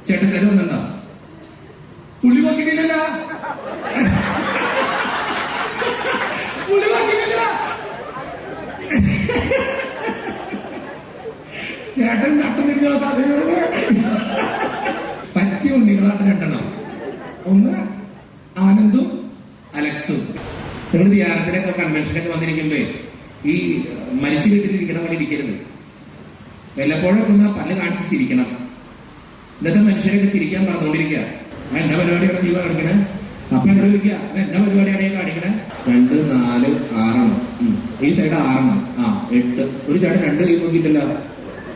ചേട്ടക്കാര് വന്നിട്ടുണ്ടോ? പുള്ളി നോക്കിയിട്ടില്ല, പുള്ളി നോക്കിയിട്ടില്ല. ചേട്ടൻ നട്ടുനിന്ന് നോക്കാതെ പറ്റിയ ഉണ്ണികളാണ് രണ്ടെണ്ണം. ഒന്ന് ആനന്ദും അലക്സും. നിങ്ങൾ ധ്യാനത്തിനൊക്കെ കൺവെൻഷനൊക്കെ വന്നിരിക്കുമ്പോ ഈ മരിച്ചു വീട്ടിലിരിക്കണ പോലെ ഇരിക്കരുത്. വല്ലപ്പോഴൊക്കെ ഒന്ന് പല്ല് കാണിച്ച് ചിരിക്കണം. ഇന്നത്തെ മനുഷ്യരൊക്കെ ചിരിക്കാൻ പറഞ്ഞുകൊണ്ടിരിക്കുക. എന്നെ പരിപാടിയാണ് നീ കാണിക്കണേ, അപ്പൊ എന്നോട് ചോദിക്കുക എന്നെ പരിപാടിയാണ് കാണിക്കണേ. 2, 4, 6 ഈ സൈഡ് 6, 8. ഒരു ചേട്ടൻ 2 കൈ നോക്കിയിട്ടില്ല,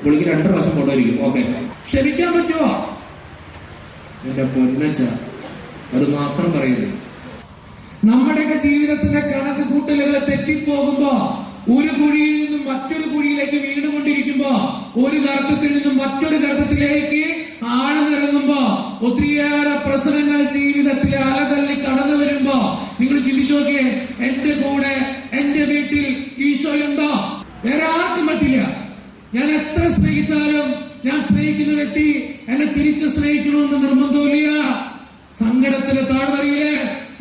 പുള്ളിക്ക് 2 പ്രാവശ്യം കൊണ്ടുവരിക്കും. ഓക്കെ, ക്ഷമിക്കാൻ പറ്റുമോ? എന്റെ പൊന്നച്ച, അത് മാത്രം പറയുന്നത്. നമ്മുടെയൊക്കെ ജീവിതത്തിന്റെ കണക്ക് കൂട്ടലുകൾ തെറ്റിപ്പോകുമ്പോ, ഒരു കുഴിയിൽ നിന്നും മറ്റൊരു കുഴിയിലേക്ക് വീണുകൊണ്ടിരിക്കുമ്പോ, ഒരു ഗർത്തത്തിൽ നിന്നും മറ്റൊരു ഗർത്തത്തിലേക്ക് ആഴ്ന്നിറങ്ങുമ്പോ, ഒത്തിരിയേറെ പ്രശ്നങ്ങൾ ജീവിതത്തിൽ അലതള്ളി കടന്നു വരുമ്പോ നിങ്ങൾ ചിന്തിച്ചു നോക്കിയേ, എന്റെ കൂടെ എന്റെ വീട്ടിൽ ഈശോയുണ്ടോ? വേറെ ആർക്കും പറ്റില്ല. ഞാൻ എത്ര സ്നേഹിച്ചാലും ഞാൻ സ്നേഹിക്കുന്ന വ്യക്തി എന്നെ തിരിച്ചു സ്നേഹിക്കണമെന്ന് നിർബന്ധമില്ല. സങ്കടത്തിന്റെ താഴ്വരയില്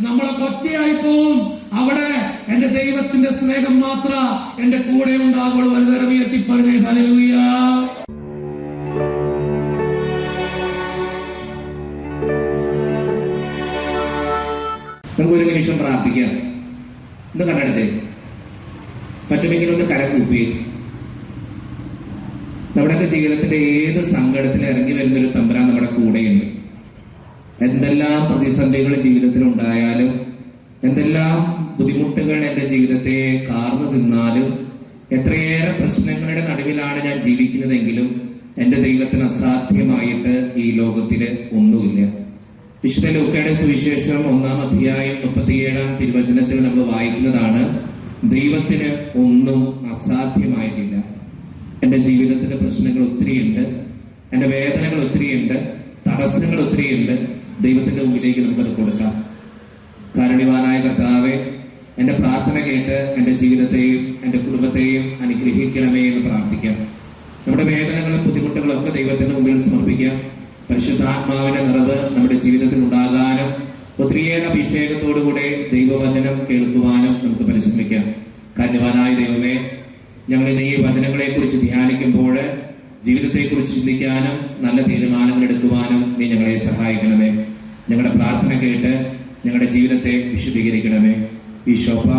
നമ്മളെ ഒറ്റയായി പോവും. അവിടെ എന്റെ ദൈവത്തിന്റെ സ്നേഹം മാത്രം എന്റെ കൂടെ ഉണ്ടാകുള്ളൂ. വലുതരം ഉയർത്തി പറഞ്ഞേ ഹല്ലേലൂയ. നമുക്കൊരു നിമിഷം പ്രാർത്ഥിക്കാം. ഒന്ന് കണ്ണടച്ചേ, പറ്റുമെങ്കിൽ ഒന്ന് കരം കൂപ്പി. നമ്മുടെയൊക്കെ ജീവിതത്തിന്റെ ഏത് സങ്കടത്തിൽ ഇറങ്ങി വരുന്നൊരു തമ്പുരാൻ നമ്മുടെ കൂടെയുണ്ട്. എന്തെല്ലാം പ്രതിസന്ധികൾ ജീവിതത്തിൽ ഉണ്ടായാലും, എന്തെല്ലാം ബുദ്ധിമുട്ടുകൾ എൻ്റെ ജീവിതത്തെ കാർന്നു തിന്നാലും, എത്രയേറെ പ്രശ്നങ്ങളുടെ നടുവിലാണ് ഞാൻ ജീവിക്കുന്നതെങ്കിലും എൻ്റെ ദൈവത്തിന് അസാധ്യമായിട്ട് ഈ ലോകത്തില് ഒന്നുമില്ല. വിശുദ്ധ ലൂക്കയുടെ സുവിശേഷം 1-ാം അധ്യായം 37-ാം തിരുവചനത്തിൽ നമ്മൾ വായിക്കുന്നതാണ്, ദൈവത്തിന് ഒന്നും അസാധ്യമായിട്ടില്ല. എൻ്റെ ജീവിതത്തിന്റെ പ്രശ്നങ്ങൾ ഒത്തിരിയുണ്ട്, എൻ്റെ വേദനകൾ ഒത്തിരിയുണ്ട്, തടസ്സങ്ങൾ ഒത്തിരിയുണ്ട്. ദൈവത്തിന്റെ മുമ്പിലേക്ക് നമുക്കത് കൊടുക്കാം. കാരുണ്യവാനായ കർത്താവേ, എൻ്റെ പ്രാർത്ഥന കേട്ട് എൻ്റെ ജീവിതത്തെയും എൻ്റെ കുടുംബത്തെയും അനുഗ്രഹിക്കണമേ എന്ന് പ്രാർത്ഥിക്കാം. നമ്മുടെ വേദനകളും ബുദ്ധിമുട്ടുകളും ഒക്കെ ദൈവത്തിന്റെ മുമ്പിൽ സമർപ്പിക്കാം. പരിശുദ്ധാത്മാവിന്റെ നിറവ് നമ്മുടെ ജീവിതത്തിൽ ഉണ്ടാകാനും ഒത്തിരിയേറെ അഭിഷേകത്തോടുകൂടെ ദൈവവചനം കേൾക്കുവാനും നമുക്ക് പരിശ്രമിക്കാം. കാരുണ്യവാനായ ദൈവമേ, ഞങ്ങൾ ഇന്ന് ഈ വചനങ്ങളെ കുറിച്ച് ധ്യാനിക്കുമ്പോൾ ജീവിതത്തെക്കുറിച്ച് ചിന്തിക്കാനും നല്ല തീരുമാനങ്ങൾ എടുക്കുവാനും നീ ഞങ്ങളെ സഹായിക്കണമേ. ഞങ്ങളുടെ പ്രാർത്ഥന കേട്ട് ഞങ്ങളുടെ ജീവിതത്തെ വിശദീകരിക്കണമേ. ഈശോപ്പ,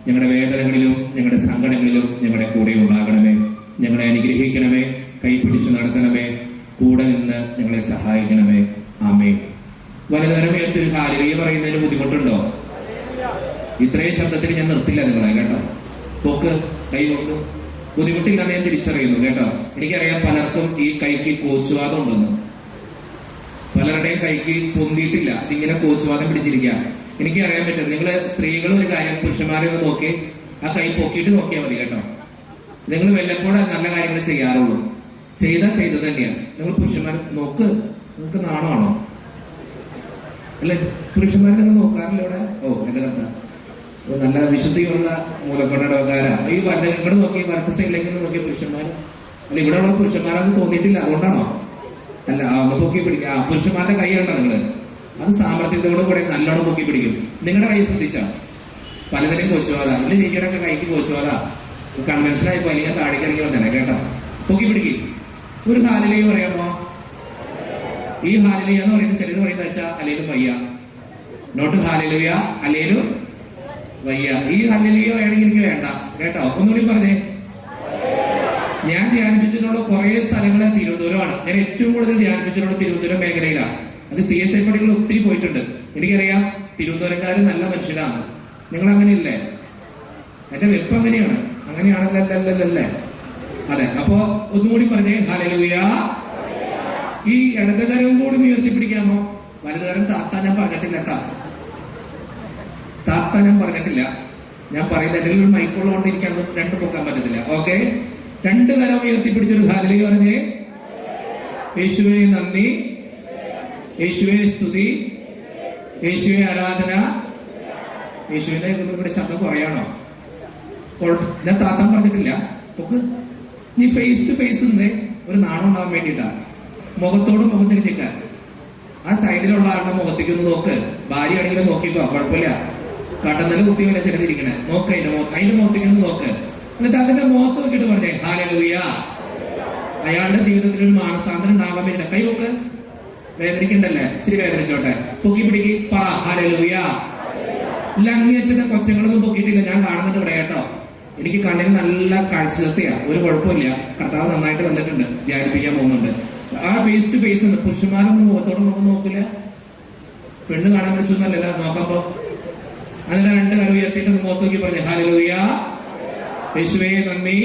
ഞങ്ങളുടെ വേദനകളിലും ഞങ്ങളുടെ സങ്കടങ്ങളിലും ഞങ്ങളുടെ കൂടെ ഉണ്ടാകണമേ. ഞങ്ങളെ അനുഗ്രഹിക്കണമേ, കൈപിടിച്ച് നടത്തണമേ, കൂടെ നിന്ന് ഞങ്ങളെ സഹായിക്കണമേ. ആമേൻ. വലുതരമേറ്റൊരു ഹല്ലേലൂയ പറയുന്നതിന് ബുദ്ധിമുട്ടുണ്ടോ? ഇത്രയും ശബ്ദത്തിൽ ഞാൻ നിർത്തില്ല നിങ്ങളെ, കേട്ടോ. പൊക്ക്, കൈ പൊക്ക്. ബുദ്ധിമുട്ടില്ലെന്ന് ഞാൻ തിരിച്ചറിയുന്നു, കേട്ടോ. എനിക്കറിയാം പലർക്കും ഈ കൈക്ക് കോച്ചുവാദം ഉണ്ടെന്ന്. പലരുടെയും കൈക്ക് പൊന്തിയിട്ടില്ല, ഇതിങ്ങനെ കോച്ചുവാദം പിടിച്ചിരിക്കുക. എനിക്ക് അറിയാൻ പറ്റും. നിങ്ങൾ സ്ത്രീകൾ ഒരു കാര്യം, പുരുഷന്മാരെ ഒന്ന് നോക്കി ആ കൈ പൊക്കിയിട്ട് നോക്കിയാൽ മതി, കേട്ടോ. നിങ്ങൾ വല്ലപ്പോഴും നല്ല കാര്യങ്ങൾ ചെയ്യാറുള്ളൂ. ചെയ്താൽ ചെയ്തത് തന്നെയാണ്. നിങ്ങൾ പുരുഷന്മാർ നോക്ക്, നിങ്ങൾക്ക് നാണമാണോ? അല്ലെ, പുരുഷന്മാരെ നിങ്ങൾ നോക്കാറില്ല ഇവിടെ? ഓ എന്റെ കഥ, നല്ല വിശുദ്ധിയുള്ള മൂലക്കൊണ്ടക്കാരാ. ഈ ഇങ്ങോട്ട് നോക്കി, വലത്തെ സൈഡിലേക്ക് നോക്കിയ പുരുഷന്മാർ. അല്ല, ഇവിടെ ഉള്ള പുരുഷന്മാരത് തോന്നിയിട്ടില്ല, അതുകൊണ്ടാണോ? അല്ല, ഒന്ന് പൊക്കി പിടിക്കുക. പുരുഷന്മാരുടെ കൈ കണ്ടോ നിങ്ങള്? അത് സാമർത്ഥ്യത്തോടു കൂടെ നല്ലോണം പൊക്കി പിടിക്കും. നിങ്ങളുടെ കൈ ശ്രദ്ധിച്ചാ പലതിനും കോച്ചുവാതാ. ഇല്ല, ചേച്ചിയുടെ ഒക്കെ കൈക്ക് കോച്ചുവാതാ. കൺവെൻഷനായി പോലെ ഞാൻ താഴേക്കിറങ്ങി വന്നേ, കേട്ടോ. പൊക്കി പിടിക്കും. ഒരു ഹല്ലേലൂയ പറയാമോ? ഈ ഹല്ലേലൂയ എന്ന് പറയുന്നത് ചിലര് പറയുന്നത് വെച്ചാൽ അല്ലേലും വയ്യ, നോട്ട് ഹല്ലേലൂയ, അല്ലേലും വയ്യ. ഈ ഹല്ലേലൂയ വേണമെങ്കിൽ എനിക്ക് വേണ്ട, കേട്ടോ. ഒന്നുകൂടി പറഞ്ഞേ. ഞാൻ ധ്യാനിപ്പിച്ചിട്ടുള്ള കുറെ സ്ഥലങ്ങള് തിരുവനന്തപുരമാണ്. ഞാൻ ഏറ്റവും കൂടുതൽ ധ്യാനിപ്പിച്ചിട്ടുള്ള തിരുവനന്തപുരം മേഖലയിലാണ്. അത് CSI പടികൾ ഒത്തിരി പോയിട്ടുണ്ട്. എനിക്കറിയാം തിരുവനന്തപുരംകാർ നല്ല മനുഷ്യരാണ്. നിങ്ങൾ അങ്ങനെയല്ലേ? എന്റെ വെപ്പ് അങ്ങനെയാണ്. അങ്ങനെയാണല്ലേ? അതെ. അപ്പോ ഒന്നുകൂടി പറഞ്ഞേ, ഹല്ലേലൂയ. ഈ ഇടതുകരവും കൂടി ഉയർത്തിപ്പിടിക്കാമോ? വലതുകരം താത്താൻ ഞാൻ പറഞ്ഞിട്ടില്ല, കേട്ടാ. താത്താൻ ഞാൻ പറഞ്ഞിട്ടില്ല. ഞാൻ പറയുന്നത് എന്തെങ്കിലും മൈക്കുള്ളതുകൊണ്ട് എനിക്ക് അത് 2 പൊക്കാൻ പറ്റത്തില്ല. ഓക്കെ, 2 കരം ഉയർത്തിപ്പിടിച്ചൊരു ഹല്ലേലൂയ പറഞ്ഞേ. യേശുവേ നന്ദി, യേശുവേ സ്തുതി, യേശുവേ ആരാധന. യേശുവിനെ ഇവിടെ ശബ്ദം കുറയാണോ? ഞാൻ താത്താൻ പറഞ്ഞിട്ടില്ല. പൊക്ക്. നീ ഫേസ് ടു ഫേസ് ഒരു നാണം ഉണ്ടാവാൻ വേണ്ടിയിട്ടാ, മുഖത്തോട് മുഖം തിരിഞ്ഞേക്കാൻ. സൈഡിലുള്ള ആളുടെ മുഖത്തേക്ക് ഒന്ന് നോക്ക്. ഭാര്യയാണെങ്കിലും നോക്കിക്കോ, കുഴപ്പമില്ല. കട്ടന്നല് കുത്തിയല്ല ചിലതിരിക്കണേ. നോക്ക് അതിന്റെ മുഖത്തേക്ക് ഒന്ന് നോക്ക്. എന്നിട്ട് അതിന്റെ മുഖത്ത് നോക്കിയിട്ട് പറഞ്ഞേ ഹല്ലേലൂയ. അയാളുടെ ജീവിതത്തിൽ ഒരു മാനസാന്തരം ഉണ്ടാകാൻ വേണ്ടി കൈ നോക്ക്. വേദനിക്കണ്ടല്ലേ, ഇച്ചിരി വേദനിച്ചോട്ടെ. പൊക്കി പിടിക്ക്, പറ ഹല്ലേലൂയ. അങ്ങേറ്റത്തെ കൊച്ചങ്ങളൊന്നും പൊക്കിയിട്ടില്ല, ഞാൻ കാണുന്നുണ്ട് ഇവിടെ കേട്ടോ. എനിക്ക് കണ്ണിന് നല്ല കാഴ്ചശക്തിയാ, ഒരു കുഴപ്പമില്ല. കർത്താവ് നന്നായിട്ട് തന്നിട്ടുണ്ട്, ധ്യാനിപ്പിക്കാൻ പോകുന്നുണ്ട്. ആ ഫേസ് ടു ഫേസ് ഉണ്ട്. പുരുഷന്മാരൊന്നും മുഖത്തോട് മുഖം നോക്കില്ല. പെണ്ണ് കാണാൻ വിളിച്ചൊന്നല്ലല്ലോ നോക്കുമ്പോ. അങ്ങനെ 2 കരം ഉയർത്തിയിട്ട് മുഖത്ത് നോക്കി പറഞ്ഞു ഹല്ലേലൂയ. യേശുവേ നന്ദി,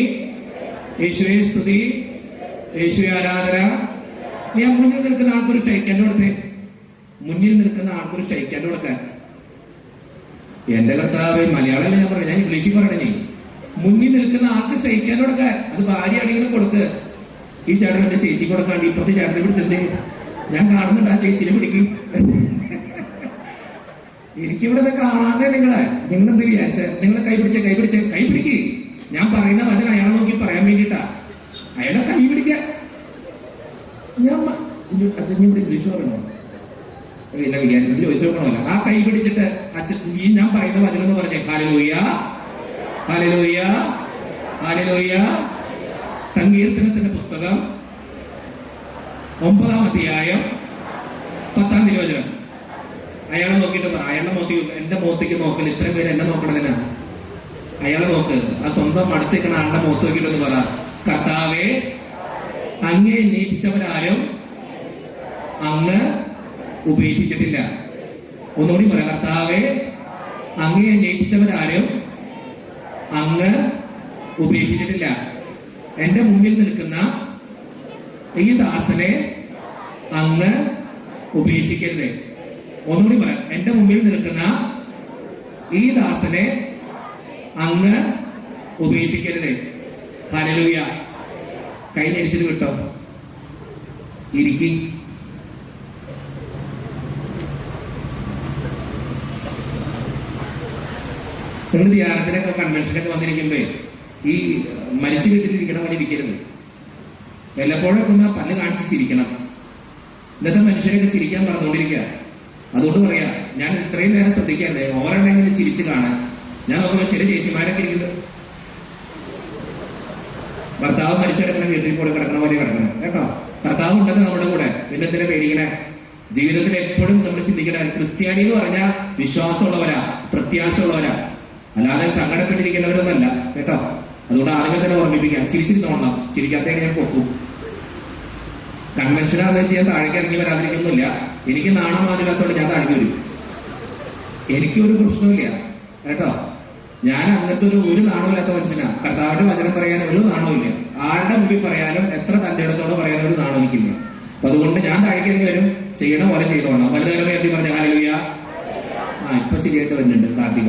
യേശുവേ സ്തുതി, യേശുവേ ആരാധന. നീ ആ മുന്നിൽ നിൽക്കുന്ന ആൾക്കൊരു ഷെയ്ക്കാൻ്റെ കൊടുത്തേ. മുന്നിൽ നിൽക്കുന്ന ആൾക്കൊരു ഷെയ്ക്കാൻ്റെ കൊടുക്കാൻ. എന്റെ കർത്താവ് മലയാളമല്ല ഞാൻ പറഞ്ഞു, ഞാൻ ഇംഗ്ലീഷിൽ പറയണേ. മുന്നിൽ നിൽക്കുന്ന ആൾക്ക് ഷെയ്ക്കാൻ്റെ കൊടുക്കാൻ. അത് ഭാര്യയാണെങ്കിലും കൊടുക്ക്. ഈ ചേട്ടൻ എന്റെ ചേച്ചി കൊടുക്കാണ്ട് ഇപ്പത്തെ ചേട്ടനെ പിടിച്ചെന്തേ. ഞാൻ കാണുന്നുണ്ട്, ആ ചേച്ചിനെ പിടിക്കും. എനിക്കിവിടെ കാണാതെ നിങ്ങളെന്ത് വിചാരിച്ച? നിങ്ങളെ കൈ പിടിക്ക്. ഞാൻ പറയുന്ന വചനം അയാളെ നോക്കി പറയാൻ വേണ്ടിട്ടാ. അയാളെ കൈ പിടിക്കാൻ. ഞാൻ അച്ഛൻ ഇവിടെ ഇംഗ്ലീഷ് പറയണോ? ഇല്ല, വിചാരിച്ചിട്ട് ചോദിച്ചു നോക്കണമല്ലോ. ആ കൈ പിടിച്ചിട്ട് അച്ഛൻ ഈ ഞാൻ പറയുന്ന വചനം എന്ന് പറഞ്ഞേ ഹല്ലേലൂയ, ഹല്ലേലൂയ, ഹല്ലേലൂയ. സങ്കീർത്തനത്തിന്റെ പുസ്തകം 9-ാം അധ്യായം 10-ാം തിരുവചനം. അയാളെ നോക്കിയിട്ട് പറ. അയാളുടെ മുഖത്തേക്ക്, എന്റെ മുഖത്തേക്ക് നോക്കൽ. ഇത്രയും പേര് എന്നെ നോക്കണതിനാ. അയാളെ നോക്ക്. ആ സ്വന്തം അടുത്തേക്കണ ആളുടെ മുഖത്ത് നോക്കിയിട്ടൊന്ന് പറ കർത്താവേ, അങ്ങേ അന്വേഷിച്ചവരാരും അങ്ങ് ഉപേക്ഷിച്ചിട്ടില്ല. ഒന്നുകൂടി പറ കർത്താവേ, അങ്ങേ അന്വേഷിച്ചവരാരും അങ്ങ് ഉപേക്ഷിച്ചിട്ടില്ല. എന്റെ മുമ്പിൽ നിൽക്കുന്ന ഈ ദാസനെ അങ്ങ് ഉപേക്ഷിക്കരുത്. ഒന്നുകൂടി പറ. എന്റെ മുമ്പിൽ നിൽക്കുന്ന ഈ ദാസനെ അങ്ങ് ഉപേക്ഷിക്കരുത്. ഹല്ലേലൂയ. കൈ ഞെരിച്ചിട്ട് വിട്ടോ. ഇരിക്കി. നിങ്ങൾ ധ്യാനത്തിനൊക്കെ കൺവെൻഷനൊക്കെ വന്നിരിക്കുമ്പോ ഈ മരിച്ചു വീട്ടിലിരിക്കണ പോലെ ഇരിക്കരുത്. വല്ലപ്പോഴൊക്കെ ഒന്ന് പല്ല് കാണിച്ച് ചിരിക്കണം. ഇന്നത്തെ മനുഷ്യരൊക്കെ ചിരിക്കാൻ പറഞ്ഞുകൊണ്ടിരിക്കുക. അതുകൊണ്ട് പറയാ, ഞാൻ ഇത്രയും നേരം ശ്രദ്ധിക്കാറുണ്ട് ഓരോണെങ്കിലും ചിരിച്ച് കാണാൻ. ഞാൻ നോക്കുമ്പോൾ ചില ചേച്ചിമാരൊക്കെ ഇരിക്കുന്നത് ഭർത്താവ് മരിച്ചെടുക്കണ വീട്ടിൽ കൂടെ കിടക്കണ പോലെ കിടക്കണം കേട്ടോ. കർത്താവ് ഉണ്ടെന്ന് നമ്മുടെ കൂടെ, പിന്നെ എന്തിനാ പേടിക്കണേ? ജീവിതത്തിൽ എപ്പോഴും നമ്മൾ ചിന്തിക്കണേ, ക്രിസ്ത്യാനി എന്ന് പറഞ്ഞാൽ വിശ്വാസമുള്ളവരാ, പ്രത്യാശയുള്ളവരാ, അല്ലാതെ സങ്കടപ്പെട്ടിരിക്കുന്നവരൊന്നല്ല കേട്ടോ. അതുകൊണ്ട് ആദ്യമേ തന്നെ ഓർമ്മിപ്പിക്കാം, ചിരിച്ചിരുന്നോളണം. ചിരിക്കാത്തതാണ് ഞാൻ പൊക്കും. കൺവെൻഷനാന്ന് വെച്ച് ഞാൻ താഴേക്ക് ഇറങ്ങി വരാതിരിക്കുന്നില്ല. എനിക്ക് നാണമാനില്ലാത്തോണ്ട് ഞാൻ താഴേക്ക് വരും. എനിക്കൊരു പ്രശ്നമില്ല കേട്ടോ. ഞാൻ അങ്ങനത്തെ ഒരു നാണമില്ലാത്ത മനുഷ്യനാ. കർത്താവിന്റെ വചനം പറയാൻ ഒരു നാണമില്ല. ആരുടെ മുമ്പിൽ പറയാനും എത്ര തന്റെ ഇടത്തോടെ പറയാനും ഒരു നാണം എനിക്കില്ല. അപ്പൊ അതുകൊണ്ട് ഞാൻ താഴേക്ക് ഇറങ്ങി വരും, ചെയ്യണ പോലെ ചെയ്തോളാം. വലുതകമേ എന്തി പറഞ്ഞ ഹല്ലേലൂയ. ഇപ്പൊ ശരിയായിട്ട് വരുന്നുണ്ട്. കാർത്തിക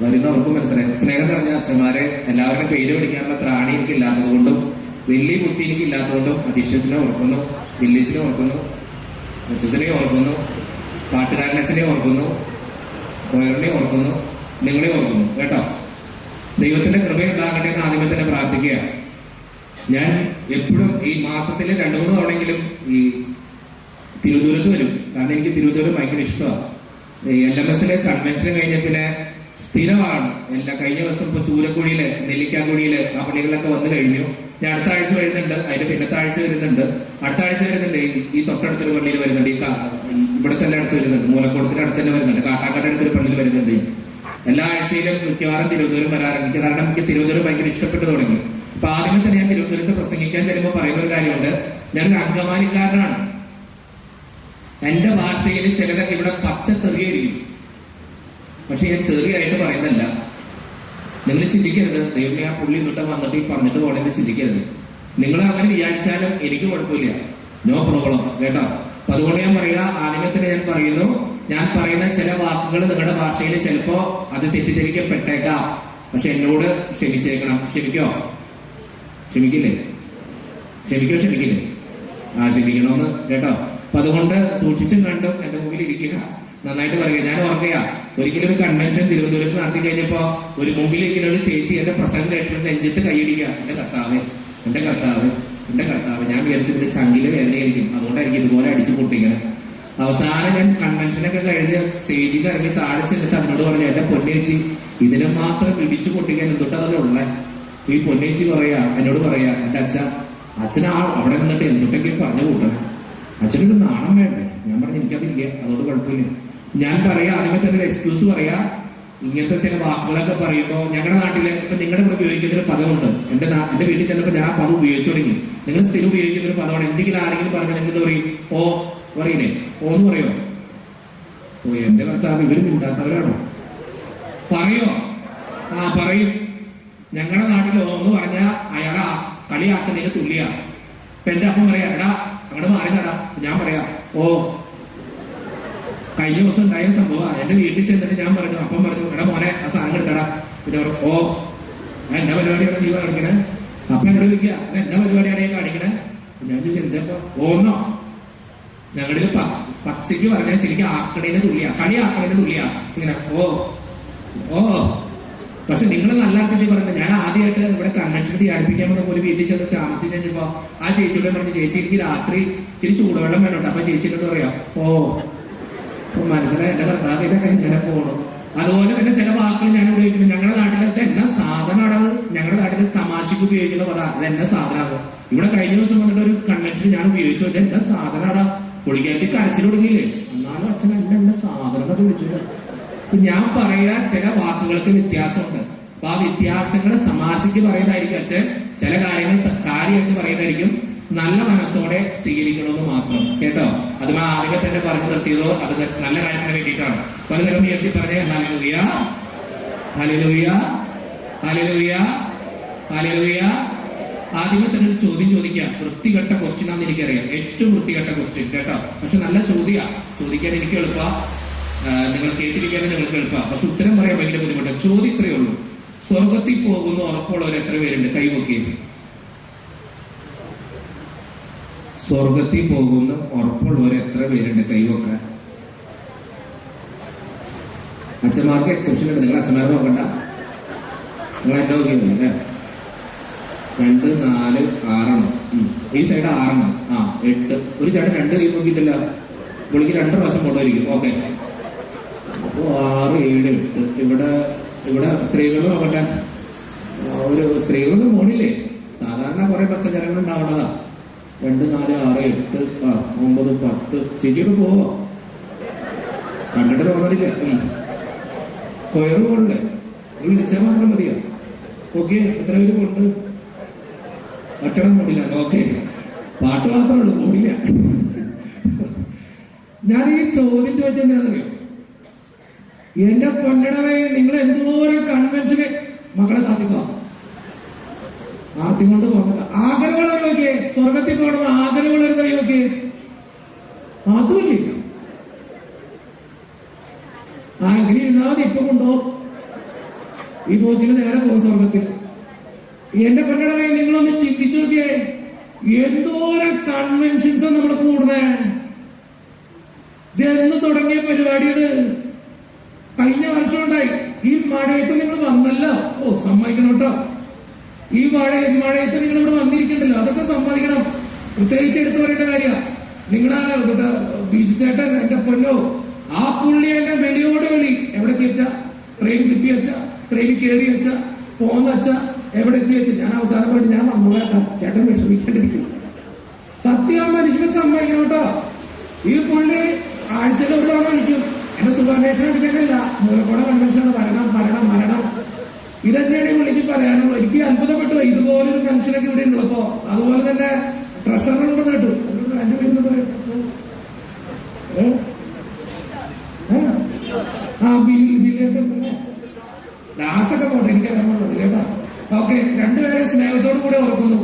വരുന്നവർക്കും മനസ്സിലായി. സ്നേഹം നിറഞ്ഞ അച്ഛന്മാരെ, എല്ലാവരുടെയും പേര് പഠിക്കാനുള്ള ത്രാണി എനിക്കില്ലാത്തത് കൊണ്ടും വലിയ ബുദ്ധി എനിക്കില്ലാത്തതുകൊണ്ടും അധീക്ഷനെ ഓർക്കുന്നു, വില്ലേജിനെ ഓർക്കുന്നു, അച്ഛനെ ഓർക്കുന്നു, പാട്ടുകാരനച്ഛനെ ഓർക്കുന്നു, കോയറിനെ ഓർക്കുന്നു, നിങ്ങളെ ഓർക്കുന്നു കേട്ടോ. ദൈവത്തിന്റെ കൃപയുണ്ടാകട്ടെ എന്ന് ആദ്യമേ തന്നെ പ്രാർത്ഥിക്കുക. ഞാൻ എപ്പോഴും ഈ മാസത്തിൽ 2-3 തവണയെങ്കിലും ഈ തിരുവനന്തപുരത്ത് വരും. കാരണം എനിക്ക് തിരുവനന്തപുരം ഭയങ്കര ഇഷ്ടമാണ്. LMS കൺവെൻഷൻ കഴിഞ്ഞ പിന്നെ സ്ഥിരമാണ്. കഴിഞ്ഞ ദിവസം ഇപ്പൊ ചൂരക്കുഴിയില്, നെല്ലിക്കാക്കുഴിയില് ആ പള്ളികളിലൊക്കെ വന്നു കഴിഞ്ഞു. ഞാൻ അടുത്ത ആഴ്ച വരുന്നുണ്ട്, അതിന്റെ പിന്നത്തെ ആഴ്ച വരുന്നുണ്ട്, അടുത്ത ആഴ്ച വരുന്നുണ്ട്. ഈ തൊട്ടടുത്തൊരു പള്ളിയിൽ വരുന്നുണ്ട്, ഇവിടെ തന്നെ അടുത്ത് വരുന്നുണ്ട്, മൂലക്കോടത്തിന്റെ അടുത്ത് തന്നെ വരുന്നുണ്ട്, കാട്ടാക്കാട് അടുത്തൊരു പള്ളിയിൽ വരുന്നുണ്ട്. എല്ലാ ആഴ്ചയിലും മിക്കവാറും തിരുവനന്തപുരം വരാറുണ്ട്. കാരണം എനിക്ക് തിരുവനന്തപുരം ഭയങ്കര ഇഷ്ടപ്പെട്ടു തുടങ്ങി. അപ്പൊ ആദ്യമേ തന്നെ ഞാൻ തിരുവനന്തപുരത്ത് പ്രസംഗിക്കാൻ ചെല്ലുമ്പോൾ പറയുന്ന ഒരു കാര്യമുണ്ട്, ഞാനൊരു അങ്കമാലിക്കാരനാണ്. എന്റെ ഭാഷയിൽ ചിലതൊക്കെ ഇവിടെ പച്ച തെറിയായിരിക്കും, പക്ഷെ ഞാൻ തെറിയായിട്ട് പറയുന്നല്ല. നിങ്ങൾ ചിന്തിക്കരുത് ദൈവമേ ആ പുള്ളി തൊട്ട് വന്നിട്ട് ഈ പറഞ്ഞിട്ട് പോകണമെന്ന് ചിന്തിക്കരുത്. നിങ്ങൾ അങ്ങനെ വിചാരിച്ചാലും എനിക്ക് കുഴപ്പമില്ല, നോ പ്രോബ്ലം കേട്ടോ. അപ്പൊ അതുകൊണ്ട് ഞാൻ പറയുക, ആദ്യമേ തന്നെ ഞാൻ പറയുന്നു, ഞാൻ പറയുന്ന ചില വാക്കുകൾ നിങ്ങളുടെ ഭാഷയിൽ ചിലപ്പോ അത് തെറ്റിദ്ധരിക്കപ്പെട്ടേക്കാം. പക്ഷെ എന്നോട് ക്ഷമിച്ചേക്കണം. ക്ഷമിക്കോ? ക്ഷമിക്കില്ലേ? ക്ഷമിക്കില്ലേ? ക്ഷമിക്കണമെന്ന് കേട്ടോ. അപ്പൊ അതുകൊണ്ട് സൂക്ഷിച്ചും കണ്ടും എന്റെ മുമ്പിൽ ഇരിക്കുക, നന്നായിട്ട് പറയുക. ഞാൻ ഓർക്കുക, ഒരിക്കലും ഒരു കൺവെൻഷൻ തിരുവനന്തപുരത്ത് നടത്തി കഴിഞ്ഞപ്പോ ഒരു മുമ്പിലിരിക്കുന്ന ഒരു ചേച്ചി എന്റെ പ്രസംഗം കേട്ടിട്ട് നെഞ്ചത്ത് കൈയിടിക്കുക, എന്റെ കർത്താവ്, ഞാൻ വിചാരിച്ചത് ചങ്കിലെ വേദനയായിരിക്കും, അതുകൊണ്ടായിരിക്കും ഇതുപോലെ അടിച്ചു പൊട്ടിക്കണം. അവസാനം ഞാൻ കൺവെൻഷനൊക്കെ കഴിഞ്ഞ് സ്റ്റേജിൽ നിന്ന് ഇറങ്ങി താഴെ ചെന്നിട്ട് അതിനോട് പറഞ്ഞു, എന്റെ പൊന്നേച്ചി ഇതിനെ മാത്രം ഇടിച്ചു പൊട്ടിക്കാൻ എന്തുട്ടതല്ലേ ഉള്ളേ. ഈ പൊന്നേച്ചി എന്നോട് പറയാ, എന്റെ അച്ഛൻ അവിടെ നിന്നിട്ട് എന്തുട്ടൊക്കെ പറഞ്ഞു കൂട്ടണം, അച്ഛനൊരു നാണം വേണ്ടേ. ഞാൻ പറഞ്ഞു എനിക്കതില്ല, അതുകൊണ്ട് കുഴപ്പമില്ല. ഞാൻ പറയാ ആദ്യമേ തന്നെ ഒരു എക്സ്ക്യൂസ് പറയാ, ഇങ്ങനത്തെ ചില വാക്കുകളൊക്കെ പറയുമ്പോൾ ഞങ്ങളുടെ നാട്ടില് ഇപ്പൊ നിങ്ങളുടെ ഇവിടെ ഉപയോഗിക്കുന്ന ഒരു പദമുണ്ട്. എന്റെ വീട്ടിൽ ചെന്നപ്പോൾ ഞാൻ പദം ഉപയോഗിച്ചു തുടങ്ങി. നിങ്ങൾ സ്ഥിരം ഉപയോഗിക്കുന്ന ഒരു പദമാണ്. എന്തെങ്കിലും ആരെങ്കിലും പറഞ്ഞാൽ നിങ്ങൾ പറയും ഓ പറയില്ലേ, ഓ എന്ന് പറയോ? ഓ എന്റെ കർത്താവ് ഇവര് മിണ്ടാത്തവരാണോ? പറയോ? പറയും. ഞങ്ങളുടെ നാട്ടിൽ ഓ എന്ന് പറഞ്ഞാൽ അയാളെ കളിയാക്കുന്നതിന് തുല്യ. ഇപ്പൊ എന്റെ അപ്പം പറയാ, എടാ അങ്ങോട്ട് മാറി നടാ. ഞാൻ പറയാ ഓ. കഴിഞ്ഞ ദിവസം ഉണ്ടായ സംഭവം, എന്റെ വീട്ടിൽ ചെന്നിട്ട് ഞാൻ പറഞ്ഞു, അപ്പം പറഞ്ഞു, എടാ മോനെ ആ സാധനം എടുത്തടാ. പിന്നെ ഓ എന്നാ പരിപാടിയാണ് നീ കാണിക്കണേ? അപ്പൊ എന്നോട് ചോദിക്കുക എന്നാ പരിപാടിയാണ് കാണിക്കണേ? ഞാൻ ചോദിച്ചു എന്താ ഓന്നോ? ഞങ്ങളിൽ പച്ചയ്ക്ക് പറഞ്ഞാൽ ശരിക്കും ആക്കണേന് തുല്യ, കളി ആക്കണേന് തുല്യ. ഇങ്ങനെ ഓ ഓ. പക്ഷെ നിങ്ങൾ നല്ല അർത്ഥത്തിൽ പറഞ്ഞത്, ഞാൻ ആദ്യമായിട്ട് ഇവിടെ കൺവെൻഷൻ ധ്യാനിപ്പിക്കാൻ വന്നപ്പോൾ ഒരു വീട്ടിൽ ചെന്ന് താമസിച്ച് കഴിഞ്ഞപ്പോ ആ ചേച്ചിയോട് പറഞ്ഞു, ചേച്ചി എനിക്ക് രാത്രി ഇച്ചിരി ചൂടുവെള്ളം വേണോട്ടോ. അപ്പൊ ചേച്ചിയോട് പറയാം ഓ. മനസ്സിലായി എന്റെ കർത്താവ് ഇതൊക്കെ ഇങ്ങനെ പോകണം. അതുപോലെ തന്നെ ചില വാക്കുകൾ ഞാൻ ഉപയോഗിക്കുന്നത് ഞങ്ങളുടെ നാട്ടിലത്തെ എന്നാ സാധനമാണത്. ഞങ്ങളുടെ നാട്ടിൽ തമാശക്ക് ഉപയോഗിക്കുന്ന പദം ഇത് എന്നാ സാധനമാണ്. ഇവിടെ കഴിഞ്ഞ ദിവസം വന്നിട്ട് ഒരു കൺവെൻഷൻ ഞാൻ ഉപയോഗിച്ചു, ഇത് എന്നാ സാധനമാടാ. പുള്ളിക്കാരത്തി കരച്ചിൽ തുടങ്ങിയില്ലേ, എന്നാലും അച്ഛൻ എന്നെ സാധനം വിളിച്ചില്ല. ഞാൻ പറയാ ചില വാക്കുകൾക്ക് വ്യത്യാസമുണ്ട്. അപ്പൊ ആ വ്യത്യാസങ്ങൾ തമാശക്ക് പറയുന്നതായിരിക്കും അച്ഛൻ, ചില കാര്യങ്ങൾ കാര്യമായിട്ട് പറയുന്നതായിരിക്കും. നല്ല മനസ്സോടെ സ്വീകരിക്കണമെന്ന് മാത്രം കേട്ടോ. അത് ആദ്യമേ തന്നെ പറഞ്ഞു നിർത്തിയതോ അത് നല്ല കാര്യത്തിന് വേണ്ടിയിട്ടാണ്. പലതരം ഉയർത്തി പറഞ്ഞേ ഹല്ലേലൂയ ഹല്ലേലൂയ ഹല്ലേലൂയ ഹല്ലേലൂയ. ആദ്യമേ തന്നെ ഒരു ചോദ്യം ചോദിക്കാം. വൃത്തികെട്ട ക്വസ്റ്റ്യൻ ആണെന്ന് എനിക്കറിയാം, ഏറ്റവും വൃത്തികെട്ട ക്വസ്റ്റ്യൻ കേട്ടോ. പക്ഷെ നല്ല ചോദിക്കാൻ എനിക്ക് എളുപ്പമാണ്, നിങ്ങൾ കേട്ടിരിക്കാനും നിങ്ങൾക്ക് എളുപ്പമാണ്. പക്ഷെ ഉത്തരം പറയാൻ ഭയങ്കര ബുദ്ധിമുട്ടാണ്. ചോദ്യം ഇത്രയേ ഉള്ളൂ, സ്വർഗത്തിൽ പോകുന്ന ഉറപ്പുള്ളവർ എത്ര പേരുണ്ട്? കൈവക്കി. സ്വർഗത്തിൽ പോകുന്ന ഉറപ്പുള്ളവർ എത്ര പേരുണ്ട്? കൈവക്കാൻ. അച്ഛന്മാർക്ക് എക്സെപ്ഷൻ ഉണ്ട്. നിങ്ങൾ അച്ഛന്മാരെ നോക്കണ്ട, നിങ്ങൾ എന്നെ നോക്കിയല്ലേ. 2, 4, 6 ഈ സൈഡ് 6 8. ഒരു ചേട്ടൻ 2 കൈ നോക്കിയിട്ടില്ല, പുള്ളിക്ക് 2 പ്രാവശ്യം കൊണ്ടുവരിക്കും. ഓക്കെ, അപ്പോ 6, 7, 8. ഇവിടെ സ്ത്രീകൾ നോക്കട്ടെ, ഒരു സ്ത്രീകളൊന്നും പോണില്ലേ. സാധാരണ കുറെ ഭക്തജനങ്ങൾ ഉണ്ടാവണതാ. 2, 4, 6, 8, 9, 10. ചേച്ചിയൊക്കെ പോവോ? കണ്ടിട്ട് തോന്നണില്ല. കൊയറ് പോണില്ലേ? വിളിച്ചാൽ മാത്രം മതിയോ? ഓക്കെ, എത്ര പേര് പോണ്ട്? ഒറ്റണം പോടില്ല. ഓക്കെ, പാട്ട് മാത്രമേ ഉള്ളൂ, പോടില്ല. ഞാൻ ഈ ചോദ്യം ചോദിച്ചെന്തിനാണെന്നറിയോ? എന്റെ പൊന്നടവേ, നിങ്ങൾ എന്തോരം കൺവെൻഷന് മക്കളെ താത്തിക്കോ, ആർത്തിക്കൊണ്ട് പോകുന്നത്. ആഗ്രഹമുള്ളവർ നോക്കിയേ, സ്വർഗത്തിൽ പോകണം ആഗ്രഹമുള്ളവർ കൈ നോക്കിയേ, അതുമില്ല. എങ്ങനെ ഇരുന്നാമതി, ഇപ്പൊ കൊണ്ടോ ഈ പോക്കിന് നേരെ പോകും സ്വർഗത്തിൽ. എന്റെ പൊന്നടവേ, നിങ്ങളൊന്ന് ചിന്തിച്ചു നോക്കിയേ, എന്തോരം കൺവെൻഷൻസ് നമ്മൾ കൂടുന്നേ. ഇതെന്ന് തുടങ്ങിയ പരിപാടി ഇത് കഴിഞ്ഞ വർഷം ഉണ്ടായി. ഈ മഴയത്ത് നിങ്ങൾ വന്നല്ലോ, ഓ സമ്മതിക്കണം കേട്ടോ. ഈ മഴയത്ത് നിങ്ങൾ ഇവിടെ വന്നിരിക്കണ്ടല്ലോ, അതൊക്കെ സമ്മതിക്കണം. പ്രത്യേകിച്ച് എടുത്തു പറയേണ്ട കാര്യമാണ്. നിങ്ങളുടെ ബീച്ച് ചേട്ടൻ എന്റെ പൊന്നോ, ആ പുള്ളി എന്നെ വെളിയോട് വെളി എവിടെ എത്തിവെച്ചാ, ട്രെയിൻ കിട്ടി വെച്ചാ, ട്രെയിനിൽ കയറി വെച്ചാ, പോന്ന വെച്ചാ, എവിടെ എത്തി വെച്ച. ഞാൻ അവസാനം പോയിട്ട് ഞാൻ വന്നോളാട്ടാ, ചേട്ടൻ വിഷമിക്കേണ്ടിരിക്കും. സത്യം മനുഷ്യനെ സമ്മതിക്കണം കേട്ടോ. ഈ പുള്ളി ആഴ്ചയിൽ ഒരു തവണ വിളിക്കും. എന്റെ സുഖാന്വേഷണം എടുക്കാനല്ല, മൂലക്കോടെ കൺവെൻഷനാണ്, മരണം മരണം മരണം. ഇതന്നെയാണ് ഈ പുള്ളിക്ക് പറയാനുള്ളത്. എനിക്ക് അത്ഭുതപ്പെട്ടു, ഇതുപോലൊരു മനുഷ്യനൊക്കെ ഇവിടെ ഉള്ളപ്പോ. അതുപോലെ തന്നെ ട്രഷറുണ്ടെന്ന് കേട്ടു. എന്റെ പേര് ദാസൊക്കെ പോട്ടെ, എനിക്കറിയാമുള്ളത് കേട്ടാ. ഓക്കെ, രണ്ടുപേരെ സ്നേഹത്തോടു കൂടെ ഓർക്കുന്നു.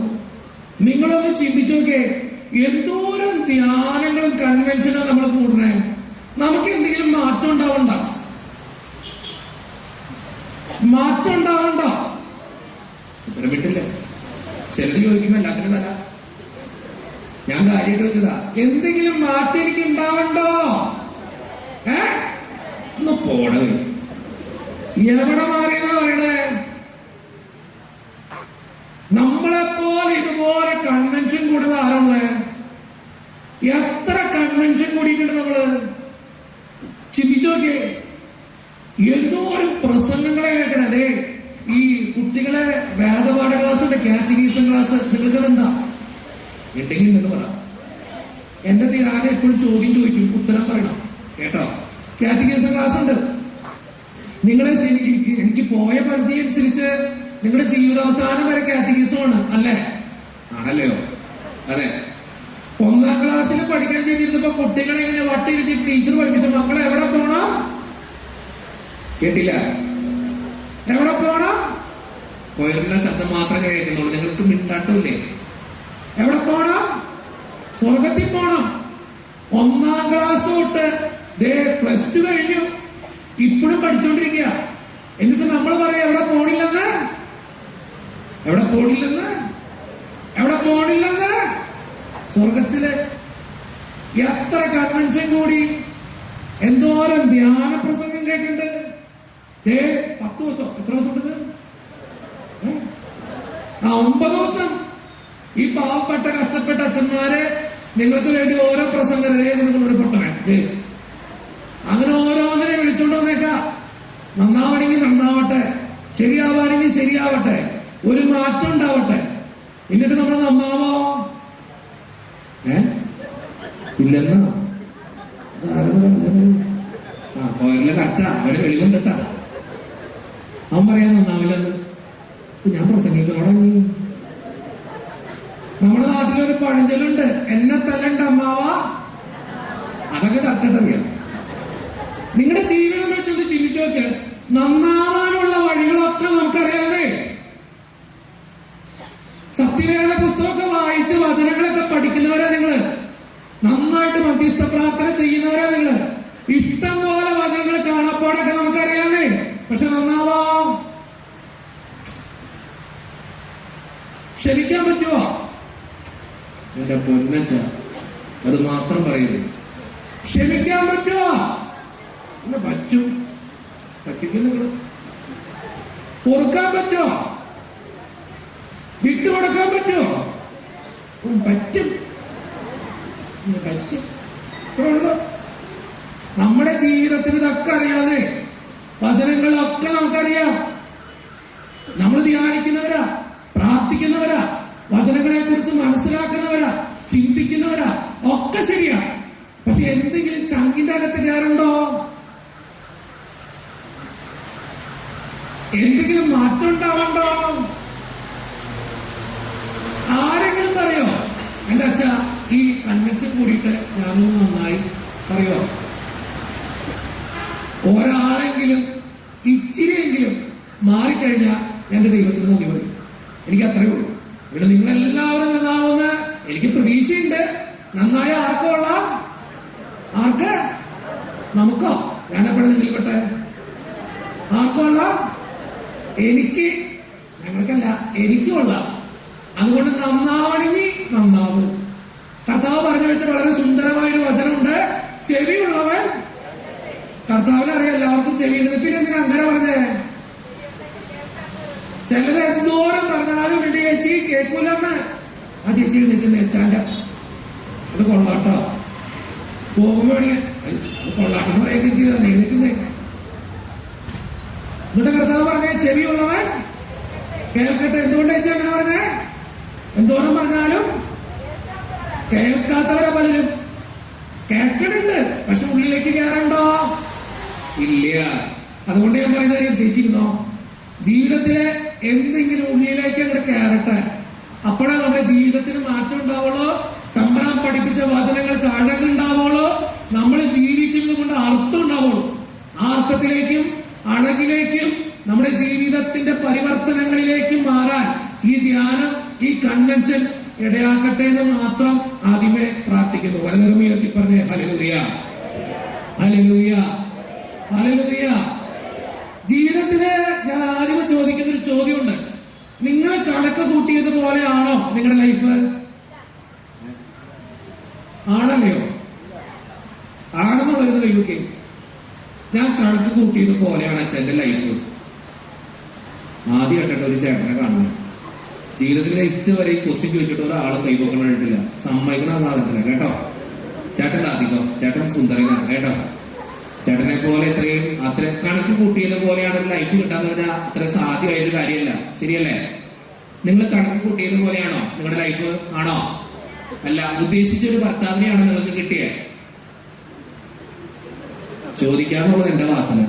നിങ്ങളൊന്ന് ചിന്തിച്ചു നോക്കിയേ, എന്തോരം ധ്യാനങ്ങളും കൺവെൻഷനും നമ്മൾ കൂടണേ. നമുക്ക് എന്തെങ്കിലും മാറ്റം ഉണ്ടാവണ്ട? ഉത്തരം വിട്ടില്ലേ? ചിലത് ചോദിക്കുമ്പോ എല്ലാത്തിനും നല്ല. ഞാൻ കാര്യമായിട്ട് വെച്ചതാ, എന്തെങ്കിലും മാറ്റം എനിക്ക് ഉണ്ടാവണ്ടോ? ഒന്ന് പോടേ. എവിടെ മാറിയെന്നാ പറയണേ? നമ്മളെപ്പോലെ ഇതുപോലെ കൺവെൻഷൻ കൂടുന്ന ആരാണ്? എത്ര കൺവെൻഷൻ കൂടിയിട്ടുണ്ട് നമ്മള്. ചിന്തിച്ചു നോക്കിയേ, എന്തോരം പ്രസംഗങ്ങളെ കേൾക്കണേ. അതെ, ഈ കുട്ടികളെ വേദപാഠ ക്ലാസ് ഉണ്ട്, കാറ്റഗീസം ക്ലാസ്. നിങ്ങൾക്ക് എന്താ ഉണ്ടെങ്കിൽ എന്ന് പറ. എന്റെ ഞാൻ എപ്പോഴും ചോദ്യം ചോദിക്കും, ഉത്തരം പറയണം കേട്ടോ. കാറ്റഗീസം ക്ലാസ് ഉണ്ട്. നിങ്ങളെ എനിക്ക് പോയ പരിചയം അനുസരിച്ച് നിങ്ങളുടെ ജീവിതാവസാനം വരെ കാറ്റഗീസമാണ് അല്ലേ? ആണല്ലോ, അതെ. 1ാം ക്ലാസ്സിൽ പഠിക്കാൻ ചെയ്തിരുന്നപ്പോ കുട്ടികളെ ഇങ്ങനെ വട്ടിരുത്തി ടീച്ചർ പഠിപ്പിച്ച മക്കളെ എവിടെ പോണം? കേട്ടില്ല. എവിടെ പോണം? കൊയറിന്റെ ശബ്ദം മാത്രമേ കേൾക്കുന്നുള്ളൂ, നിങ്ങൾക്ക് മിണ്ടാട്ടമില്ലേ? എവിടെ പോണം? സ്വർഗത്തിൽ പോണം. 1ാം ക്ലാസ് തൊട്ട് +2 കഴിഞ്ഞു, ഇപ്പോഴും പഠിച്ചോണ്ടിരിക്കുക. എന്നിട്ട് നമ്മൾ പറയാം എവിടെ പോണില്ലെന്ന്, എവിടെ പോണില്ലെന്ന്, എവിടെ പോണില്ലെന്ന്. സ്വർഗത്തില് എത്ര കൺവെൻഷൻ കൂടി, എന്തോരം ധ്യാന പ്രസംഗം കേൾക്കുന്നുണ്ട്. 10 ദിവസം, എത്ര ദിവസം ഉണ്ടത്? 9 ദിവസം ഈ പാവപ്പെട്ട കഷ്ടപ്പെട്ട അച്ഛന്മാരെ നിങ്ങൾക്ക് വേണ്ടി ഓരോ പ്രസംഗം പൊട്ടണേ. അങ്ങനെ ഓരോന്നിനെ വിളിച്ചോണ്ട് വന്നേക്കാം. നന്നാവണമെങ്കിൽ നന്നാവട്ടെ, ശരിയാവാണെങ്കിൽ ശരിയാവട്ടെ, ഒരു മാറ്റം ഉണ്ടാവട്ടെ. എന്നിട്ട് നമ്മൾ നന്നാവോ? ഇല്ലെന്നാ കൊയറില് കറക്റ്റാ, അവര് വെളിവുണ്ടിട്ടാ. അവൻ പറയാൻ നന്നാവില്ലെന്ന്. ഞാൻ പ്രസംഗിക്കണോടങ്ങി. നമ്മുടെ നാട്ടിലൊരു പഴഞ്ചൊല്ലുണ്ട്, എന്നെ തല്ലണ്ട അമ്മാവ. അതൊക്കെ കറക്റ്റായിട്ടറിയാം. നിങ്ങളുടെ ജീവിതം വെച്ചൊന്ന് ചിന്തിച്ചു നോക്കിയാൽ നന്നാവാനുള്ള വഴികളൊക്കെ നമുക്കറിയാമേ. സത്യവേദ പുസ്തകമൊക്കെ വായിച്ച് വചനങ്ങളൊക്കെ പഠിക്കുന്നവരാ നിങ്ങള്. നന്നായിട്ട് മധ്യസ്ഥ പ്രാർത്ഥന ചെയ്യുന്നവരാ നിങ്ങള്. ഇഷ്ടം പോലെ വചനങ്ങൾ കാണാപ്പാടൊക്കെ നമുക്കറിയാമേ. പക്ഷെ നന്നാവാ ക്ഷമിക്കാൻ പറ്റുമോ? എന്റെ പൊന്നച്ച, അത് മാത്രം പറയരുത്. ക്ഷമിക്കാൻ പറ്റുമോ? പറ്റും. പറ്റിക്കും. നിങ്ങൾ പൊറുക്കാൻ പറ്റുമോ? വിട്ടുകൊടുക്കാൻ പറ്റുമോ? പറ്റും, പറ്റും. നമ്മുടെ ജീവിതത്തിന് ഇതൊക്കെ അറിയാതെ വചനങ്ങളൊക്കെ നമുക്കറിയാം. നമ്മൾ ധ്യാനിക്കുന്നവരാ, പ്രാർത്ഥിക്കുന്നവരാ, വചനങ്ങളെ കുറിച്ച് മനസ്സിലാക്കുന്നവരാ, ചിന്തിക്കുന്നവരാ, ഒക്കെ ശരിയാ. പക്ഷെ എന്തെങ്കിലും ചങ്കിന്റെ അകത്ത് കയറുണ്ടോ? എന്തെങ്കിലും മാറ്റം ഉണ്ടാവണ്ടോ? ആരെങ്കിലും പറയോ എന്റെ അച്ഛ ഈ കൺവെൻഷൻ കൂടിയിട്ട് ഞാനൊന്ന് നന്നായി പറയോ? ഒരാളെങ്കിലും ഇച്ചിരിയെങ്കിലും മാറിക്കഴിഞ്ഞാൽ എന്റെ ദൈവത്തിന് നന്ദി പറയും. എനിക്ക് അത്രയേ ഉള്ളൂ. ഇവിടെ നിങ്ങളെല്ലാവരും നന്നാവുന്ന എനിക്ക് പ്രതീക്ഷയുണ്ട്. നന്നായ ആർക്കോ ഉള്ള ആർക്ക്? നമുക്കോ? ഞാനെപ്പോഴും നിങ്ങളിൽപ്പെട്ടെ ആർക്കോ ഉള്ള? എനിക്ക്, ഞങ്ങൾക്കല്ല, എനിക്കും ഉള്ള. അതുകൊണ്ട് നന്നാവണമെങ്കിൽ നന്നാവും. കർത്താവ് പറഞ്ഞു വെച്ച വളരെ സുന്ദരമായൊരു വചനമുണ്ട്, ചെവിയുള്ളവൻ. കർത്താവിനെ അറിയാം, എല്ലാവർക്കും ചെവിയുണ്ട്. പിന്നെ എന്തിനാ അങ്ങനെ പറഞ്ഞേ? ചിലത് എന്തോരം പറഞ്ഞാലും എന്റെ ചേച്ചി കേൾക്കൂലെന്ന്. ആ ചേച്ചി നിൽക്കുന്നേ സ്റ്റാൻഡ്, അത് കൊള്ളാട്ടോ. പോകുമ്പോ കൊള്ളാട്ടം പറയാൻ എഴുതിക്കുന്നേ. എന്നിട്ട് കർത്താവ് പറഞ്ഞേ ചെവിയുള്ളവൻ കേൾക്കട്ടെ. എന്തുകൊണ്ട് ചേച്ചി അങ്ങനെ പറഞ്ഞേ? എന്തോരം പറഞ്ഞാലും കേൾക്കാത്തവരെ പലരും കേൾക്കണുണ്ട്, പക്ഷെ ഉള്ളിലേക്ക് കയറണ്ടോ? ഇല്ല. അതുകൊണ്ട് ഞാൻ പറയുന്ന ചേച്ചി ഇരുന്നോ, ജീവിതത്തിലെ എന്തെങ്കിലും ഉള്ളിലേക്ക് അങ്ങോട്ട് കയറട്ടെ. അപ്പോഴേ നമ്മുടെ ജീവിതത്തിന് മാറ്റം ഉണ്ടാവുള്ളൂ. തമ്പുരാൻ പഠിപ്പിച്ച വചനങ്ങൾക്ക് അഴകുണ്ടാവുള്ളൂ. നമ്മൾ ജീവിക്കുന്നത് കൊണ്ട് അർത്ഥം ഉണ്ടാവുള്ളൂ. ആ അർത്ഥത്തിലേക്കും അഴകിലേക്കും നമ്മുടെ ജീവിതത്തിന്റെ പരിവർത്തനങ്ങളിലേക്കും മാറാൻ ഈ ധ്യാനം, ഈ കൺവെൻഷൻ ഇടയാക്കട്ടെ എന്ന് മാത്രം ആദ്യമേ പ്രാർത്ഥിക്കുന്നു. വലതുയർത്തി പറഞ്ഞേ ഹല്ലേലൂയ, ഹല്ലേലൂയ, ഹല്ലേലൂയ. ജീവിതത്തില് ഞാൻ ആദ്യമേ ചോദിക്കുന്ന ഒരു ചോദ്യമുണ്ട്. നിങ്ങൾ കണക്ക് കൂട്ടിയത് പോലെയാണോ നിങ്ങളുടെ ലൈഫ്? ആണല്ലയോ? ആണെന്ന് വരുന്നത് കൈവയ്ക്ക്. ഞാൻ കണക്ക് കൂട്ടിയത് പോലെയാണ് അച്ഛൻ്റെ ലൈഫ്. ആദ്യമായിട്ടോ ഒരു ചേട്ടനെ കാണുന്നത്. ജീവിതത്തിലെ ഇതുവരെ ഈ ക്വസ്റ്റ്യൻ ചോദിച്ചിട്ട് ഒരാളും കൈവക്കണിട്ടില്ല. സമ്മതിക്കണ സാധനത്തില്ല കേട്ടോ. ചേട്ടൻ അധികം ചേട്ടൻ സുന്ദരനാണ് കേട്ടോ. ചേട്ടനെ പോലെ ഇത്രയും അത്ര കണക്ക് കൂട്ടിയത് പോലെയാണ് ലൈഫ് കിട്ടാന്ന് പറഞ്ഞാൽ അത്ര സാധ്യമായൊരു കാര്യമല്ല. ശരിയല്ലേ? നിങ്ങൾ കണക്ക് കൂട്ടിയത് പോലെയാണോ നിങ്ങളുടെ ലൈഫ്? ആണോ? അല്ല, ഉദ്ദേശിച്ചൊരു ഭർത്താവിനെയാണോ നിങ്ങൾക്ക് കിട്ടിയത്? ചോദിക്കാന്നുള്ളത് എന്റെ വാസന,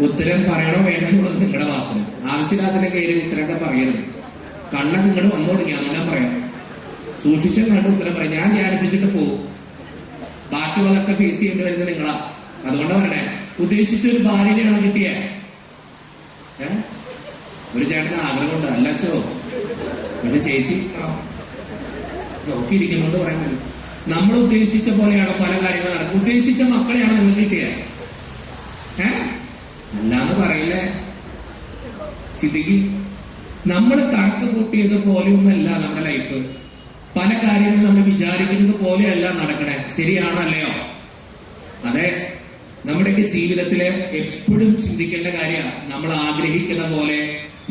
ഉത്തരം പറയണോ വേണ്ടോ എന്നുള്ളത് നിങ്ങളുടെ വാസന. ആവശ്യമില്ലാത്തതിന്റെ കയ്യിൽ ഉത്തരമൊക്കെ പറയരുത്. കണ്ണൊക്കെ ഇങ്ങോട്ട് വന്നു തുടങ്ങിയാന്ന് ഞാൻ പറയാം. സൂക്ഷിച്ചും കണ്ട് ഉത്തരം പറയാം. ഞാൻ ധ്യാനിപ്പിച്ചിട്ട് പോകും. ബാക്കിയുള്ളതൊക്കെ ഫേസ് ചെയ്യേണ്ടി വരുന്നത് നിങ്ങളാ. അതുകൊണ്ട് പറയണേ, ഉദ്ദേശിച്ചൊരു ഭാര്യനെയാണോ കിട്ടിയേ? ഒരു ചേട്ടന് ആഗ്രഹമുണ്ട്. അല്ലച്ചോ എന്റെ ചേച്ചി നോക്കിയിരിക്കുന്നോണ്ട് പറയാൻ പറ്റും. നമ്മൾ ഉദ്ദേശിച്ച പോലെയാണ് പല കാര്യങ്ങൾ നടക്കും. ഉദ്ദേശിച്ച മക്കളെയാണ് നിങ്ങൾ കിട്ടിയത്. അല്ലാന്ന് പറയില്ലേ? ചിന്തിക്ക്. നമ്മൾ കണക്ക് കൂട്ടിയത് പോലെയൊന്നല്ല നമ്മുടെ ലൈഫ്. പല കാര്യങ്ങളും നമ്മൾ വിചാരിക്കുന്നത് പോലെയല്ല നടക്കണേ. ശരിയാണോ അല്ലയോ? അതെ. നമ്മുടെയൊക്കെ ജീവിതത്തിലെ എപ്പോഴും ചിന്തിക്കേണ്ട കാര്യമാണ്, നമ്മൾ ആഗ്രഹിക്കുന്ന പോലെ,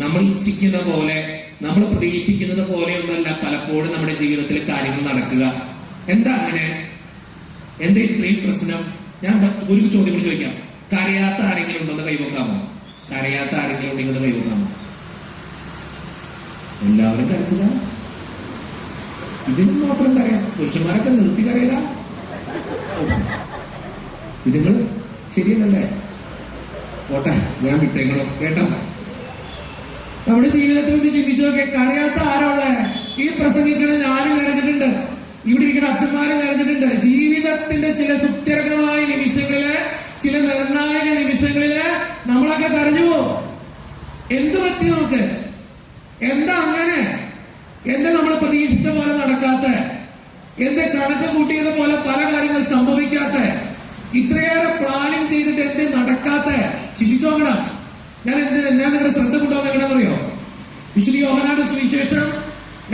നമ്മൾ ഇച്ഛിക്കുന്ന പോലെ, നമ്മൾ പ്രതീക്ഷിക്കുന്നത് പോലെയൊന്നല്ല പലപ്പോഴും നമ്മുടെ ജീവിതത്തിൽ കാര്യങ്ങൾ നടക്കുക. എന്താ അങ്ങനെ? എന്താ ഇത്രയും പ്രശ്നം? ഞാൻ ഒരു ചോദ്യം കൂടി ചോദിക്കാം. കരയാത്ത ആരെങ്കിലും ഉണ്ടോന്ന് കൈവക്കാമോ? കരയാത്ത ആരെങ്കിലും ഉണ്ടെങ്കിൽ കൈവക്കാമോ? എല്ലാവരും കരച്ചതാ. ഇതിന് മാത്രം കരയാം. പുരുഷന്മാരൊക്കെ നിർത്തി കരയില്ല. ഇതുങ്ങൾ ശരിയല്ലല്ലേ? പോട്ടെ, ഞാൻ വിട്ടേക്കണം കേട്ടോ. നമ്മുടെ ജീവിതത്തിൽ ഒന്ന് ചിന്തിച്ചു നോക്കിയാൽ കരയാത്ത ആരാളെ? ഈ പ്രസംഗിക്കണ ഞാനും കരഞ്ഞിട്ടുണ്ട്, ഇവിടെ ഇരിക്കുന്ന അച്ഛന്മാരും കരഞ്ഞിട്ടുണ്ട്. ജീവിതത്തിന്റെ ചില സുസ്ഥിരമായ നിമിഷങ്ങളില്, ചില നിർണായക നിമിഷങ്ങളില് നമ്മളൊക്കെ കരഞ്ഞു. എന്ത് പറ്റി നമുക്ക്? എന്താ അങ്ങനെ? എന്താ നമ്മൾ പ്രതീക്ഷിച്ച പോലെ നടക്കാത്ത? എന്താ കണക്ക് കൂട്ടിയത് പോലെ പല കാര്യങ്ങൾ സംഭവിക്കാത്ത? ഇത്രയേറെ പ്ലാനിങ് ചെയ്തിട്ട് എന്തേ നടക്കാത്ത? ചിന്തിച്ചു നോക്കണം. ഞാൻ നിങ്ങളുടെ ശ്രദ്ധ കൊണ്ടുപോകുന്ന എങ്ങനെയാണെന്നറിയോ? വിശുദ്ധ യോഹന്നാന്റെ സുവിശേഷം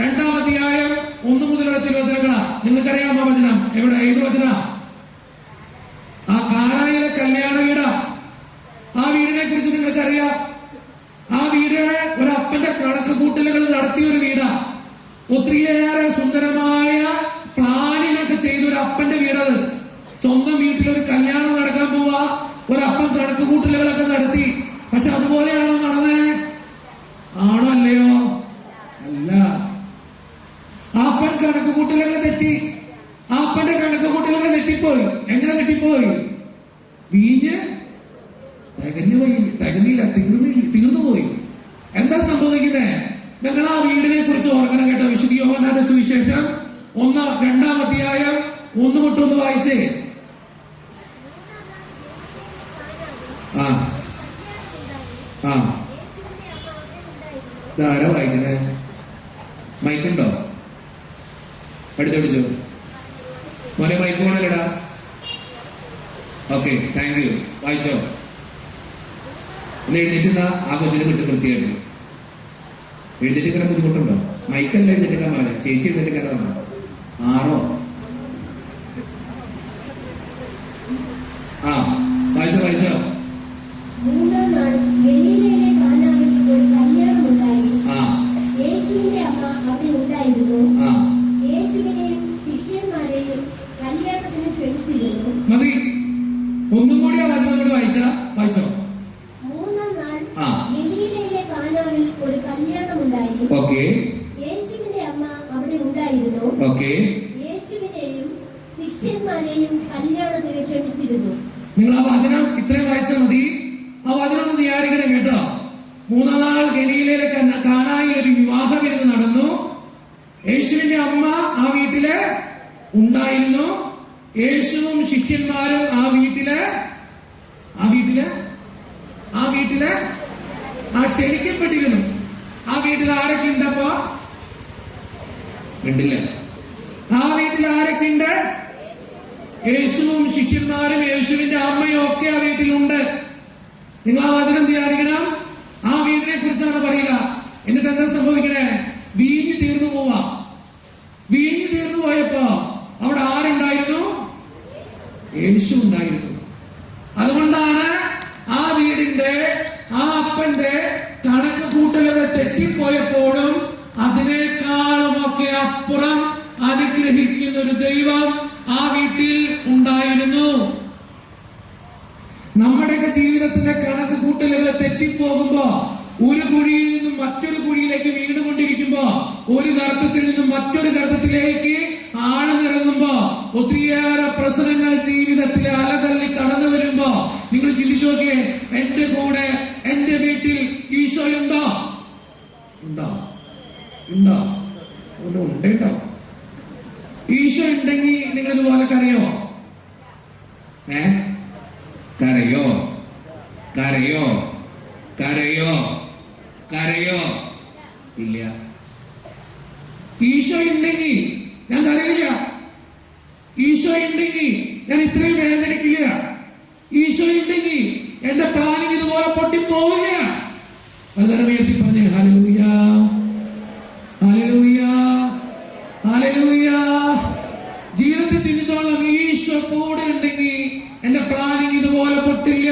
2-ാം അധ്യായം 1 മുതലുള്ള തിരുവചനങ്ങളാ. നിങ്ങൾക്കറിയാമോ വചനം? എവിടെ? ഏത് വചന? ആ കാനായിലെ കല്യാണ വീടാ. ആ വീടിനെ കുറിച്ച് നിങ്ങൾക്കറിയാം. ആ വീട് ഒരു അപ്പന്റെ കണക്ക് കൂട്ടലുകൾ നടത്തിയ ഒരു വീടാ. ഒത്തിരിയേറെ സുന്ദരമായ പ്ലാനിങ് ഒക്കെ ചെയ്ത ഒരു അപ്പന്റെ വീടത്. സ്വന്തം വീട്ടിലൊരു കല്യാണം നടക്കാൻ പോവാ, ഒരപ്പൻ കണക്ക് കൂട്ടലുകളൊക്കെ നടത്തി. പക്ഷെ അതുപോലെയാണോ നടന്നേ? ആണോ അല്ലയോ? അല്ല. ആപ്പൻ കണക്ക് കൂട്ടലുകൾ തെറ്റി. ആപ്പന്റെ കണക്ക് കൂട്ടലുകൾ തെറ്റിപ്പോയി. എങ്ങനെ തെറ്റിപ്പോയി? വീഞ്ഞ് തികഞ്ഞില്ല, തീർന്നു പോയി. എന്താ സംഭവിക്കുന്നത്? നിങ്ങൾ ആ വീടിനെ കുറിച്ച് ഓർക്കണം കേട്ടോ. വിശുദ്ധ യോഹന്നാന്റെ സുവിശേഷം 2-ാം അധ്യായം 1 തൊട്ട് 1 വായിച്ചേ. ആരാ വായിക്കണേ? മൈക്കുണ്ടോ? അടുത്ത് പിടിച്ചോ മോനെ. മൈക്ക് പോണല്ലടാ. Okay, thank you. വായിച്ചോ. ഒന്ന് എഴുതിട്ട് ആ കൊച്ചിനെ കിട്ടും വൃത്തിയായിട്ട്. എഴുതിട്ടിരിക്കാൻ ബുദ്ധിമുട്ടുണ്ടോ? മൈക്കല്ല എഴുതിട്ടിരിക്കാൻ പറഞ്ഞ, ചേച്ചി എഴുതിട്ടിരിക്കാൻ പറഞ്ഞോ? 6 വായിച്ചോ വായിച്ചോ. മതി. ഒന്നും കൂടി ആ വചനം കൂടി വായിച്ചോ. 3-ാം നാൾ ഗലീലയിലെ കാനാവിൽ ഒരു കല്യാണമുണ്ടായി. ഓക്കെ. യേശുവിന്റെ അമ്മ അവിടെ ഉണ്ടായിരുന്നു. ഓക്കെ. യേശുവിനെയും ശിഷ്യന്മാരെയും കല്യാണത്തിന് ക്ഷണിച്ചിരുന്നു. നിങ്ങൾ ആ വചനം ഇത്രയും വായിച്ചാൽ മതി. ആ വചനം ഒന്ന് ധ്യാനിക്കണം കേട്ടോ. 3-ാം നാൾ ഗലീലയിലെ കാനായിൽ ഒരു വിവാഹ വിരുന്ന് നടന്നു. യേശുവിന്റെ അമ്മ ആ വീട്ടില് ഉണ്ടായിരുന്നു. യേശുവും ശിഷ്യന്മാരും ആ വീട്ടില് ക്ഷണിക്കപ്പെട്ടിരുന്നു. ആ വീട്ടിൽ ആരൊക്കെ ഉണ്ടപ്പോ? ആ വീട്ടിൽ ആരൊക്കെ ഉണ്ട്? യേശുവും ശിഷ്യന്മാരും യേശുവിന്റെ അമ്മയും ഒക്കെ ആ വീട്ടിലുണ്ട്. നിങ്ങൾ ആ വചനം ധ്യാനിക്കണം. ആ വീടിനെ കുറിച്ചാണ് പറയുക. എന്നിട്ട് എന്താ സംഭവിക്കണേ? വീഞ്ഞ് തീർന്നു പോവാ. വീഞ്ഞ് തീർന്നു പോയപ്പോ അവിടെ ആരുണ്ടായിരുന്നു? യേശു ഉണ്ടായിരുന്നു. അതുകൊണ്ടാണ് ആ വീടിന്റെ, ആ അപ്പന്റെ കണക്ക് കൂട്ടലുകൾ തെറ്റിപ്പോയപ്പോഴും അതിനേക്കാളും ഒക്കെ അപ്പുറം അനുഗ്രഹിക്കുന്ന ഒരു ദൈവം ആ വീട്ടിൽ ഉണ്ടായിരുന്നു. നമ്മുടെയൊക്കെ ജീവിതത്തിന്റെ കണക്ക് കൂട്ടലുകൾ തെറ്റിപ്പോകുമ്പോ, ഒരു കുഴിയിൽ നിന്നും മറ്റൊരു കുഴിയിലേക്ക് വീണുകൊണ്ടിരിക്കുമ്പോ, ഒരു ഗർത്തത്തിൽ നിന്നും മറ്റൊരു ഗർത്തത്തിലേക്ക് ആഴ്ന്നിറങ്ങുമ്പോ, ഒത്തിരിയേറെ പ്രശ്നങ്ങൾ ജീവിതത്തിൽ അലതള്ളി കടന്നു വരുമ്പോ നിങ്ങൾ ചിന്തിച്ചു നോക്കിയേ, എന്റെ കൂടെ എന്റെ വീട്ടിൽ ഈശോ ഉണ്ടോ? ഉണ്ടോ? ഉണ്ടോ? ഉണ്ടോ? ഈശോ ഉണ്ടെങ്കിൽ നിങ്ങൾ ഇതുപോലെ കരയോ? കരയോ? കരയോ? കരയോ? കരയോ? ഇല്ല. ഈശോ ഉണ്ടെങ്കിൽ ഞാൻ കരയില്ല. ഈശോ ഉണ്ടെങ്കിൽ ഞാൻ ഇത്രയും വേദനിക്കില്ല. ഈശോ ഉണ്ടെങ്കിൽ എന്റെ പ്ലാനിങ് ഇതുപോലെ പൊട്ടിപ്പോവില്ല. വളരെ ഉയർത്തി പറഞ്ഞേ ഹല്ലേലൂയ, ഹല്ലേലൂയ, ഹല്ലേലൂയ. ജീവിതത്തിൽ ചിന്തിച്ചോളാം, ഈശോ കൂടെ ഉണ്ടെങ്കിൽ എന്റെ പ്ലാനിങ് ഇതുപോലെ പൊട്ടില്ല.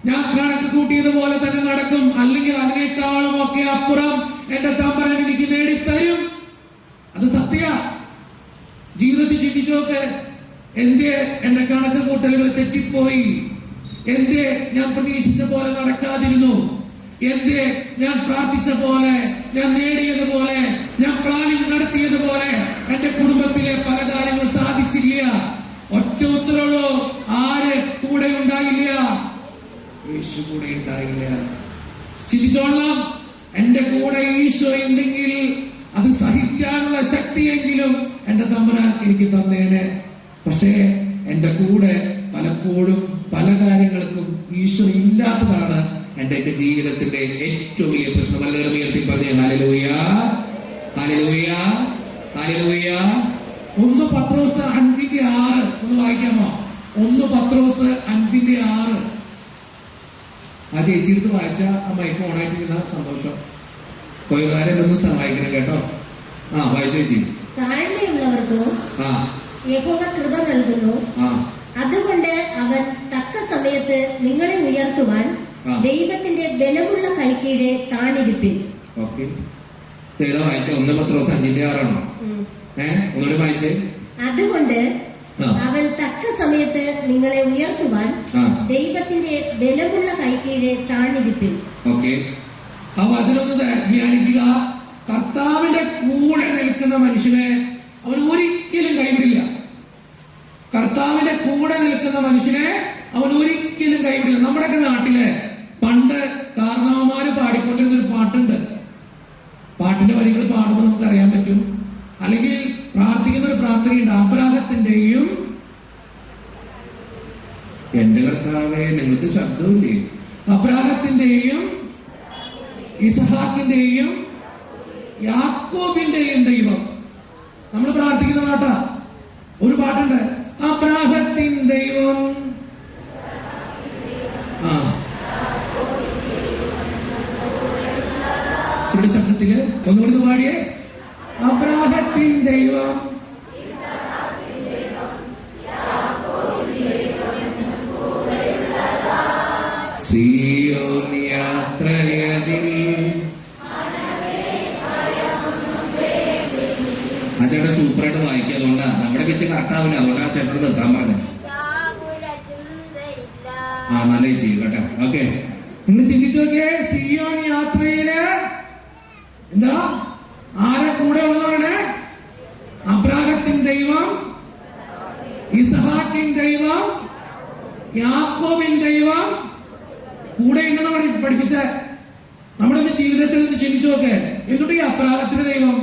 ഞാൻ കണക്ക് കൂട്ടിയതുപോലെ തന്നെ നടക്കും. അല്ലെങ്കിൽ അതിനേക്കാളും ഒക്കെ അപ്പുറം എന്റെ തമ്പുരാൻ എനിക്ക് നേടിത്തരും. അത് സത്യ. ജീവിതത്തിൽ ചിന്തിച്ചോക്ക്, എന്തേ എന്റെ കണക്ക് കൂട്ടലുകൾ തെറ്റിപ്പോയി? എന്തേ ഞാൻ പ്രതീക്ഷിച്ച പോലെ നടക്കാതിരുന്നു? എന്തേ ഞാൻ പ്രാർത്ഥിച്ച പോലെ, ഞാൻ നേടിയതുപോലെ, ഞാൻ പ്ലാനിങ് നടത്തിയതുപോലെ എന്റെ കുടുംബത്തിലെ പല കാര്യങ്ങൾ സാധിച്ചില്ല? ഒറ്റ ഉത്തരവുള്ളൂ, ആര് കൂടെ ഉണ്ടായില്ല? യേശു കൂടെ ഉണ്ടായില്ല. ചിന്തിച്ചോളാം, എന്റെ കൂടെ ഈശോ ഉണ്ടെങ്കിൽ അത് സഹിക്കാനുള്ള ശക്തിയെങ്കിലും എന്റെ തമ്പുരാൻ എനിക്ക് തന്നേനെ. പക്ഷേ എന്റെ കൂടെ പലപ്പോഴും പല കാര്യങ്ങൾക്കും ഈശോ ഇല്ലാത്തതാണ് എന്റെയൊക്കെ ജീവിതത്തിന്റെ ഏറ്റവും വലിയ പ്രശ്നം. വളരെ ഉയർത്തി പറഞ്ഞേ ഹല്ലേലൂയ, ഹല്ലേലൂയ, ഹല്ലേലൂയ. 1 പത്രോസ് 5:6 ഒന്ന് വായിക്കാമോ? 1 പത്രോസ് 5:6. ആ ചേച്ചി എടുത്ത് വായിച്ച ആ മൈക്ക് ഓണായിട്ടിരുന്ന സന്തോഷം. കൊയകാരൻ ഒന്ന് സഹായിക്കണം കേട്ടോ. വായിച്ചു ചേച്ചി. താഴ്മയുള്ളവർക്കോ യഹോവ കൃപ നൽകുന്നു. അതുകൊണ്ട് അവൻ തക്ക സമയത്ത് നിങ്ങളെ ഉയർത്തുവാൻ ദൈവത്തിന്റെ ബലമുള്ള കൈക്കീഴെ താണിരിപ്പിൻ. ഓക്കെ, വായിച്ച 1 പത്രോസ് 5:6 ഒന്നുകൂടി വായിച്ചേ. അതുകൊണ്ട് അവൻ തക്ക സമയത്ത് നിങ്ങളെ ഉയർത്തുവാൻ ദൈവത്തിന്റെ ബലമുള്ള കൈക്കീഴെ താണിരിപ്പിൻ. ഓക്കെ, ആ വചനം ഒന്ന് ധ്യാനിക്കുക. കർത്താവിന്റെ കൂടെ നിൽക്കുന്ന മനുഷ്യനെ അവൻ ഒരിക്കലും കൈവിടില്ല. കർത്താവിന്റെ കൂടെ നിൽക്കുന്ന മനുഷ്യനെ അവൻ ഒരിക്കലും കൈവിടില്ല. നമ്മുടെയൊക്കെ നാട്ടിലെ പണ്ട് കാരണവന്മാര് പാടിക്കൊണ്ടിരുന്നൊരു പാട്ടുണ്ട്. പാട്ടിന്റെ വരികൾ പാടുമ്പോൾ നമുക്ക് അറിയാൻ പറ്റും. അല്ലെങ്കിൽ പ്രാർത്ഥിക്കുന്ന ഒരു പ്രാർത്ഥനയുണ്ട്. അബ്രാഹത്തിന്റെയും എന്റെ കർത്താവേ, നിങ്ങൾക്ക് ശബ്ദമില്ലേ? അബ്രാഹത്തിന്റെയും ഇസഹാക്കിന്റെയും യാക്കോബിന്റെയും ദൈവം. നമ്മൾ പ്രാർത്ഥിക്കുന്ന പാട്ടാ. ഒരു പാട്ടുണ്ട്, അബ്രാഹത്തിൻ ദൈവം. ചുവടി ശബ്ദത്തില് ഒന്നുകൂടി പാടിയേ. അബ്രാഹത്തിൻ ദൈവം, സിയോൻ യാത്രയതിൽ. ആ ചേട്ടൻ സൂപ്പറായിട്ട് വായിക്കുക. അതുകൊണ്ടാ നമ്മുടെ പിച്ച് കറക്റ്റാവില്ല. അതുകൊണ്ട് ആ ചേട്ടനോട് നിർത്താൻ പറഞ്ഞു. നല്ല ചെയ്യും കേട്ടോ. ഓക്കെ, നിങ്ങൾ ചിന്തിച്ചു നോക്കിയേ, സിയോൻ യാത്രയില് എന്താ ആരെ കൂടെ ഉള്ളതാണ്? അബ്രാഹത്തിൻ ദൈവം, ഇസഹാക്കിൻ ദൈവം, യാക്കോബിൻ ദൈവം കൂടെ ഉണ്ടെന്ന് പഠിപ്പിച്ച നമ്മുടെ ജീവിതത്തിൽ നിന്ന് ചിന്തിച്ചു നോക്കേ. എന്നിട്ട് ഈ അബ്രാഹത്തിന്റെ ദൈവം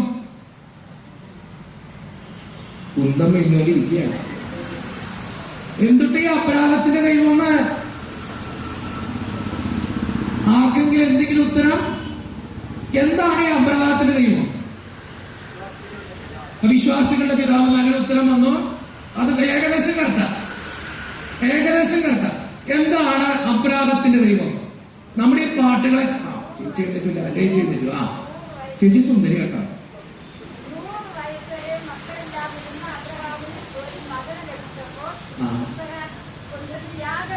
കുന്തം ഇരിക്കുകയാണ്. എന്നിട്ട് ഈ അബ്രാഹത്തിന്റെ ദൈവം ആർക്കെങ്കിലും എന്തെങ്കിലും ഉത്തരം? എന്താണ് ഈ അബ്രാഹത്തിന്റെ ദൈവം? വിശ്വാസികളുടെ പിതാവ് നല്ലൊരു ഉത്തരം വന്നു. അത് ഏകദേശം കറക്റ്റാ. എന്താണ് അബ്രാഹത്തിന്റെ ദൈവം? നമ്മുടെ ഈ പാട്ടുകളെ ചേച്ചി എടുത്തിട്ടില്ല, അല്ലേ ചെയ്തിട്ടു? ചേച്ചി സുന്ദരി കേട്ടോ.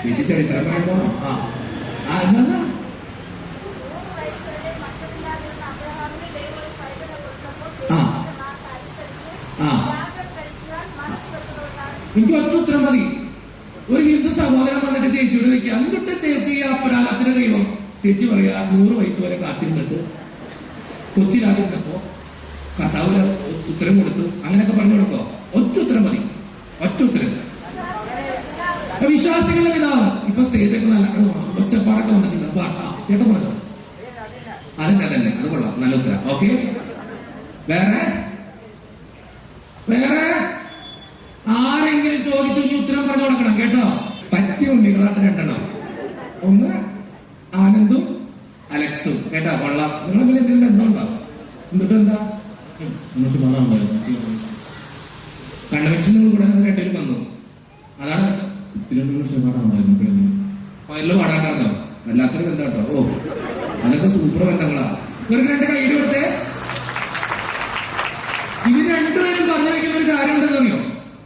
ചേച്ചി ചരിത്രം പറയുമ്പോ എന്താ എനിക്ക് ഒറ്റ ഉത്തരം മതി. ഒരു ഹിന്ദു സഹോദരൻ വന്നിട്ട് ചേച്ചിയോട് ചോദിക്കുക, എന്തിട്ട് ചേച്ചി അപരാധത്തിന് ദൈവം? ചേച്ചി പറയാ, 100 വയസ്സ് വരെ കാത്തിരുന്നിട്ട് കൊച്ചിയിലാതിരുന്നപ്പോ കർത്താവ് ഉത്തരം കൊടുത്തു. അങ്ങനെയൊക്കെ പറഞ്ഞു കൊടുക്കോ? ഒറ്റ ഉത്തരം മതി, ഒറ്റ ഉത്തരം. വിശ്വാസികളുടെ പിതാവ് ഇപ്പൊ സ്റ്റേജൊക്കെ നല്ല ഒച്ചപ്പാടൊക്കെ വന്നിട്ടുണ്ട്. ചേട്ടൻ പറഞ്ഞോ? അതന്നെ അത് കൊള്ളാം, നല്ല ഉത്തരം. ഓക്കെ, വേറെ ആരെങ്കിലും ചോദിച്ചു ഇനി ഉത്തരം പറഞ്ഞു കൊടുക്കണം കേട്ടോ. പറ്റിയ ഉണ്ണികളായിട്ട് 2 എണ്ണം. ഒന്ന് ആനന്ദും അലക്സും കേട്ടോ, കൊള്ളാം. നിങ്ങൾ പിന്നെ എന്തെങ്കിലും ബന്ധമുണ്ടോ? എന്നിട്ട് എന്താ കൺവെൻഷൻ കൂടെ 2 പേരും വന്നു. അതാണ് എല്ലാം പാടാണ്ടായിരുന്നോ? വല്ലാത്തൊരു ബന്ധം കേട്ടോ. ഓ, അതൊക്കെ സൂപ്പർ ബന്ധങ്ങളാ. ഇവർക്ക് 2 കൈയ്യടി കൊടുത്തേ. ഇവർ 2 പേരും പറഞ്ഞു വെക്കുന്ന ഒരു കാര്യം ഉണ്ടെന്ന് അറിയോ?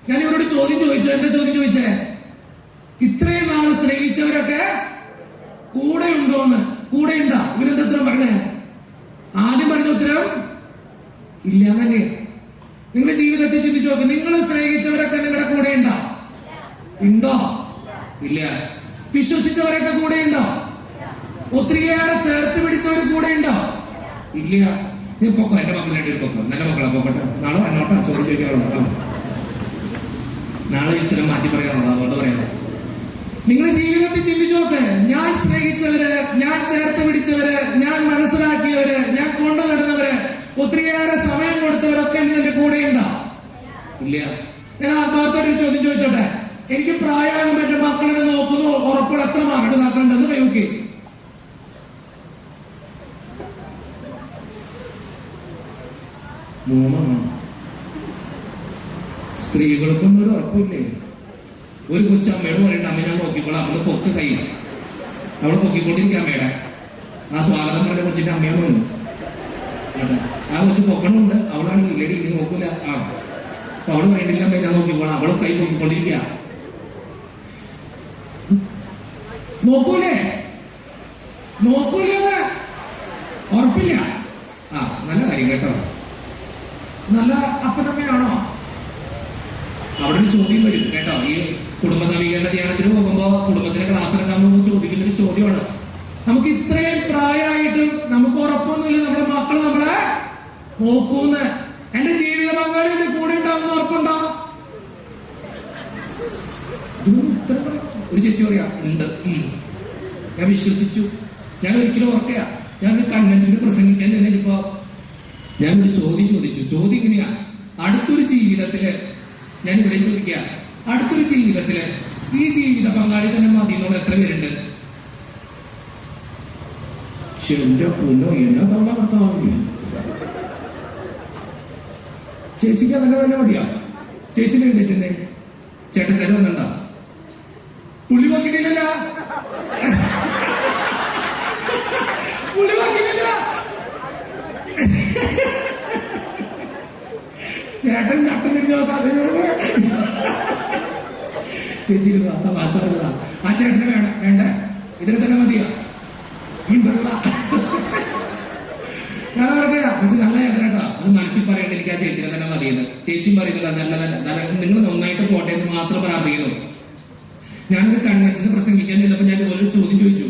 ഞാൻ ഇവരോട് ചോദ്യം ചോദിച്ചു. എന്താ ചോദ്യം ചോദിച്ചേ? ഇത്രയും നാൾ സ്നേഹിച്ചവരൊക്കെ കൂടെ ഉണ്ടോന്ന്. കൂടെ ഉണ്ടാ? ഇവരെന്താ ഉത്തരം പറഞ്ഞേ? ആദ്യം പറഞ്ഞ ഉത്തരം ഇല്ല തന്നെ. നിങ്ങളുടെ ജീവിതത്തിൽ ചിന്തിച്ചു നോക്ക്. നിങ്ങൾ സ്നേഹിച്ചവരൊക്കെ നിങ്ങളുടെ കൂടെ ഉണ്ടോ? ഇല്ല. വിശ്വസിച്ചവരൊക്കെ കൂടെ ഉണ്ടോ? ഒത്തിരിയേറെ ചേർത്ത് പിടിച്ചവർ കൂടെ ഉണ്ടോ? ഇല്ല. നീ പൊക്കോ, എന്റെ മക്കൾ 2 പൊക്കോ, നല്ല മക്കളെ പൊക്കട്ടെ. നാളെ വന്നോട്ടാ ചോദ്യം ചോദിക്കാനുള്ളൂ. നാളെ ഇത്തരം മാറ്റി പറയാനുള്ളത്, അതുകൊണ്ട് പറയാം. നിങ്ങളുടെ ജീവിതത്തിൽ ചിന്തിച്ചു നോക്ക്. ഞാൻ സ്നേഹിച്ചവര്, ഞാൻ ചേർത്ത് പിടിച്ചവര്, ഞാൻ മനസ്സിലാക്കിയവര്, ഞാൻ കൊണ്ടു നടന്നവര്, ഒത്തിരിയേറെ സമയം കൊടുത്തവരൊക്കെ എന്റെ കൂടെ ഉണ്ടോ? ഇല്ല. ഞാൻ ആത്മാർത്ഥമായിട്ടൊരു ചോദ്യം ചോദിച്ചോട്ടെ. എനിക്ക് പ്രായമാകുമ്പോ എന്റെ മക്കളെ നോക്കുന്നു ഉറപ്പോടെ എത്ര മാതാപിതാക്കളുണ്ടെന്ന് കൈവക്കി? സ്ത്രീകൾക്കൊന്നും ഒരു ഉറപ്പില്ലേ? ഒരു കൊച്ചമ്മയോട് പറയണ്ട, അമ്മ ഞാൻ നോക്കിക്കോളാം, അമ്മ പൊക്ക് കൈ. അവളെ പൊക്കിക്കൊണ്ടിരിക്കുക അമ്മയുടെ. ആ സ്വാഗതം പറഞ്ഞ കൊച്ചിന്റെ അമ്മയാന്ന് തോന്നുന്നു. ആ കൊച്ചു പൊക്കണുണ്ട്. അവളാണെങ്കിൽ ഇല്ലടി നീ നോക്കൂല. അപ്പൊ അവള് പറയണ്ടില്ല അമ്മ ഞാൻ നോക്കിക്കോളാം, അവള് കൈ പൊക്കിക്കൊണ്ടിരിക്കുക. നോക്കൂലേ ഉറപ്പില്ല. നല്ല കാര്യം കേട്ടോ. നല്ല അപ്പനമ്മയാണോ? അവിടെ ഒരു ചോദ്യം വരും കേട്ടോ. ഈ കുടുംബ നവീകരണ ധ്യാനത്തിന് പോകുമ്പോ, കുടുംബത്തിന് ക്ലാസ് എടുക്കാൻ പോകുമ്പോൾ ചോദിക്കുന്ന ഒരു ചോദ്യമാണ്, നമുക്ക് ഇത്രയും പ്രായമായിട്ടും നമുക്ക് ഉറപ്പൊന്നുമില്ല നമ്മുടെ മക്കള് നമ്മളെ നോക്കൂന്ന്. എന്റെ ജീവിത പങ്കാളി എന്റെ കൂടെ ഉണ്ടാവുന്ന ഉറപ്പുണ്ടോ? ഒരു ചേച്ചി പറയാ ഉണ്ട്. ഞാൻ വിശ്വസിച്ചു. ഞാൻ ഒരിക്കലും ഓർക്കയ, ഞാൻ കൺവെൻഷന് പ്രസംഗിക്കാൻ ചെന്നപ്പോ ഞാനൊരു ചോദ്യം ചോദിച്ചു. ചോദ്യം ഇങ്ങനെയാ, അടുത്തൊരു ജീവിതത്തില്, ഞാൻ ഇവിടെ ചോദിക്കുക, അടുത്തൊരു ജീവിതത്തില് ഈ ജീവിത പങ്കാളി തന്നെ മതി എന്നുള്ള എത്ര പേരുണ്ട്? എന്റെ പൊന്നോ, എന്നാ തവണ ഭർത്താവ്. ചേച്ചിക്ക് അങ്ങനെ തന്നെ മതിയാ? ചേച്ചിനെ എഴുതിട്ടുണ്ടേ ചേട്ടക്കാര് വന്നിട്ടുണ്ടോ? പുള്ളി വാക്കിയില്ല, പുള്ളി വാക്കിയില്ല. ചേട്ടൻ നട്ടുനിന്ന് ചേച്ചി വാസമുള്ളതാ. ആ ചേട്ടന് വേണ്ട, ഇതിനെ തന്നെ മതിയാ? ഞാൻ പറയാ, പക്ഷെ നല്ല ചേട്ടൻ കേട്ടോ. അത് മനസ്സിൽ പറയേണ്ട എനിക്ക് ആ ചേച്ചിനെ തന്നെ മതിയെന്ന്. ചേച്ചിയും പറയുന്നില്ല, നല്ല നിങ്ങൾ നന്നായിട്ട് പോട്ടെ എന്ന് മാത്രം പ്രാർത്ഥിക്കുന്നു. ഞാനൊരു കൺവെൻഷന് പ്രസംഗിക്കാൻ ചെന്നപ്പോ ഞാൻ ഇതുപോലെ ചോദ്യം ചോദിച്ചു.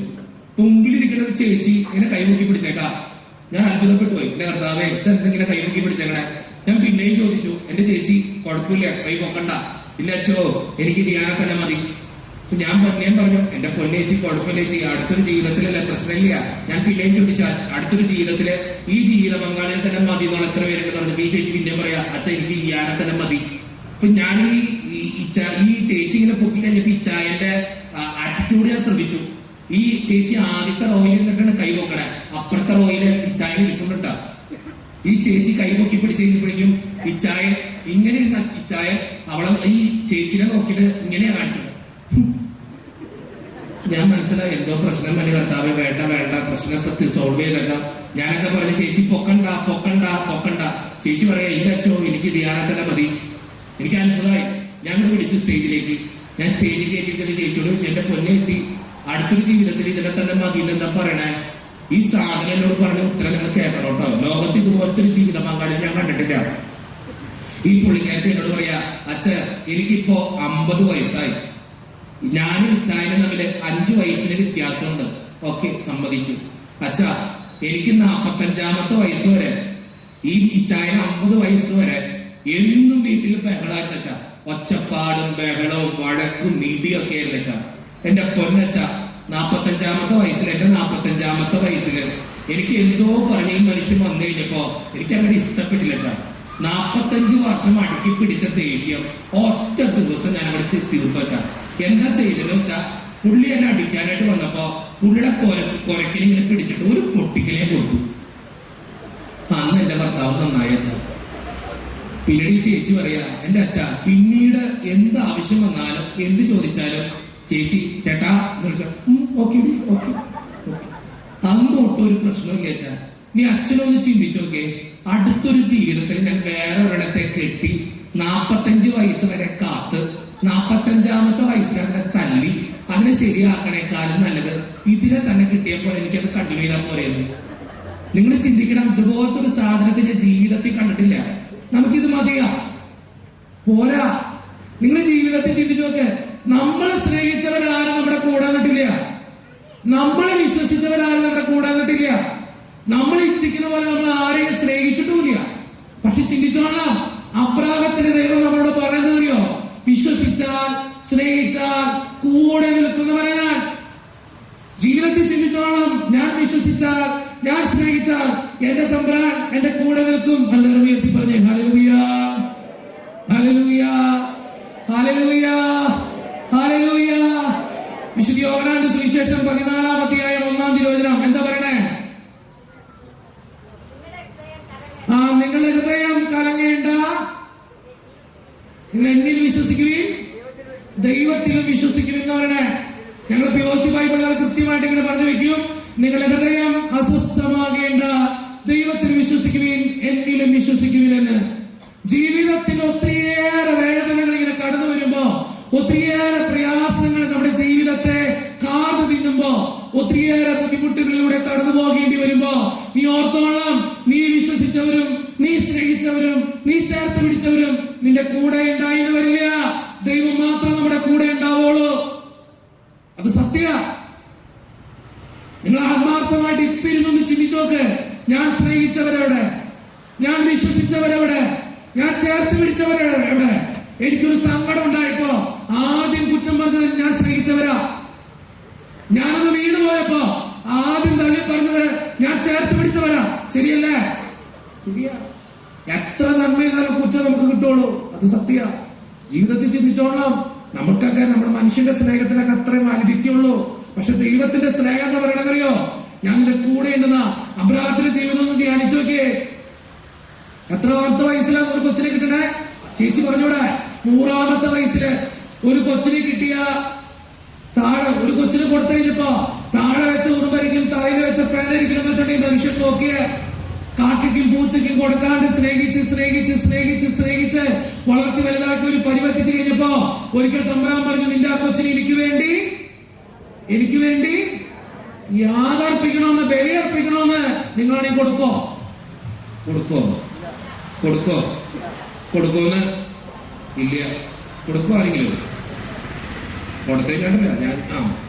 മുമ്പിലിരിക്കുന്ന ഒരു ചേച്ചി ഇങ്ങനെ കൈമുക്കി പിടിച്ചേക്കാം. ഞാൻ അത്ഭുതപ്പെട്ടു പോയി. എന്റെ കർത്താവേ, ഇതെന്തെങ്കിലും കൈമുക്കി പിടിച്ചേക്കണേ. ഞാൻ പിന്നെയും ചോദിച്ചു, എന്റെ ചേച്ചി കുഴപ്പമില്ല, കൈ പൊക്കണ്ട. ഇല്ല അച്ഛോ, എനിക്ക് ധ്യാനം തന്നെ മതി. ഞാൻ പിന്നെയും പറഞ്ഞു, എന്റെ പൊന്നേച്ചി കുഴപ്പമില്ല ചേച്ചി, അടുത്തൊരു ജീവിതത്തിലല്ല, പ്രശ്നമില്ല. ഞാൻ പിന്നെയും ചോദിച്ചാൽ അടുത്തൊരു ജീവിതത്തില് ഈ ജീവിത പങ്കാളിയെ തന്നെ മതി എന്നുള്ള എത്ര പേരെന്ന് പറഞ്ഞു. ഈ ചേച്ചി പിന്നെ പറയാ, അച്ഛ എനിക്ക് ധ്യാനം തന്നെ മതി. അപ്പൊ ഞാൻ ഈ ചേച്ചി ഇങ്ങനെ പൊക്കി കഴിഞ്ഞപ്പോ ഈ ചായന്റെ ആറ്റിറ്റ്യൂഡ് ഞാൻ ശ്രദ്ധിച്ചു. ഈ ചേച്ചി ആദ്യത്തെ റോയിൽ നിന്നിട്ടാണ് കൈ പൊക്കണേ. അപ്പുറത്തെ റോയില് ഈ ചായ ഇരിക്കുന്നുണ്ടാ. ഈ ചേച്ചി കൈ പൊക്കി പിടിച്ച് കഴിഞ്ഞപ്പോഴേക്കും ഈ ചായ ഇങ്ങനെ ഇരുന്ന ഈ ചായ അവളെ ഈ ചേച്ചിനെ നോക്കിയിട്ട് ഇങ്ങനെയാ കാണിച്ചത്. ഞാൻ മനസ്സിലായി, എന്തോ പ്രശ്നം എന്റെ കർത്താവെ, വേണ്ട പ്രശ്നം സോൾവ് ചെയ്തേക്കാം. ഞാനൊക്കെ പറഞ്ഞു, ചേച്ചി പൊക്കണ്ട. ചേച്ചി പറയാ, ഇല്ല അച്ഛോ, എനിക്ക് ധ്യാനത്തിന്റെ മതി. എനിക്ക് അത്ഭുതമായി. ഞാൻ ഇവിടെ വിളിച്ചു സ്റ്റേജിലേക്ക്. ഞാൻ സ്റ്റേജിൽ കയറ്റിയിട്ട് ചേച്ചിയോട് ചോദിച്ചു, എന്റെ പൊന്നേച്ചി, അടുത്തൊരു ജീവിതത്തിൽ ഇതിനെ തന്നെ മതി എന്താ പറയണേ? ഈ സാധനം എന്നോട് പറഞ്ഞ ഉത്തരം നിങ്ങൾ കേൾക്കണം കേട്ടോ. ലോകത്ത് ഇതുപോലത്തെ ഒരു ജീവിത പങ്കാളി ഞാൻ കണ്ടിട്ടില്ല. ഈ പുള്ളിക്കാരത്തി എന്നോട് പറയാ, അച്ഛ എനിക്കിപ്പോ 50 വയസ്സായി, ഞാനും ഇച്ചായനും തമ്മിൽ 5 വയസ്സിന് വ്യത്യാസമുണ്ട്. ഓക്കെ, സമ്മതിച്ചു. അച്ഛാ എനിക്ക് 45-ാമത്തെ വയസ്സ് വരെ, ഈ ഇച്ചായന് 50 വയസ്സ് വരെ എന്നും വീട്ടിൽ ബഹളായിരുന്നു അച്ഛാ. ഒച്ചപ്പാടും ബഹളവും വഴക്കും നീതിയൊക്കെ ആയിരുന്നു അച്ഛാ. എന്റെ പൊന്നച്ഛ, 45-ാമത്തെ വയസ്സിൽ, എന്റെ 45-ാമത്തെ വയസ്സില് എനിക്ക് എന്തോ പറഞ്ഞ ഈ മനുഷ്യൻ വന്നു കഴിഞ്ഞപ്പോ എനിക്ക് അങ്ങനെ ഇഷ്ടപ്പെട്ടില്ല അച്ഛാ. 45 വർഷം അടുക്കി പിടിച്ച ദേഷ്യം ഒറ്റ ദിവസം ഞാൻ അവിടെ തീർത്തു വെച്ചാ. എന്താ ചെയ്തെന്ന് വെച്ചാ, പുള്ളി എന്നെ അടിക്കാനായിട്ട് വന്നപ്പോ പുള്ളിയുടെ കൊരക്കിനെ ഇങ്ങനെ പിടിച്ചിട്ട് ഒരു പൊട്ടിക്കലേ കൊടുത്തു. അന്ന് എന്റെ ഭർത്താവ് നന്നായി അച്ഛാ. പിന്നീട് ഈ ചേച്ചി പറയാ, എന്റെ അച്ഛ പിന്നീട് എന്ത് ആവശ്യം വന്നാലും എന്ത് ചോദിച്ചാലും ചേച്ചി ചേട്ടാ എന്ന് വിളിച്ചാ ഓക്കെ ഓക്കെ. അന്ന് ഒട്ടും ഒരു പ്രശ്നമില്ല അച്ഛാ. നീ അച്ഛനൊന്ന് ചിന്തിച്ചോക്കെ, അടുത്തൊരു ജീവിതത്തിൽ ഞാൻ വേറെ ഒരിടത്തെ കെട്ടി 45 വയസ്സ് വരെ കാത്ത് 45-ാമത്തെ വയസ്സിൽ അതിനെ തല്ലി അതിനെ ശരിയാക്കണേക്കാളും നല്ലത് ഇതിനെ തന്നെ കിട്ടിയപ്പോൾ എനിക്കത് കണ്ടിന്യൂ ചെയ്താൽ പോരെയെന്ന്. നിങ്ങൾ ചിന്തിക്കണം, ഇതുപോലത്തെ ഒരു സാധനത്തിന്റെ ജീവിതത്തിൽ കണ്ടിട്ടില്ല. നമുക്കിത് മതിയാ, പോരാ. നിങ്ങൾ ജീവിതത്തിൽ ചിന്തിച്ചു നോക്കെ, നമ്മളെ സ്നേഹിച്ചവരാരും നമ്മുടെ കൂടെ നിന്നിട്ടില്ല, നമ്മളെ വിശ്വസിച്ചവരാരും നമ്മുടെ കൂടെ നിന്നിട്ടില്ല, നമ്മൾ ഇച്ഛിക്കുന്ന പോലെ നമ്മൾ ആരെയും സ്നേഹിച്ചിട്ടുമില്ല. പക്ഷെ ചിന്തിച്ചോളാം, അബ്രാഹത്തിന്റെ ദൈവം നമ്മളോട് പറയുന്നത് അറിയോ? വിശ്വസിച്ചാൽ സ്നേഹിച്ചാൽ കൂടെ നിൽക്കുന്നവരെ ഞാൻ. ജീവിതത്തിൽ ചിന്തിച്ചോളാം, ഞാൻ വിശ്വസിച്ചാൽ ഞാൻ സ്നേഹിച്ചാൽ എന്റെ തമ്പുരാൻ എന്റെ കൂടെ നിൽക്കും. എല്ലാവരും ഉയർത്തി പറഞ്ഞേ ഹല്ലേലൂയ, ഹല്ലേലൂയ, ഹല്ലേലൂയ, ഹല്ലേലൂയ. വിശുദ്ധ യോഹന്നാന്റെ സുവിശേഷം 14-ാം അധ്യായം 1-ാം തിരുവചനം എന്താ പറയണേ? നിങ്ങളുടെ ഹൃദയം കലങ്ങേണ്ട, നിങ്ങൾ എന്നിൽ വിശ്വസിക്കുകയും ദൈവത്തിലും വിശ്വസിക്കും എന്ന് പറയണേ. ഞങ്ങൾ POC ബൈബിളിൽ കൃത്യമായിട്ട് ഇങ്ങനെ പറഞ്ഞു വെക്കും, നിങ്ങളുടെ ഹൃദയം അസ്വസ്ഥമാകേണ്ട, ദൈവത്തിൽ വിശ്വസിക്കുകയും എന്നിലും വിശ്വസിക്കുകയും എന്ന്. ജീവിതത്തിൽ ഒത്തിരിയേറെ വേദനകൾ ഇങ്ങനെ കടന്നു വരുമ്പോ, ഒത്തിരിയേറെ പ്രയാസങ്ങൾ നമ്മുടെ ജീവിതത്തെ കാർന്നു തിന്നുമ്പോ, ഒത്തിരിയേറെ ബുദ്ധിമുട്ടുകളിലൂടെ കടന്നു പോകേണ്ടി വരുമ്പോ നീ ഓർത്തോളം, നീ വിശ്വസിച്ചവരും നീ സ്നേഹിച്ചവരും നീ ചേർത്ത് പിടിച്ചവരും നിന്റെ കൂടെ ഉണ്ടായിന്ന് വരില്ല. ദൈവം മാത്രം നമ്മുടെ കൂടെ ഉണ്ടാവുള്ളൂ. അത് സത്യ. നിങ്ങൾ ആത്മാർത്ഥമായിട്ട് ഇപ്പൊ ഇരുന്നൊന്ന് ചിന്തിച്ചോക്ക്, ഞാൻ സ്നേഹിച്ചവരെവിടെ, ഞാൻ വിശ്വസിച്ചവരെവിടെ, ഞാൻ ചേർത്ത് പിടിച്ചവരെവിടെ? എനിക്കൊരു സങ്കടം ഉണ്ടായപ്പോ ആദ്യം കുറ്റം പറഞ്ഞത് ഞാൻ സ്നേഹിച്ചവരാ. ഞാനൊന്ന് വീണ് പോയപ്പോ ആദ്യം തള്ളി പറഞ്ഞത് ഞാൻ ചേർത്ത് പിടിച്ചവരാ. ശരിയല്ലേ? ശരിയാ. എത്ര നന്മയെന്നാലും കുറ്റം നമുക്ക് കിട്ടുള്ളൂ. അത് സത്യ. ജീവിതത്തിൽ ചിന്തിച്ചോളാം, നമുക്കൊക്കെ നമ്മുടെ മനുഷ്യന്റെ സ്നേഹത്തിനൊക്കെ അത്രയും വാലിഡിറ്റി ഉള്ളൂ. പക്ഷെ ദൈവത്തിന്റെ സ്നേഹം എന്ന് പറയണതറിയോ? ഞങ്ങളുടെ കൂടെ ഉണ്ടെന്ന അബ്രാഹത്തിന്റെ ജീവിതം ഒന്ന് ധ്യാനിച്ചു നോക്കിയേ. എത്രാമത്തെ വയസ്സിലാണ് ഒരു കൊച്ചിനെ കിട്ടണേ? ചേച്ചി പറഞ്ഞൂടെ, 100-ാമത്തെ വയസ്സില് ഒരു കൊച്ചിനെ കിട്ടിയ താഴെ ഒരു കൊച്ചിനെ കൊടുത്തു കഴിഞ്ഞപ്പോ താഴെ വെച്ച ഉറുമ്പരിക്കും താഴെ വെച്ച പേനരിക്കണം വെച്ചിട്ടുണ്ടെങ്കിൽ മനുഷ്യൻ നോക്കിയ കാക്കയ്ക്കും പൂച്ചയ്ക്കും കൊടുക്കാണ്ട് സ്നേഹിച്ച് സ്നേഹിച്ച് സ്നേഹിച്ച് സ്നേഹിച്ച് വളർത്തി വലുതാക്കി ഒരു പരിവർത്തിച്ചു കഴിഞ്ഞപ്പോ ഒരിക്കൽ തമ്പുരാൻ പറഞ്ഞു, നിന്റെ ആ കൊച്ചിനെ എനിക്ക് വേണ്ടി യാഗർപ്പിക്കണമെന്ന്, ബലിയർപ്പിക്കണമെന്ന് നിങ്ങളാണെങ്കിൽ കൊടുക്കോന്ന് ഇല്ല. കൊടുക്കോ ആരെങ്കിലും? കൊടുത്തേക്കാട്ടില്ല.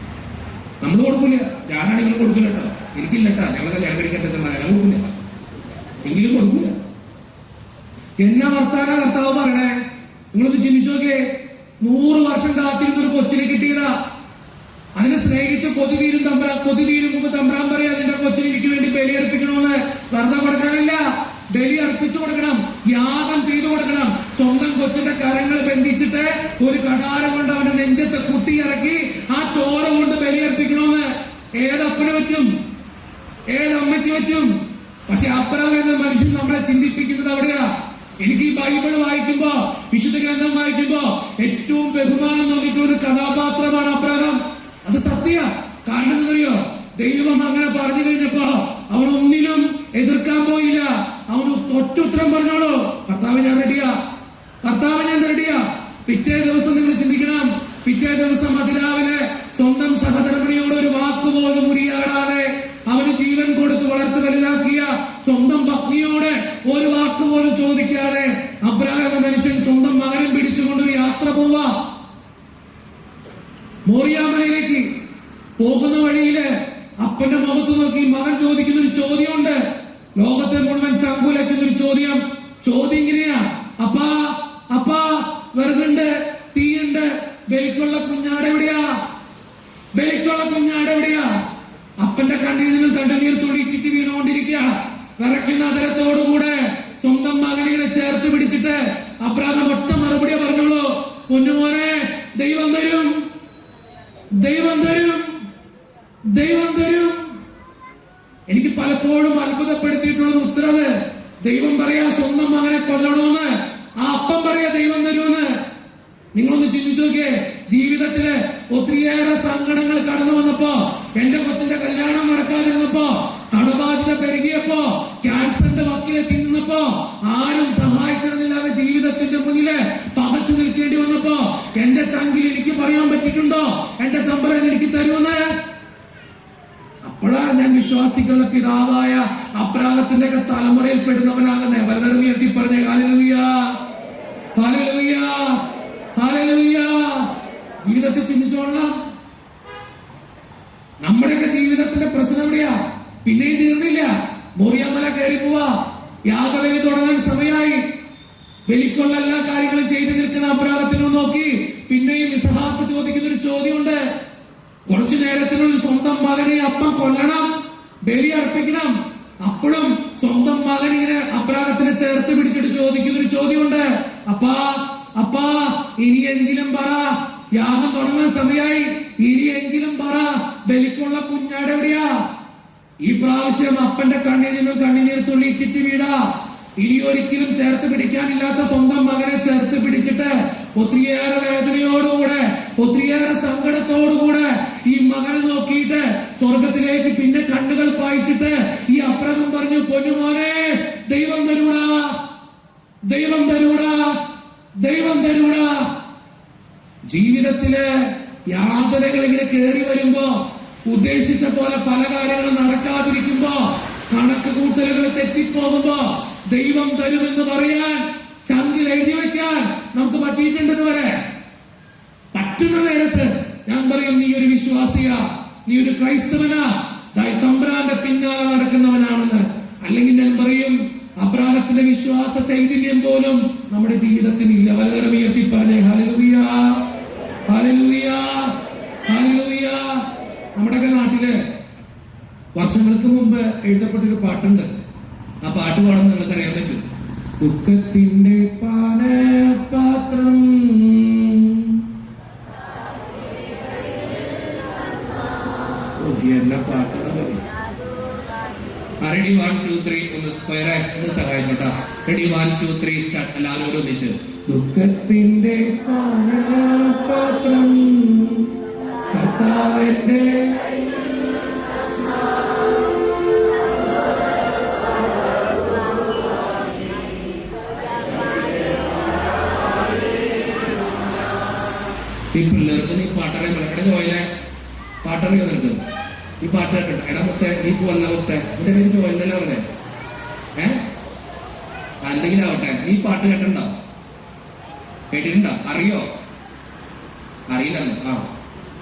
നമ്മൾ കൊടുക്കില്ല. ഞാനാണെങ്കിലും കൊടുക്കില്ല കേട്ടോ. എനിക്കില്ല കേട്ടാ. ഞങ്ങൾ കല്യാണം കഴിക്കാത്ത ഞാൻ കൊടുക്കില്ല, എങ്കിലും കൊടുക്കില്ല. എന്നാ കർത്താവ് പറയണേ? നിങ്ങളൊന്ന് ചിന്തിച്ചു നോക്കിയേ. 100 വർഷം കാത്തിരുന്നൊരു കൊച്ചിനെ കിട്ടിയതാ. അതിനെ സ്നേഹിച്ച കൊതി തീരുമ്പോ തമ്പുരാൻ പറയാ, നിന്റെ കൊച്ചിനെ എനിക്ക് വേണ്ടി ബലിയർപ്പിക്കണമെന്ന്. വെറുതെ കൊടുക്കാനില്ല, ബലി അർപ്പിച്ചു കൊടുക്കണം, യാഗം ചെയ്തു കൊടുക്കണം. സ്വന്തം കൊച്ചിന്റെ കരങ്ങൾ ബന്ധിച്ചിട്ട് ഒരു കടാരം കൊണ്ട് അവന്റെ നെഞ്ചത്തെ കുത്തിയിറക്കി ആ ചോര കൊണ്ട് ബലിയർപ്പിക്കണമെന്ന് ഏതപ്പന് പറ്റും? ഏതമ്മയ്ക്ക് പറ്റും? പക്ഷെ അബ്രഹാം എന്ന മനുഷ്യൻ നമ്മളെ ചിന്തിപ്പിക്കുന്നത് അവിടെയാ. എനിക്ക് ഈ ബൈബിൾ വായിക്കുമ്പോ, വിശുദ്ധ ഗ്രന്ഥം വായിക്കുമ്പോ ഏറ്റവും ബഹുമാനം തോന്നിയിട്ടുള്ള ഒരു കഥാപാത്രമാണ് അബ്രഹാം. അത് സത്യ. കാരണം എന്തറിയോ? ദൈവം അങ്ങനെ പറഞ്ഞു കഴിഞ്ഞപ്പോ അവനൊന്നിനും എതിർക്കാൻ പോയില്ല. അവന് ഒറ്റുത്തരം പറഞ്ഞോളൂ, കർത്താവ് ഞാൻ റെഡിയാ. പിറ്റേ ദിവസം നിങ്ങൾ ചിന്തിക്കണം, പിറ്റേ ദിവസം അതിരാവിലെ സ്വന്തം സഹധർമ്മിണിയോട് ഒരു വാക്കുപോലും ഉരിയാടാതെ അവന് ജീവൻ കൊടുത്ത് വളർത്തി വലുതാക്കിയ സ്വന്തം പത്നിയോട് ഒരു വാക്ക് പോലും ചോദിക്കാതെ അബ്രാഹാം എന്ന മനുഷ്യൻ സ്വന്തം മകനെ പിടിച്ചുകൊണ്ടൊരു യാത്ര പോവാ മോറിയാമലയിലേക്ക്. പോകുന്ന വഴിയില് അപ്പന്റെ മുഖത്ത് നോക്കി മകൻ ചോദിക്കുന്ന ഒരു ചോദ്യമുണ്ട്. ലോകത്തെ മുഴുവൻ ചങ്കുലയ്ക്കുന്ന ഒരു ചോദ്യം ഇങ്ങനെയാ: അപ്പാ അപ്പാ, വിറകുണ്ട്, തീയുണ്ട്, ബലിക്കുള്ള കുഞ്ഞാടെവിടെയാ? ബലിക്കുള്ള കുഞ്ഞാടെവിടെയാ? അപ്പന്റെ കണ്ണിൽ നിന്നും കണ്ണുനീർ തുള്ളിച്ചിട്ട് വീണുകൊണ്ടിരിക്കുക. വിറയ്ക്കുന്ന അതരത്തോടുകൂടെ സ്വന്തം മകനിങ്ങനെ ചേർത്ത് പിടിച്ചിട്ട് അബ്രാഹാം ഒറ്റ മറുപടിയെ പറഞ്ഞോളൂ: പൊന്നുമോനെ, ദൈവം തരും, ദൈവം തരും, ദൈവം തരും. എനിക്ക് പലപ്പോഴും അത്ഭുതപ്പെടുത്തിയിട്ടുള്ളത് ഉത്തരവ്. ദൈവം പറയാ സ്വന്തം മകനെ കൊല്ലണമെന്ന്, ആ അപ്പം പറയാ ദൈവം തരുമെന്ന്. നിങ്ങളൊന്ന് ചിന്തിച്ചു നോക്കിയേ. ജീവിതത്തില് ഒത്തിരിയേറെ സങ്കടങ്ങൾ കടന്നു വന്നപ്പോ, എന്റെ കൊച്ചിന്റെ കല്യാണം നടക്കാതിരുന്നപ്പോ, കടബാധ്യത പെരുകിയപ്പോ, ക്യാൻസറിന്റെ വക്കിലെത്തി നിന്നപ്പോ, ആരും സഹായിക്കണമെന്നില്ലാതെ ജീവിതത്തിന്റെ മുന്നില് പകച്ചു നിൽക്കേണ്ടി വന്നപ്പോ, എന്റെ ചങ്കിൽ എനിക്ക് പറയാൻ പറ്റിയിട്ടുണ്ടോ എന്റെ തമ്പുരാൻ എനിക്ക് തരുമെന്ന്? അപ്പോഴാ ഞാൻ വിശ്വാസികളുടെ പിതാവായ അബ്രാഹത്തിന്റെ തലമുറയിൽ പെടുന്നവനാകുന്നേ. വലതരം ഉയർത്തി പറഞ്ഞേ ഹല്ലേലൂയ, ഹല്ലേലൂയ, ഹല്ലേലൂയ. ജീവിതത്തെ ചിന്തിച്ചോളാം. നമ്മുടെയൊക്കെ ജീവിതത്തിന്റെ പ്രശ്നം എവിടെയാ? പിന്നെയും തീർന്നില്ല. മോറിയാമല കയറി പോവാ. യാഗബലി തുടങ്ങാൻ സമയമായി. ബലിക്കുള്ള എല്ലാ കാര്യങ്ങളും ചെയ്തു നിൽക്കുന്ന അബ്രാഹത്തിനോട് നോക്കി പിന്നെയും ഇസ്ഹാക്ക് ചോദിക്കുന്ന ഒരു ചോദ്യമുണ്ട്. കുറച്ചു നേരത്തിനുള്ളിൽ സ്വന്തം മകനെ അപ്പം കൊല്ലണം, ബലി അർപ്പിക്കണം. അപ്പോഴും സ്വന്തം മകനിങ്ങനെ അബ്രാഹത്തിനെ ചേർത്ത് പിടിച്ചിട്ട് ചോദിക്കുന്ന ഒരു ചോദ്യമുണ്ട്: അപ്പാ അപ്പാ, ഇനിയെങ്കിലും പറ, യാഗം തുടങ്ങാൻ സമയമായി, ഇനിയെങ്കിലും പറ, ബലിക്കുള്ള കുഞ്ഞാടെവിടെയാ? ഈ പ്രാവശ്യം അപ്പന്റെ കണ്ണിൽ നിന്നും കണ്ണുനീർ തുള്ളിച്ചിട്ട് വീടാ. ഇനി ഒരിക്കലും ചേർത്ത് പിടിക്കാനില്ലാത്ത സ്വന്തം മകനെ ചേർത്ത് പിടിച്ചിട്ട് ഒത്തിരിയേറെ വേദനയോടുകൂടെ, ഒത്തിരിയേറെ സങ്കടത്തോടുകൂടെ ഈ മകനെ നോക്കിയിട്ട് സ്വർഗത്തിലേക്ക് പിന്നെ കണ്ണുകൾ പായിച്ചിട്ട് ഈ അബ്രാഹാം പറഞ്ഞു: പൊന്നുമോനെ, ദൈവം തരൂടാ, ദൈവം തരൂടാ, ദൈവം തരൂടാ. ജീവിതത്തില് യാതനകൾ ഇങ്ങനെ കയറി വരുമ്പോ, ഉദ്ദേശിച്ച പോലെ പല കാര്യങ്ങളും നടക്കാതിരിക്കുമ്പോ, കണക്ക് കൂട്ടലുകൾ തെറ്റിപ്പോകുമ്പോ, ദൈവം തരുമെന്ന് പറയാൻ, ചങ്കിൽ എഴുതി വയ്ക്കാൻ നമുക്ക് പറ്റിയിട്ടുണ്ടെന്ന് വരെ. പറ്റുന്ന നേരത്ത് ഞാൻ പറയും: നീ ഒരു വിശ്വാസിയാ, നീ ഒരു ക്രൈസ്തവനാ, തമ്പുരാന്റെ പിന്നാലെ നടക്കുന്നവനാണെന്ന്. അല്ലെങ്കിൽ ഞാൻ പറയും അബ്രാഹത്തിന്റെ വിശ്വാസ ചൈതന്യം പോലും നമ്മുടെ ജീവിതത്തിൽ ഇല്ല. വലതരം ഉയർത്തി പറഞ്ഞേ ഹല്ലേലൂയ, ഹല്ലേലൂയ, ഹല്ലേലൂയ. നമ്മുടെയൊക്കെ നാട്ടില് വർഷങ്ങൾക്ക് മുമ്പ് എഴുതപ്പെട്ടൊരു പാട്ടുണ്ട്. ആ പാട്ട് പാടുന്ന നിങ്ങൾക്കറിയാൻ പറ്റും: ദുഃഖത്തിന്റെ പാനപാത്രം എല്ലാ പാട്ടുള്ള റെഡി 1 2 3 ഒന്ന് സ്ക്വയർ ആയിട്ട് സഹായിച്ചോട്ടാ. Ready 1 2 3 start. എല്ലാവരോടും ഒന്നിച്ച്: ദുഃഖത്തിന്റെ പാനപാത്രം കർത്താവിന്റെ ഈ പിള്ളേർക്ക് നീ പാട്ടറിയാൻ എവിടെ ജോയിലെ പാട്ടറിയോ നിനക്ക്? ഈ പാട്ട് കേട്ടോ എടാ മുത്തേ, നീ വന്ന മുത്തേ, എന്റെ പേര് ജോയിൻ തന്നെ പറഞ്ഞേ. എന്തെങ്കിലും ആവട്ടെ, നീ പാട്ട് കേട്ടിട്ടുണ്ടോ? കേട്ടിട്ടുണ്ടോ? അറിയോ? അറിയില്ലെന്ന്. ആ,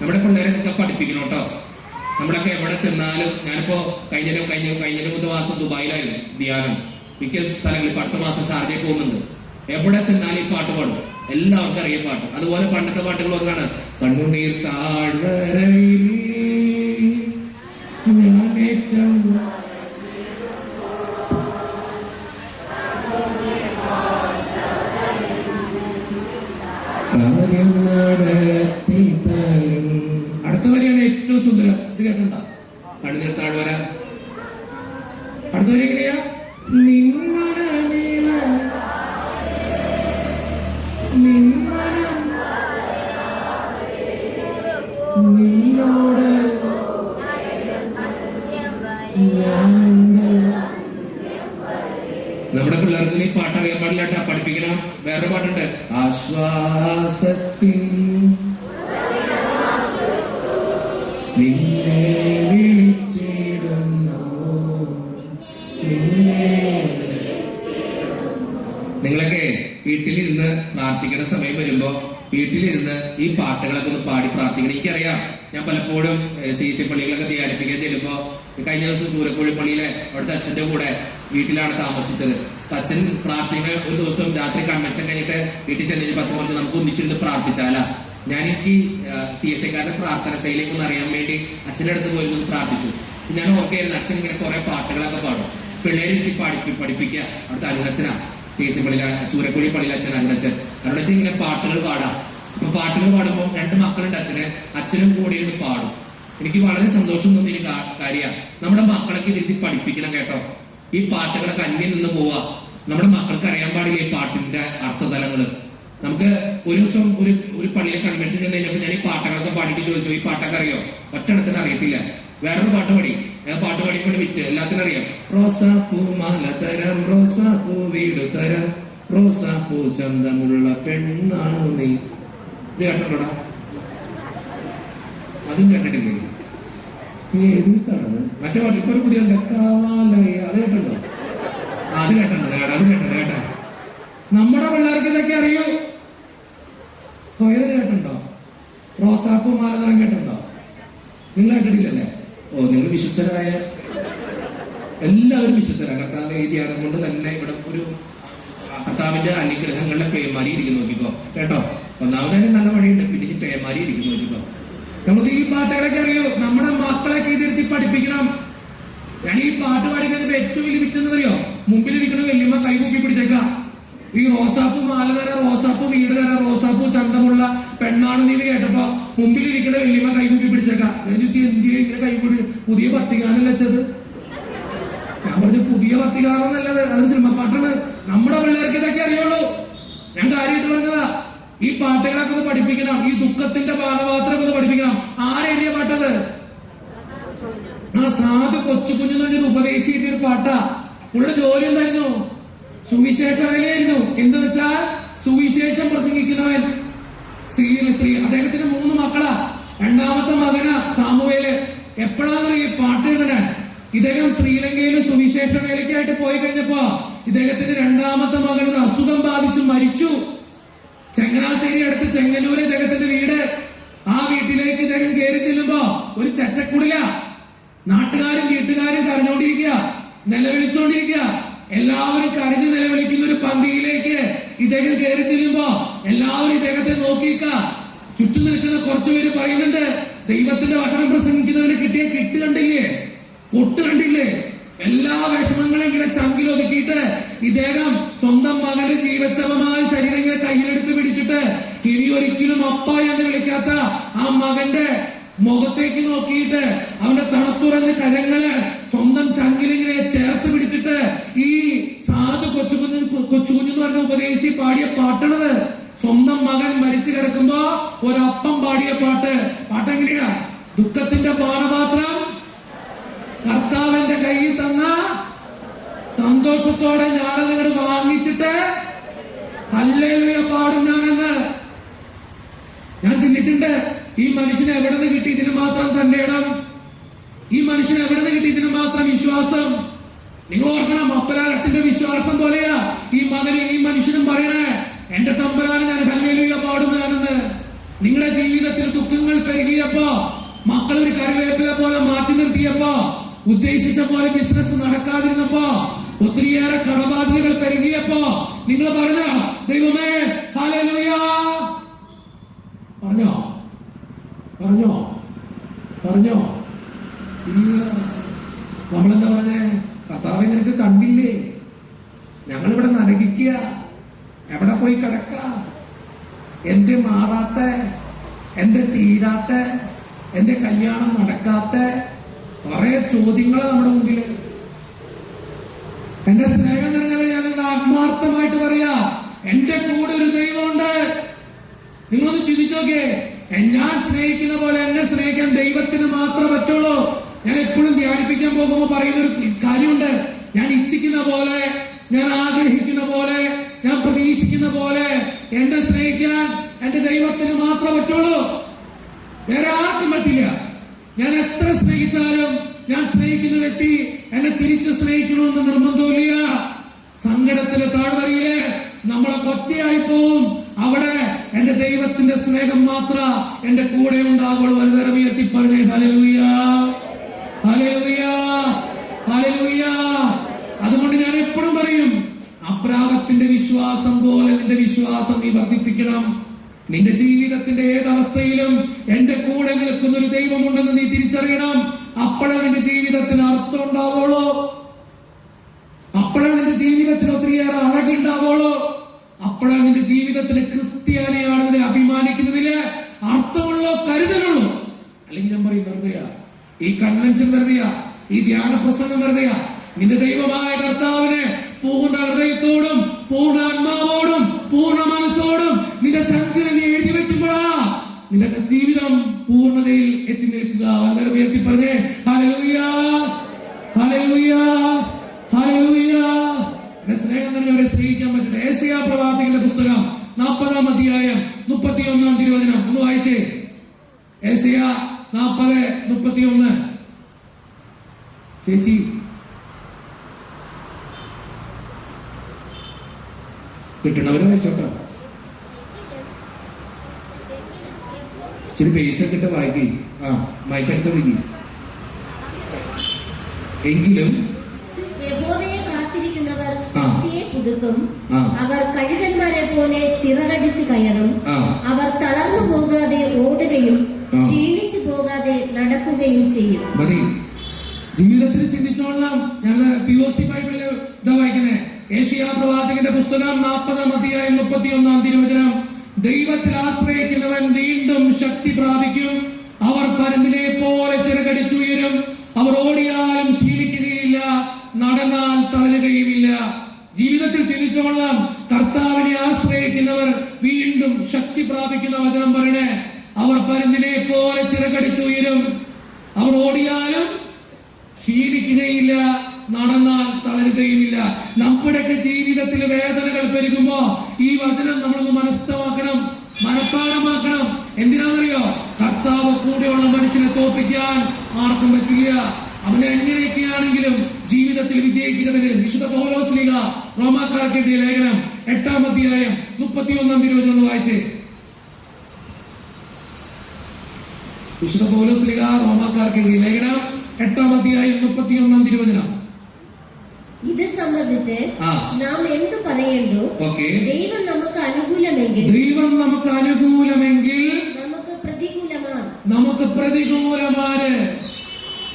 നമ്മുടെ പിള്ളേരെ നിങ്ങൾക്ക് പഠിപ്പിക്കണം കേട്ടോ. നമ്മളൊക്കെ എവിടെ ചെന്നാലും, ഞാനിപ്പോ കഴിഞ്ഞ 3 മാസം ദുബായിലായിരുന്നു ധ്യാനം. മിക്ക സ്ഥലങ്ങളിൽ ഇപ്പൊ അടുത്ത മാസം ഷാർജയിൽ പോകുന്നുണ്ട്. എവിടെ ചെന്നാലും ഈ പാട്ട് പാടും. എല്ലാവർക്കും അറിയ പാട്ട്. അതുപോലെ പണ്ടത്തെ പാട്ടുകൾ ഒന്നാണ്: കണ്ണുനീർ താഴ്വരയിൽ ഞാനേറ്റം അടുത്ത വരിയാണ് ഏറ്റവും സുന്ദരം. ഇത് കേട്ടണ്ട? കണ്ണുനീർ താഴ്വര. അടുത്ത വരി എങ്ങനെയാ? നിന്നോട് നമ്മുടെ പിള്ളേർക്ക് നീ പാട്ടറിയാൻ പാടില്ലാട്ടാ, പഠിപ്പിക്കണം. വേറെ പാട്ടുണ്ട്: ആശ്വാസത്തിൻ നിന്നെ വിളിച്ചിടുന്നു, നിന്നെ പ്രാർത്ഥിക്കുന്ന സമയം വരുമ്പോ വീട്ടിലിരുന്ന് ഈ പാട്ടുകളൊക്കെ ഒന്ന് പാടി പ്രാർത്ഥിക്കണം. എനിക്കറിയാം, ഞാൻ പലപ്പോഴും CC പള്ളികളൊക്കെ ധ്യാനിപ്പിക്കാൻ ചെല്ലുമ്പോ, കഴിഞ്ഞ ദിവസം ചൂരക്കോഴി പള്ളിയിലെ അവിടുത്തെ അച്ഛന്റെ കൂടെ വീട്ടിലാണ് താമസിച്ചത്. അച്ഛൻ പ്രാർത്ഥന ഒരു ദിവസം രാത്രി കൺവെൻഷൻ കഴിഞ്ഞിട്ട് വീട്ടിൽ ചെന്നിട്ട് അച്ഛൻ പറഞ്ഞു, നമുക്ക് ഒന്നിച്ചിരുന്ന് പ്രാർത്ഥിച്ചാലാ. എനിക്ക് CSIക്കാരുടെ പ്രാർത്ഥന ശൈലിയൊക്കെ ഒന്ന് അറിയാൻ വേണ്ടി അച്ഛൻ്റെ അടുത്ത് പോയി ഒന്ന് പ്രാർത്ഥിച്ചു. ഞാൻ ഓർക്കായിരുന്നു, അച്ഛൻ ഇങ്ങനെ കുറെ പാട്ടുകളൊക്കെ പാടും, പിള്ളേരെ പഠിപ്പിക്കുക. അവിടുത്തെ അരുണച്ചനാ, CSI പള്ളിയിലെ ചൂരക്കുഴി പള്ളിയിലെ അച്ഛൻ അരുണച്ചൻ ഇങ്ങനെ പാട്ടുകൾ പാടാം. അപ്പൊ പാട്ടുകൾ പാടുമ്പോൾ 2 മക്കളുണ്ട് അച്ഛനും കൂടി ഇരുന്ന് പാടും. എനിക്ക് വളരെ സന്തോഷം തോന്നിയ കാര്യമാണ്. നമ്മുടെ മക്കളൊക്കെ ഇരുത്തി പഠിപ്പിക്കണം കേട്ടോ. ഈ പാട്ടുകളൊക്കെ അന്യം നിന്ന് പോവാ. നമ്മുടെ മക്കൾക്ക് അറിയാൻ പാടില്ല ഈ പാട്ടിന്റെ അർത്ഥതലങ്ങള്. നമുക്ക് ഒരു ദിവസം ഒരു പള്ളിയിലെ കൺവെൻഷൻ ചെന്ന് കഴിഞ്ഞപ്പോൾ ഞാൻ ഈ പാട്ടുകളൊക്കെ പാടിയിട്ട് ചോദിച്ചു, ഈ പാട്ടൊക്കെ അറിയോ? ഒറ്റണത്തിന് അറിയത്തില്ല. വേറൊരു പാട്ട് പാടി, പാട്ട് പാടിക്കൊണ്ട് വിറ്റ് എല്ലാത്തിനും അറിയാം. റോസാപ്പൂ മാല തരം, റോസാപ്പൂ വീട് തരം, റോസാപ്പൂ ചന്തമുള്ള പെണ്ണാണു നീ. ഇത് കേട്ടോടാ? അതും കേട്ടിട്ടില്ലേ? ഏതാണ് മറ്റേ പാട്ട്? ഇപ്പൊ ഒരു പുതിയ കാവാലയ, അത് കേട്ടോ? അത് കേട്ടോ? നമ്മുടെ പിള്ളേർക്ക് ഇതൊക്കെ അറിയൂ. കൊയത് കേട്ടുണ്ടോ? റോസാപ്പൂ മാലതരം കേട്ടുണ്ടോ? നിങ്ങൾ കേട്ടിട്ടില്ലല്ലേ? ഓ, നിങ്ങൾ വിശുദ്ധരായ എല്ലാവരും വിശുദ്ധരാ. കർത്താവ് ഈ ധ്യാനം കൊണ്ട് തന്നെ ഇവിടെ ഒരു കർത്താവിന്റെ അനുഗ്രഹങ്ങളുടെ പേമാരി ഇരിക്കുന്നു നോക്കിക്കോ കേട്ടോ. ഒന്നാമതന്നെ നല്ല വഴിയുണ്ട്, പിന്നെ ഈ പേമാരി ഇരിക്കുന്നു നോക്കിക്കോ. നമുക്ക് ഈ പാട്ടുകളൊക്കെ അറിയൂ. നമ്മുടെ മക്കളൊക്കെ ഇതിരുത്തി പഠിപ്പിക്കണം. ഞാൻ ഈ പാട്ട് പാടിക്കുന്നതിന്റെ ഏറ്റവും വലിയ വിറ്റെന്ന് അറിയോ? മുമ്പിലിരിക്കുന്ന വല്യമ്മ കൈ കൂപ്പി പിടിച്ചേക്കാം. ഈ റോസാപ്പൂ മാല തരാം, റോസാപ്പൂ വീട് തരാം, റോസാപ്പൂ ചന്തമുള്ള പെണ്ണാണ് നീ കേട്ടപ്പോ മുമ്പിലിരിക്കുന്ന വല്യമ്മ കൈ കൂപ്പി പിടിച്ചേക്കാം. ഞാൻ ചോദിച്ചു, എന്തിയെ ഇങ്ങനെ കൈ കൂടി? പുതിയ ഭക്തിഗാനല്ലേ വെച്ചത്? ഞാൻ പറഞ്ഞു, പുതിയ ഭക്തിഗാനം നല്ലത്, അത് സിനിമ പാട്ടാണ്. നമ്മുടെ പിള്ളേർക്ക് ഇതൊക്കെ അറിയുള്ളൂ. ഞാൻ കാര്യമായിട്ട് പറഞ്ഞതാ. ഈ പാട്ടുകളൊക്കെ ഒന്ന് പഠിപ്പിക്കണം. ഈ ദുഃഖത്തിന്റെ പാനപാത്രം ഒന്ന് പഠിപ്പിക്കണം. ആരെഴുതിയ പാട്ടത്? ആ സാധു കൊച്ചു കുഞ്ഞെന്നൊരു ഉപദേശിയുടെ ഒരു പാട്ടാ. ഉള്ള ജോലി എന്തായിരുന്നു? സുവിശേഷ വേലയായിരുന്നു. എന്താ വെച്ചാൽ സുവിശേഷം പ്രസംഗിക്കുന്നവൻ. ശ്രീ അദ്ദേഹത്തിന് 3 മക്കളാ. 2ാമത്തെ മകനാ സാമുവേല്. എപ്പോഴാണ് ഈ പാട്ട് എഴുതണേ? ഇദ്ദേഹം ശ്രീലങ്കയിൽ സുവിശേഷ വേലയ്ക്കായിട്ട് പോയി കഴിഞ്ഞപ്പോ ഇദ്ദേഹത്തിന്റെ 2ാമത്തെ മകന് അസുഖം ബാധിച്ചു മരിച്ചു. ചങ്ങനാശ്ശേരി അടുത്ത് ചെങ്ങന്നൂര് ഇദ്ദേഹത്തിന്റെ വീട്. ആ വീട്ടിലേക്ക് ഇദ്ദേഹം കയറി ചെല്ലുമ്പോ ഒരു ചെറ്റക്കുടില. നാട്ടുകാരും വീട്ടുകാരും കരഞ്ഞോണ്ടിരിക്കുക, നിലവിളിച്ചോണ്ടിരിക്കുക. എല്ലാവരും കരഞ്ഞു നിലവിളിക്കുന്ന ഒരു പന്തിയിലേക്ക് ഇദ്ദേഹം കയറി ചെല്ലുമ്പോ എല്ലാവരും ഇദ്ദേഹത്തെ നോക്കിക്ക. ചുറ്റും നിൽക്കുന്ന കുറച്ചുപേര് പറയുന്നുണ്ട്, ദൈവത്തിന്റെ വചനം പ്രസംഗിക്കുന്നവന് കിട്ടിയ കിട്ട് കണ്ടില്ലേ, കൊട്ട് കണ്ടില്ലേ? എല്ലാ വിഷമങ്ങളും ഇങ്ങനെ ചങ്കിലൊതുക്കിയിട്ട് ഇദ്ദേഹം സ്വന്തം മകന് ജീവച്ഛവമായ ശരീരം ഇങ്ങനെ കയ്യിലെടുത്ത് പിടിച്ചിട്ട് ഇനി ഒരിക്കലും അപ്പ എന്ന് വിളിക്കാത്ത ആ മകന്റെ മുഖത്തേക്ക് നോക്കിയിട്ട് അവന്റെ തണുത്തുറഞ്ഞ കരങ്ങള് സ്വന്തം ചങ്കിലിങ്ങനെ ചേർത്ത് പിടിച്ചിട്ട് ഈ സാധു കൊച്ചുകുഞ്ഞെന്ന് പറഞ്ഞ ഉപദേശി പാടിയ പാട്ടാണത്. സ്വന്തം മകൻ മരിച്ചു കിടക്കുമ്പോ ഒരപ്പം പാടിയ പാട്ടെങ്ങനെയാ? ദുഃഖത്തിന്റെ പാനപാത്രം കർത്താവിന്റെ കയ്യിൽ തന്ന സന്തോഷത്തോടെ ഞാനത് ഇങ്ങോട്ട് വാങ്ങിച്ചിട്ട് ഹല്ലേലൂയ പാടും ഞാനെന്ന്. ഞാൻ ചിന്തിച്ചിട്ടുണ്ട്, ഈ മനുഷ്യന് എവിടെ നിന്ന് കിട്ടി ഇതിന് മാത്രം തന്റെ ഇടം? ഈ മനുഷ്യന് എവിടെ നിന്ന് കിട്ടി ഇതിന് മാത്രം വിശ്വാസം? നിങ്ങൾ ഓർക്കണം, അപ്പരാഗത്തിന്റെ വിശ്വാസം പോലെയാ ഈ മകനും ഈ മനുഷ്യനും പറയണേ, എന്റെ തമ്പുരാന് ഞാൻ ഹല്ലേലൂയ പാടും ഞാനെന്ന്. നിങ്ങളുടെ ജീവിതത്തിൽ ദുഃഖങ്ങൾ പെരുകിയപ്പോ, മക്കൾ ഒരു കറിവേപ്പില പോലെ മാറ്റി നിർത്തിയപ്പോ, ഉദ്ദേശിച്ച പോലെ ബിസിനസ് നടക്കാതിരുന്നപ്പോ, ഒത്തിരിയേറെ കടബാധ്യതകൾ പെരുകിയപ്പോ നിങ്ങൾ പറഞ്ഞോ, ദൈവമേ ഹല്ലേലൂയ പറഞ്ഞോ? നമ്മളെന്താ പറഞ്ഞേ? കർത്താവേ നിനക്ക് കണ്ടില്ലേ? ഞങ്ങളിവിടെ നരകിക്കുക, എവിടെ പോയി കിടക്ക? എന്റെ മാറാത്ത, എന്റെ തീരാത്ത, എന്റെ കല്യാണം നടക്കാത്ത കുറെ ചോദ്യങ്ങളാണ് നമ്മുടെ മുമ്പില്. എന്റെ സ്നേഹം നിറഞ്ഞവരെ ഞാൻ നിങ്ങൾ ആത്മാർത്ഥമായിട്ട് പറയാ, എന്റെ കൂടെ ഒരു ദൈവമുണ്ട്. നിങ്ങളൊന്ന് ചിന്തിച്ചു നോക്കിയേ. ഞാൻ സ്നേഹിക്കുന്ന പോലെ എന്നെ സ്നേഹിക്കാൻ ദൈവത്തിന് മാത്രമേ പറ്റുള്ളൂ. ഞാൻ എപ്പോഴും ധ്യാനിപ്പിക്കാൻ പോകുമ്പോൾ പറയുന്ന ഒരു കാര്യമുണ്ട്, ഞാൻ ഇച്ഛിക്കുന്ന പോലെ, ഞാൻ ആഗ്രഹിക്കുന്ന പോലെ, ഞാൻ പ്രതീക്ഷിക്കുന്ന പോലെ എന്നെ സ്നേഹിക്കാൻ എന്റെ ദൈവത്തിന് മാത്രമേ പറ്റുള്ളൂ. വേറെ ആർക്കും പറ്റില്ല. ഞാൻ എത്ര സ്നേഹിച്ചാലും ഞാൻ സ്നേഹിക്കുന്ന വ്യക്തി എന്നെ തിരിച്ചു സ്നേഹിക്കണമെന്ന് നിർബന്ധമില്ല. സങ്കടത്തിലെ താഴ്വരയില് നമ്മളെ ഒറ്റയായി പോവും. അവിടെ എന്റെ ദൈവത്തിന്റെ സ്നേഹം മാത്രം എന്റെ കൂടെ ഉണ്ടാകുള്ളൂ. വലുതരം ഉയർത്തി പറഞ്ഞേ ഹല്ലേലൂയ, ഹല്ലേലൂയ, ഹല്ലേലൂയ. അതുകൊണ്ട് ഞാൻ എപ്പോഴും പറയും, അബ്രാഹത്തിന്റെ വിശ്വാസം പോലെ നിന്റെ വിശ്വാസം നീ വർദ്ധിപ്പിക്കണം. നിന്റെ ജീവിതത്തിന്റെ ഏതവസ്ഥയിലും എന്റെ കൂടെ നിൽക്കുന്ന ഒരു ദൈവമുണ്ടെന്ന് നീ തിരിച്ചറിയണം. അപ്പോഴേ നിന്റെ ജീവിതത്തിന് അർത്ഥം ഉണ്ടാവുള്ളൂ. അപ്പോഴേ നിന്റെ ജീവിതത്തിന് ഒത്തിരിയേറെ അഴകുണ്ടാവുള്ളൂ. അപ്പോഴേ നിന്റെ ജീവിതത്തിന് ക്രിസ്ത്യാനിയാണെന്നതിൽ അഭിമാനിക്കുന്നതില് അർത്ഥമുള്ളോ കരുതലുള്ളൂ. അല്ലെങ്കിൽ ഞാൻ പറയും വെറുതെയാ, ഈ കൺവെൻഷൻ വെറുതെയാ, ഈ ധ്യാന പ്രസംഗം വെറുതെയാ. നിന്റെ ദൈവമായ കർത്താവിനെ പൂർണ്ണ ഹൃദയത്തോടും പൂർണ്ണ ആത്മാവോടും പൂർണ്ണ മനസ്സോടും നിന്റെ ചങ്കിനെ നീ എഴുതി വെക്കുമ്പോഴാ നിന്റെ ജീവിതം പൂർണ്ണതയിൽ എത്തി നിൽക്കുക. വളരെ ഉയർത്തി പറഞ്ഞേ ഹല്ലേലൂയ, ഹല്ലേലൂയ, ഹല്ലേലൂയ. എന്റെ സ്നേഹം തന്നെ സ്നേഹിക്കാൻ പറ്റട്ടെ. യെശയ്യാ പ്രവാചകന്റെ പുസ്തകം 40-ാം അധ്യായം 31-ാം തിരുവചനം ഒന്ന് വായിച്ചേ. യെശയ്യാ 40:31. ചേച്ചി കിട്ടണവരെ വായിച്ചോട്ടോ. ഇച്ചിരി പൈസ കിട്ട വായിക്കി. മയക്കടുത്ത് വിളിക്കും. എങ്കിലും യഹോവയെ കാത്തിരിക്കുന്നവർ ശക്തിയെ പുതുക്കും. അവർ കഴുകന്മാരെ പോലെ ചിറകടിച്ച് കയറും. അവർ തളർന്നു പോകാതെ ഓടുകയും ക്ഷീണിച്ചു പോകാതെ നടക്കുകയും ചെയ്യും. മതി. ജീവിതത്തിൽ ചിന്തിച്ചോളാം. ഞാൻ POC ബൈബിളില് ഇതാ വായിക്കുന്നേ. യെശയ്യാ പ്രവാചകന്റെ പുസ്തകം 40-ാം അധ്യായം 31-ാം തിരുവചനം. ദൈവത്തിൽ ആശ്രയിക്കുന്നവൻ വീണ്ടും ശക്തി പ്രാപിക്കും. അവർ പരുന്തിനെ പോലെ ചിറകടിച്ചുയരും. അവർ ഓടിയാലും ക്ഷീണിക്കുകയില്ല, നടന്നാൽ തളരുകയുമില്ല. ജീവിതത്തിൽ ചിന്തിച്ചോളാം. കർത്താവിനെ ആശ്രയിക്കുന്നവർ വീണ്ടും ശക്തി പ്രാപിക്കുന്ന വചനം പറയണേ. അവർ പരുന്തിനെ പോലെ ചിറകടിച്ചുയരും. അവർ ഓടിയാലും ക്ഷീണിക്കുകയില്ല, നടന്നാൽ തളരുകയുമില്ല. നമ്മുടെയൊക്കെ ജീവിതത്തിൽ വേദനകൾ പെരുകുമ്പോ ഈ വചനം നമ്മളൊന്ന് മനസ്തമാക്കണം, മനഃപ്പാഠമാക്കണം. എന്തിനാണെന്നറിയോ? കർത്താവ് കൂടെയുള്ള മനുഷ്യനെ തോൽപ്പിക്കാൻ ആർക്കും പറ്റില്ല. അവന് എങ്ങനെയൊക്കെയാണെങ്കിലും ജീവിതത്തിൽ വിജയിക്കുന്നതിന് വിശുദ്ധ പൗലോസ്ലീഹ റോമാക്കാർക്ക് എഴുതിയ ലേഖനം 8-ാം അധ്യായം 31-ാം തിരുവചനം ഒന്ന് വായിച്ചേ. വിശുദ്ധ പൗലോസ്ലീഹ റോമാക്കാർക്ക് എഴുതിയ ലേഖനം 8-ാം അധ്യായം 31-ാം തിരുവചനം. ഇത് സംബന്ധിച്ച് നാം എന്തു പറയേണ്ടു? ദൈവം നമുക്ക് അനുകൂലമെങ്കിൽ നമുക്ക് പ്രതികൂലമാണ്.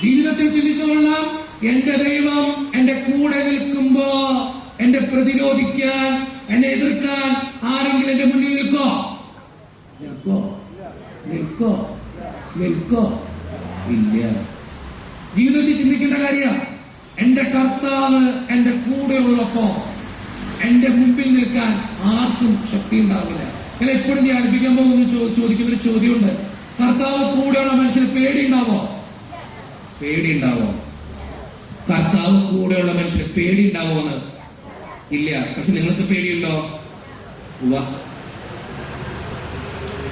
ജീവിതത്തിൽ ചിന്തിച്ചുകൊള്ളാം. എന്റെ ദൈവം എന്റെ കൂടെ നിൽക്കുമ്പോ എന്നെ പ്രതിരോധിക്കാൻ, എന്നെ എതിർക്കാൻ ആരെങ്കിലും എന്റെ മുന്നിൽ നിൽക്കോ? ഇല്ല. ജീവിതത്തിൽ ചിന്തിക്കേണ്ട കാര്യം, എന്റെ കർത്താവ് എന്റെ കൂടെ ഉള്ളപ്പോ എന്റെ മുമ്പിൽ നിൽക്കാൻ ആർക്കും ശക്തി ഉണ്ടാവില്ല. ഞാൻ എപ്പോഴും ധ്യാനിപ്പിക്കാൻ പോകുന്ന ചോദിക്കുന്ന ഒരു ചോദ്യമുണ്ട്. കർത്താവ് കൂടെയുള്ള മനുഷ്യന് പേടിയുണ്ടാവോ? കർത്താവ് കൂടെയുള്ള മനുഷ്യന് പേടിയുണ്ടാവോന്ന്? ഇല്ല. പക്ഷെ നിങ്ങൾക്ക് പേടിയുണ്ടോ?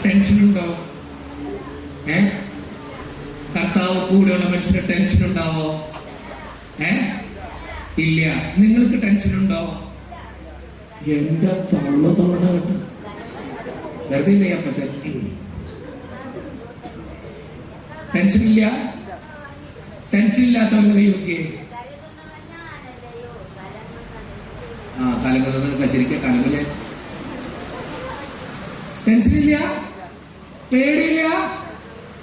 ടെൻഷനുണ്ടോ? കർത്താവ് കൂടെയുള്ള മനുഷ്യന് ടെൻഷൻ ഉണ്ടാവോ? ഇല്ല. നിങ്ങൾക്ക് ടെൻഷൻ ഉണ്ടോ? എന്റെ തള്ള കേട്ടോ, വെറുതെ ഇല്ല. അപ്പച്ച ടെൻഷൻ ഇല്ല. ടെൻഷൻ ഇല്ലാത്തവരുടെ കൈ നോക്കിയേ. കലങ്ങുന്നത് ശരിക്കും കലങ്ങില്ല. ടെൻഷനില്ല, പേടിയില്ല,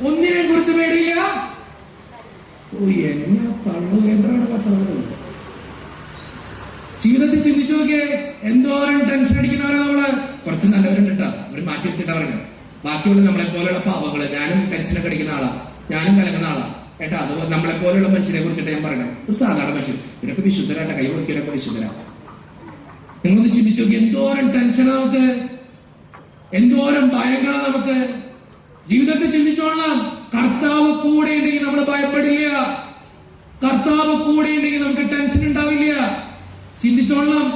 ഒന്നിനെ കുറിച്ച് പേടിയില്ല. എന്നെ തള്ളു കേന്ദ്രമാണ് കർത്താവ്. ജീവിതത്തിൽ ചിന്തിച്ചു നോക്കിയേ, എന്തോരം ടെൻഷൻ അടിക്കുന്നവരാ നമ്മള്. കുറച്ച് നല്ലവരുണ്ട് കേട്ടോ, അവർ മാറ്റി എടുത്തിട്ടാ പറയുന്നത്. ബാക്കിയുള്ള നമ്മളെ പോലെയുള്ള പാവങ്ങള്. ഞാനും ടെൻഷനൊക്കെ അടിക്കുന്ന ആളാ, ഞാനും കലങ്ങുന്ന ആളാ ഏട്ടാ. അത് നമ്മളെ പോലെയുള്ള മനുഷ്യനെ കുറിച്ചിട്ട് ഞാൻ പറയണേ. ഒരു സാധാരണ മനുഷ്യൻ. ഇവരൊക്കെ വിശുദ്ധരാട്ട, കൈ നോക്കിയവരൊക്കെ വിശുദ്ധരാ. നിങ്ങളൊന്ന് ചിന്തിച്ചു നോക്കി, എന്തോരം ടെൻഷനാ നമുക്ക്, എന്തോരം ഭയങ്ങളാ നമുക്ക്. ജീവിതത്തിൽ ചിന്തിച്ചോളാം. കർത്താവ് കൂടെ ഉണ്ടെങ്കിൽ നമ്മൾ ഭയപ്പെടില്ല. കർത്താവ് കൂടെ ഉണ്ടെങ്കിൽ നമുക്ക് ടെൻഷൻ ഉണ്ടാവില്ല. ചിന്തിച്ചോളാം.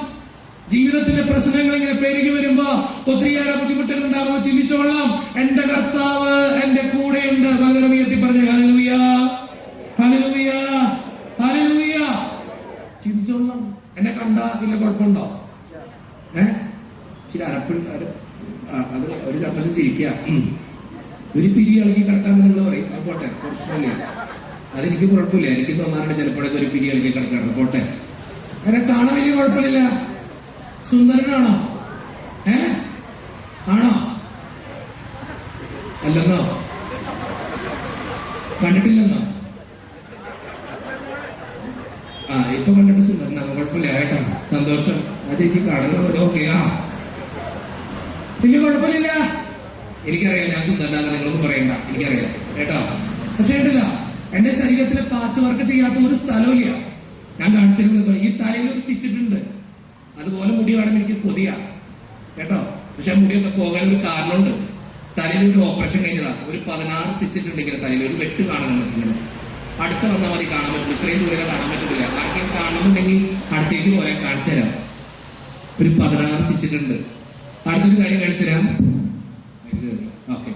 ജീവിതത്തിന്റെ പ്രശ്നങ്ങൾ ഇങ്ങനെ പെരുകി വരുമ്പോ, ഒത്തിരിയേറെ ബുദ്ധിമുട്ടുകൾ ഉണ്ടാകുമ്പോൾ ചിന്തിച്ചോളാം, എന്റെ കർത്താവ് എന്റെ കൂടെയുണ്ട്. വളരെ ഉയർത്തി പറഞ്ഞ ഹല്ലേലൂയ, ഹല്ലേലൂയ, ഹല്ലേലൂയ. ചിന്തിച്ചോളാം. എന്നെ കണ്ടാ പിന്നെ കുഴപ്പമുണ്ടോ? ചില അതെനിക്ക് കുഴപ്പമില്ല. എനിക്ക് തോന്നാറുണ്ട് ചിലപ്പോഴൊക്കെ ഒരു പിരി കളിക്കാൻ കിടക്കണം. പോട്ടെ. അവരെ കാണാൻ വലിയ കുഴപ്പമില്ല. സുന്ദരനാണോ? ആണോ? അല്ലെന്നോ? കണ്ടിട്ടില്ലെന്നോ? ഇപ്പൊ കണ്ടിട്ട് സുന്ദരനാണ്. കുഴപ്പമില്ല കേട്ടോ. സന്തോഷം. ആ ചേച്ചി കാണുന്നത് ഓക്കെ. വലിയ കുഴപ്പമില്ല. എനിക്കറിയാം ഞാൻ സുന്ദരനാണ്. നിങ്ങളൊന്നും പറയണ്ട. എനിക്കറിയാം കേട്ടോ. പക്ഷേ കേട്ടില്ല, എന്റെ ശരീരത്തിൽ പാച്ച് വർക്ക് ചെയ്യാത്ത ഒരു സ്ഥലമില്ല. ഞാൻ കാണിച്ചിരുന്നത് ഈ തലയിൽ ഒരു സ്റ്റിച്ച് ഇട്ടുണ്ട്. അതുപോലെ മുടി കാണുമ്പോൾ എനിക്ക് കൊതിയാ കേട്ടോ. പക്ഷെ ആ മുടിയൊക്കെ പോകാൻ ഒരു കാരണമുണ്ട്. തലയിൽ ഒരു ഓപ്പറേഷൻ കഴിഞ്ഞതാ. ഒരു 16 സ്റ്റിച്ച് ഇട്ടുണ്ടെങ്കിൽ തലയിൽ ഒരു വെട്ട് കാണുന്നുണ്ട്. ഇങ്ങനെ അടുത്ത് വന്നാൽ മതി കാണാൻ പറ്റും. ഇത്രയും ദൂരെ കാണാൻ പറ്റത്തില്ല. ആർക്കും കാണുന്നുണ്ടെങ്കിൽ അടുത്തേക്ക് പോലെ കാണിച്ചു തരാം. ഒരു 16 സ്റ്റിച്ച് ഇട്ടുണ്ട്. അടുത്തൊരു കാര്യം കാണിച്ചു തരാം. ഓക്കെ.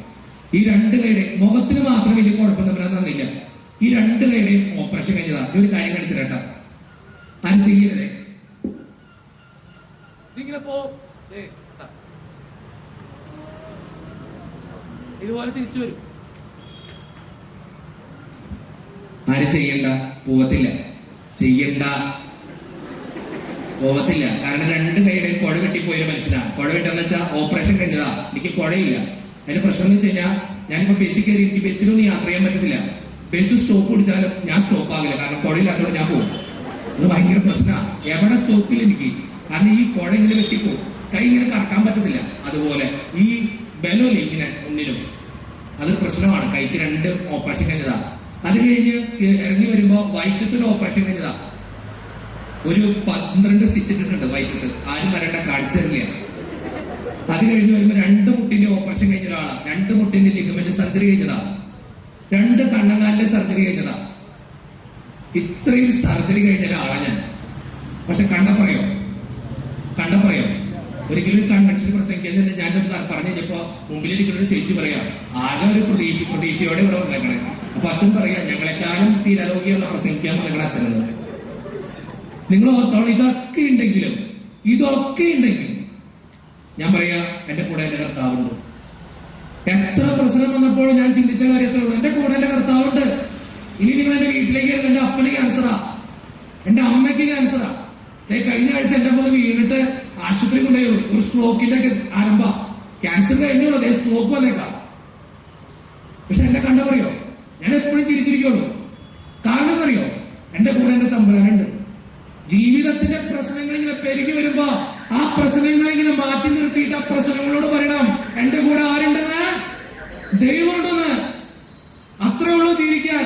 ഈ 2 കൈയുടെ മുഖത്തിന് മാത്രം വലിയ കുഴപ്പം തന്നില്ല. ഈ 2 കൈയുടെയും ഓപ്പറേഷൻ കഴിഞ്ഞതാ. ഈ ഒരു കാര്യം കാണിച്ചു തരാം കേട്ടോ. ആരും ചെയ്യരുതേ. ഇതുപോലെ തിരിച്ചു വരും. ആരും ചെയ്യണ്ട. പോവത്തില്ല. ചെയ്യണ്ട. പോവത്തില്ല. കാരണം 2 കൈയുടെയും കുഴ വെട്ടിപ്പോയൊരു മനുഷ്യനാ. കുഴ വെട്ടാന്ന് വെച്ചാൽ ഓപ്പറേഷൻ കഴിഞ്ഞതാ. എനിക്ക് കുഴയില്ല. അതിന്റെ പ്രശ്നം എന്ന് വെച്ച് കഴിഞ്ഞാൽ ഞാനിപ്പോ ബസ്സിൽ കയറി എനിക്ക് ബസ്സിലൊന്നും യാത്ര ചെയ്യാൻ പറ്റത്തില്ല. ബസ് സ്റ്റോപ്പ് പിടിച്ചാലും ഞാൻ സ്റ്റോപ്പ് ആകില്ല. കാരണം കുഴയില്ലാത്തതുകൊണ്ട് ഞാൻ പോകും. അത് ഭയങ്കര പ്രശ്നമാണ്. എവിടെ സ്റ്റോപ്പില്ല എനിക്ക്. കാരണം ഈ കുഴ ഇങ്ങനെ വെട്ടിപ്പോകും. കൈ ഇങ്ങനെ കറക്കാൻ പറ്റത്തില്ല. അതുപോലെ ഈ ബലമില്ല ഇങ്ങനെ ഒന്നിനും. അത് പ്രശ്നമാണ്. കൈക്ക് 2 ഓപ്പറേഷൻ കഴിഞ്ഞതാ. അത് കഴിഞ്ഞ് ഇറങ്ങി വരുമ്പോ വയറ്റത്തൊരു ഓപ്പറേഷൻ കഴിഞ്ഞതാ. ഒരു 12 സ്റ്റിച്ച് ഇട്ടിട്ടുണ്ട് വയറ്റത്ത്. ആരും വരണ്ട, കാണിച്ചു തരില്ല. അത് കഴിഞ്ഞ് വരുമ്പോ 2 മുട്ടിന്റെ ഓപ്പറേഷൻ കഴിഞ്ഞ ഒരാളാ. 2 മുട്ടിന്റെ ലിഗമെന്റ് സർജറി കഴിഞ്ഞതാ. 2 കണ്ണങ്കാലിന്റെ സർജറി കഴിഞ്ഞതാ. ഇത്രയും സർജറി കഴിഞ്ഞ ഒരാളാ ഞാൻ. പക്ഷെ കണ്ടപ്പറയോ ഒരിക്കലും കൺവെൻഷൻ പ്രസംഗിക്കുന്നത് ഞാൻ പറഞ്ഞു കഴിഞ്ഞപ്പോ മുമ്പിലിരിക്കുന്ന ഒരു ചേച്ചി പറയാ, ആകെ ഒരു പ്രതീക്ഷയോടെ ഇവിടെ വന്നേക്കണേ. അപ്പൊ അച്ഛൻ പറയാ, ഞങ്ങളെക്കാളും തീരാരോഗ്യമുള്ള പ്രസംഗിക്കാൻ വന്നേക്കണ അച്ഛനത്. നിങ്ങൾ ഓർത്തോളം ഇതൊക്കെ ഉണ്ടെങ്കിലും ഞാൻ പറയാ, എന്റെ കൂടെ എന്റെ കർത്താവുണ്ട്. എത്ര പ്രശ്നം വന്നപ്പോൾ ഞാൻ ചിന്തിച്ച കാര്യത്തിലുള്ളൂ, എന്റെ കൂടെ എന്റെ കർത്താവുണ്ട്. ഇനി നിങ്ങൾ എന്റെ വീട്ടിലേക്ക് എന്റെ അപ്പന് ക്യാൻസറാ, എന്റെ അമ്മയ്ക്ക് ക്യാൻസറാ. കഴിഞ്ഞ ആഴ്ച എന്റെ അമ്മ വീണിട്ട് ആശുപത്രി കൊണ്ടുപോയുള്ളൂ. ഒരു സ്ട്രോക്കിന്റെ ആരംഭ. ക്യാൻസർ കഴിഞ്ഞോളൂ, അതേ സ്ട്രോക്ക് വന്നേക്കാം. പക്ഷെ എന്നെ കണ്ട പറയോ, ഞാൻ എപ്പോഴും ചിരിച്ചിരിക്കുള്ളൂ. കാരണം അറിയോ, എന്റെ കൂടെ എന്റെ തമ്പുരാനുണ്ട്. ജീവിതത്തിന്റെ പ്രശ്നങ്ങൾ ഇങ്ങനെ പെരുകി വരുമ്പോ ആ പ്രശ്നങ്ങളെ ഇങ്ങനെ മാറ്റി നിർത്തിയിട്ട് ആ പ്രശ്നങ്ങളോട് പറയണം, എന്റെ കൂടെ ആരുണ്ടെന്ന്? ദൈവമുണ്ടെന്ന്. അത്രേ ഉള്ളൂ ജീവിക്കാൻ.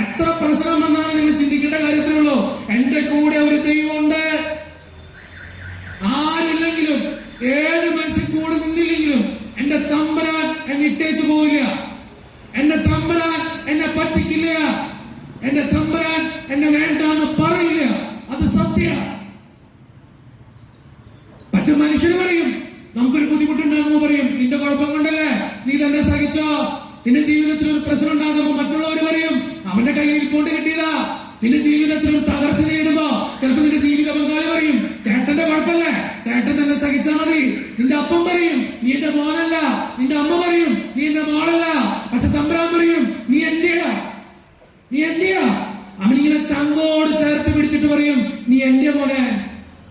എത്ര പ്രശ്നം എന്നാണ് നിങ്ങൾ ചിന്തിക്കേണ്ട കാര്യത്തിലുള്ളൂ. എന്റെ കൂടെ ഒരു ദൈവമുണ്ട്. ആരില്ലെങ്കിലും ഏത് മനുഷ്യൻ കൂടെ നിന്നില്ലെങ്കിലും എന്റെ തമ്പുരാൻ എന്നെ ഇട്ടേച്ചു പോവില്ല. എന്റെ തമ്പുരാൻ എന്നെ പറ്റിക്കില്ല. എന്റെ തമ്പുരാൻ എന്നെ വേണ്ടാന്ന് പറയില്ല. അത് സത്യ. പക്ഷെ മനുഷ്യന് പറയും, നമുക്കൊരു ബുദ്ധിമുട്ടുണ്ടാകുമ്പോ പറയും, നിന്റെ കുഴപ്പം കൊണ്ടല്ലേ നീ തന്നെ സഹിച്ചോ. നിന്റെ ജീവിതത്തിൽ ഒരു പ്രശ്നം ഉണ്ടാകുമ്പോ മറ്റുള്ളവർ പറയും, അവന്റെ കയ്യിൽ കൊണ്ട് കിട്ടിയതാ. നിന്റെ ജീവിതത്തിൽ ഒരു തകർച്ച നേരിടുമ്പോ ചിലപ്പോ നിന്റെ ജീവിത പങ്കാളി പറയും, ചേട്ടന്റെ കുഴപ്പല്ലേ, ചേട്ടൻ തന്നെ സഹിച്ചാൽ മതി. നിന്റെ അപ്പം പറയും, നീ എന്റെ മോനല്ല. നിന്റെ അമ്മ പറയും, നീ എന്റെ മോളല്ല. പക്ഷെ തമ്പുരാൻ പറയും, നീ എന്റെയാ. അവനിങ്ങനെ ചങ്കോട് ചേർത്ത് പിടിച്ചിട്ട് പറയും, നീ എന്റെ മോനെ.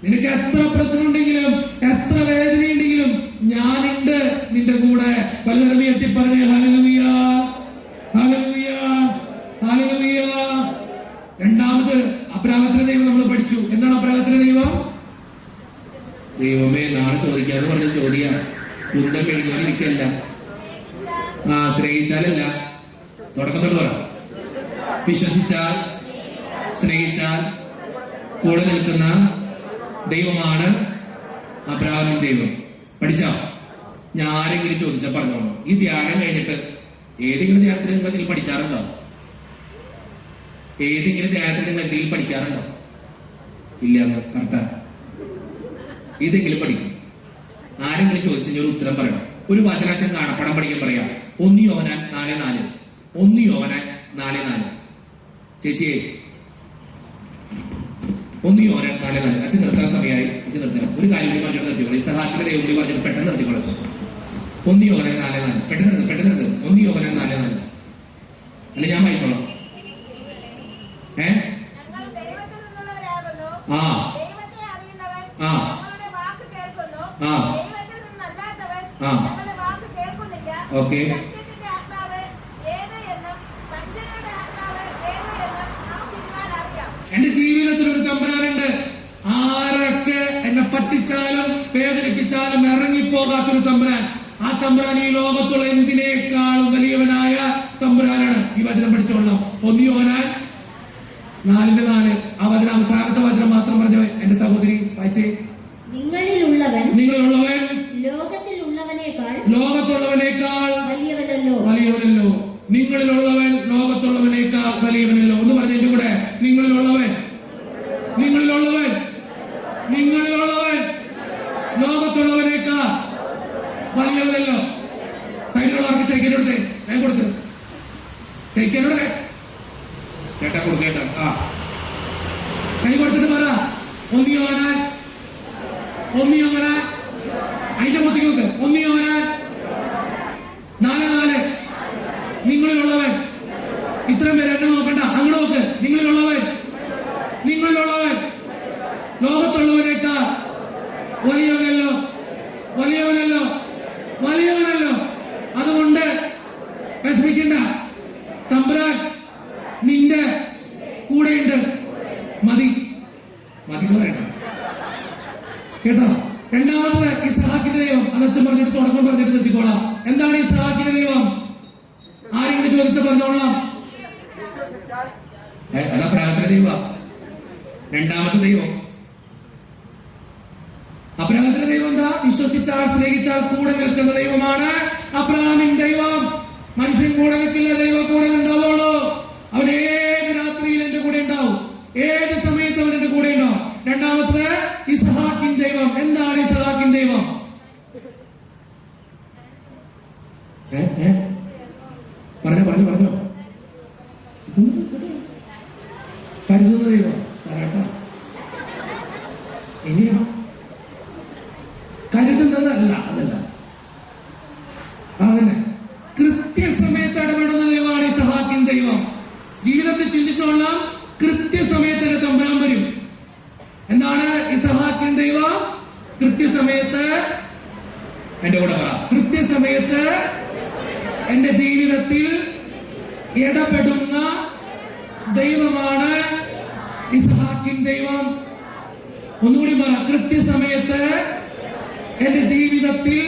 നിനക്ക് എത്ര പ്രശ്നം ഉണ്ടെങ്കിലും എത്ര വേദന ഉണ്ടെങ്കിലും ഞാനുണ്ട് നിന്റെ കൂടെ. വല്ലതും എത്തി പറഞ്ഞേ ഹല്ലേലൂയ, ഹല്ലേലൂയ, ഹല്ലേലൂയ. രണ്ടാമത് അബ്രാഹത്തിന്റെ ദൈവം നമ്മൾ പഠിച്ചു. എന്താണ് അബ്രാഹത്തിന്റെ ദൈവം? ദൈവമേ, നാളെ ചോദിക്കാന്ന് പറഞ്ഞ ചോദ്യ കുന്തം എഴുതിയിരിക്കല്ല. സ്നേഹിച്ചാലല്ല, തുടക്കത്തോട് പറ. വിശ്വസിച്ചാൽ, സ്നേഹിച്ചാൽ കൂടെ നിൽക്കുന്ന ദൈവമാണ് അബ്രാഹമിന്റെ ദൈവം. പഠിച്ചോ? ഞാൻ ആരെങ്കിലും ചോദിച്ചാൽ പറഞ്ഞോളൂ. ഈ ധ്യാനം കഴിഞ്ഞിട്ട് ഏതെങ്കിലും ധ്യാനത്തിൽ നിങ്ങൾ എന്തെങ്കിലും പഠിച്ചാറുണ്ടോ? ഏതെങ്കിലും ധ്യാനത്തിൽ നിങ്ങൾ എന്തെങ്കിലും പഠിക്കാറുണ്ടോ? ഇല്ല എന്ന് കറക്റ്റാ. ഇതെങ്കിലും പഠിക്കും. ആരെങ്കിലും ചോദിച്ചു ഒരു ഉത്തരം പറയണം. ഒരു വചനാച്ചൻ കാണപ്പടം പഠിക്കാൻ പറയാം. 1 യോഹന്നാൻ 4:4. 1 യോഹന്നാൻ 4:4. ചേച്ചിയെ 1 യോഹന്നാൻ 4:4. അച്ഛൻ നിർത്താൻ സമയമായി. അച്ഛൻ നിർത്തണം. ഒരു കാര്യം കൂടി പറഞ്ഞിട്ട് നിർത്തിക്കോളൂ. ഈ സഹാക്കിന്റെ ദൈവം കൂടി പറഞ്ഞിട്ട് പെട്ടെന്ന് നിർത്തിക്കോളൂ. 1 യോഹന്നാൻ 4:4. പെട്ടെന്ന് നിർത്ത്. 1 യോഹന്നാൻ 4:4. അല്ല, ഞാൻ വായിച്ചോളാം. പറ്റിച്ചാലും വേദനിപ്പിച്ചാലും ഇറങ്ങിപ്പോകാത്തൊരു തമ്പുരാൻ. ആ തമ്പുരാൻ ഈ ലോകത്തുള്ള എന്തിനേക്കാളും വലിയവനായ തമ്പുരാനാണ്. ഈ വചനം പഠിച്ചോളണം. 1 യോഹന്നാൻ 4:4. ആ വചനം അവസാനത്തെ വചനം മാത്രം പറഞ്ഞു എന്റെ സഹോദരി വായിച്ചേ. നിങ്ങളിലുള്ളവൻ ലോകത്തിലുള്ളവനേക്കാൾ വലിയവനല്ലോ. നിങ്ങളിലുള്ളവൻ ലോകത്തുള്ളവനേക്കാൾ വലിയവനല്ലോ. ഒന്ന് പറഞ്ഞു എന്റെ കൂടെ, നിങ്ങളിലുള്ളവൻ ലോകത്തുള്ളവനേക്കാൾ വലിയവനല്ലോ. സൈഡിലുള്ളവർക്ക് ഷെയ്ക്കനോടത്തെ ഞാൻ കൊടുത്ത് ഷെയ്ക്കനോടെ ചേട്ടാ കൊടുക്കേട്ടാ. കൈ കൊടുത്തിട്ട് പറ. 1 യോഹന്നാൻ അതിന്റെ മുത്തേക്ക് നോക്ക്. 1 യോഹന്നാൻ 4:4. നിങ്ങളിലുള്ളവൻ. ഇത്രയും പേര് എന്നെ നോക്കണ്ട, അങ്ങോട്ട് നോക്ക്. നിങ്ങളിലുള്ളവൻ ലോകത്തുള്ളവനേക്കാൾ വലിയവനല്ലോ. അതുകൊണ്ട് വിഷമിക്കണ്ട, തമ്പുരാൻ നിന്റെ കൂടെയുണ്ട്. മതി എന്ന് പറയണ്ട കേട്ടോ. രണ്ടാമത് ഇസ്ഹാക്കിന്റെ ദൈവം. അതച്ഛൻ പറഞ്ഞിട്ട് തുടക്കം പറഞ്ഞിട്ട് നിർത്തിക്കോളാം. എന്താണ് ഇസ്ഹാക്കിന്റെ ദൈവം? ആരെങ്കിലും ചോദിച്ച പറഞ്ഞോളാം. അതാ പ്രാർത്ഥന ദൈവ. രണ്ടാമത്തെ ദൈവം അബ്രഹാമിന്റെ ദൈവം എന്താ? വിശ്വസിച്ചാൽ സ്നേഹിച്ചാൽ കൂടെ നിൽക്കുന്ന ദൈവമാണ് അബ്രഹാമിൻ ദൈവം. മനുഷ്യൻ കൂടെ നിൽക്കില്ല, ദൈവം കൂടെ ഉണ്ടാവുള്ളൂ. അവൻ ഏത് രാത്രിയിൽ എന്റെ കൂടെ ഉണ്ടാവും, ഏത് സമയത്ത് അവൻ എന്റെ കൂടെ ഉണ്ടാവും. രണ്ടാമത്തത് ഇസ്ഹാക്കിൻ ദൈവം. എന്താണ് ഇസ്ഹാക്കിൻ ദൈവം? പറഞ്ഞോ കരുതുന്ന ദൈവം. പറയട്ടോ, ഇനിയോ കരുതുന്നതല്ല, അതന്നെ കൃത്യസമയത്ത് ഇടപെടുന്ന ദൈവമാണ് ഇസ്ഹാക്കിൻ ദൈവം. ജീവിതത്തിൽ ചിന്തിച്ചോളാം, കൃത്യസമയത്ത് തമ്പുരാൻ വരും. എന്താണ് ഇസ്ഹാക്കിൻ ദൈവം? കൃത്യസമയത്ത് എന്റെ കൂടെ പറ. കൃത്യസമയത്ത് എന്റെ ജീവിതത്തിൽ ഇടപെടുന്ന ദൈവമാണ് ഇസ്ഹാക്കിൻ ദൈവം. ഒന്നുകൂടി പറ. കൃത്യസമയത്ത് എന്റെ ജീവിതത്തിൽ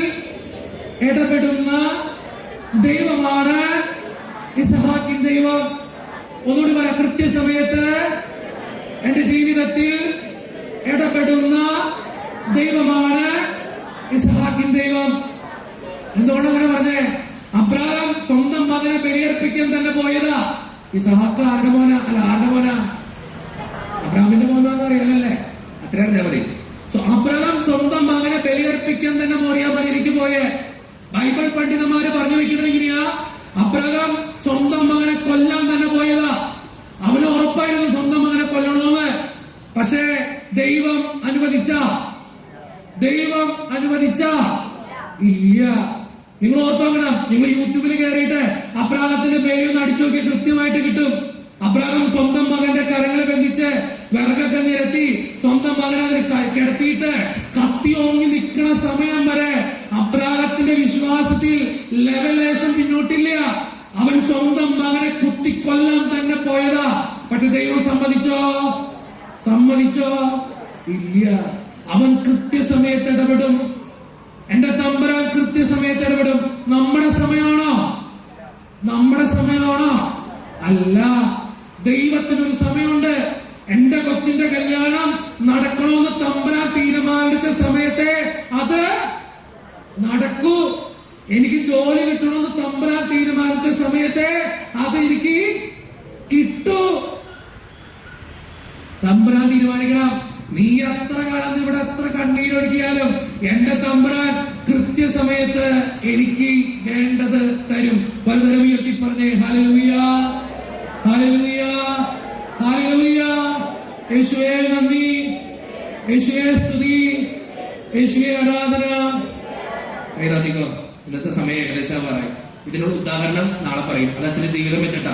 ഇടപെടുന്ന ദൈവമാണ് ഇസ്ഹാക്കിൻ ദൈവം. ഒന്നുകൂടി പറ. കൃത്യസമയത്ത് എന്റെ ജീവിതത്തിൽ ഇടപെടുന്ന ദൈവമാണ് ഇസ്ഹാക്കിൻ ദൈവം. എന്തുകൊണ്ട് അങ്ങനെ പറഞ്ഞേ? അബ്രഹാം സ്വന്തം മകനെ ബലിയർപ്പിക്കാൻ തന്നെ പോയതാ. ഇസ്ഹാക്ക് ആരുടെ മോനാ? അബ്രഹാമിന്റെ മോനാന്ന് അറിയാലല്ലേ? അത്ര അറിഞ്ഞാൽ മതി. അബ്രഹാം സ്വന്തം മകനെ ബലിയർപ്പിക്കാൻ തന്നെ മോറിയാമലയിലേക്ക് പോയേ. ബൈബിൾ പണ്ഡിതന്മാര് പറഞ്ഞു വെക്കുന്നത് എങ്ങനെയാ? അബ്രഹാം സ്വന്തം മകനെ കൊല്ലാൻ തന്നെ പോയതാ. അവന് ഉറപ്പായിരുന്നു സ്വന്തം മകനെ കൊല്ലണമെന്ന്. പക്ഷേ ദൈവം അനുവദിച്ച ഇല്ല. നിങ്ങൾ ഓർത്തോക്കണം. നിങ്ങൾ യൂട്യൂബിൽ കയറിയിട്ട് അബ്രഹാത്തിന്റെ പേര് ഒന്ന് അടിച്ചു നോക്കിയാൽ കൃത്യമായിട്ട് കിട്ടും. അബ്രഹാം സ്വന്തം മകന്റെ കരങ്ങളെ ബന്ധിച്ച് വിറകൊക്കെ നിരത്തി സ്വന്തം മകനെ അതിന് കിടത്തിയിട്ട് കത്തി ഓങ്ങി നിൽക്കുന്ന സമയം വരെ അബ്രഹാത്തിന്റെ വിശ്വാസത്തിൽ ലെവലേശം പിന്നോട്ടില്ല. അവൻ സ്വന്തം മകനെ കുത്തിക്കൊല്ലാൻ തന്നെ പോയതാ. പക്ഷെ ദൈവം സമ്മതിച്ചോ? ഇല്ല. അവൻ കൃത്യസമയത്ത് ഇടപെടും. എന്റെ തമ്പുരാൻ കൃത്യസമയത്ത് ഇടപെടും. നമ്മുടെ സമയമാണോ? അല്ല. ദൈവത്തിനൊരു സമയമുണ്ട്. എന്റെ കൊച്ചിന്റെ കല്യാണം നടക്കണമെന്ന് തമ്പുരാൻ തീരുമാനിച്ച സമയത്തെ അത് നടക്കൂ. എനിക്ക് ജോലി കിട്ടണമെന്ന് തമ്പുരാൻ തീരുമാനിച്ച സമയത്തെ അത് എനിക്ക് കിട്ടൂ. തമ്പുരാൻ തീരുമാനിക്കണം. നീ എത്ര കാലം ഇവിടെ എത്ര കണ്ണീരൊഴുക്കിയാലും എന്റെ തമ്പുരാൻ കൃത്യസമയത്ത് എനിക്ക് വേണ്ടത് തരും. പലതരം ഉയർത്തി പറഞ്ഞേ ഹല്ലേലൂയ, ഹല്ലേലൂയ, ഹല്ലേലൂയ. യേശുവേ നന്ദി, യേശുവേ സ്തുതി, യേശുവേ ആരാധന. ഇന്നത്തെ സമയം ഏകദേശം പറയും. ഇതിനുള്ള ഉദാഹരണം നാളെ പറയും. അത് അച്ഛന്റെ ജീവിതം വെച്ചിട്ടാ.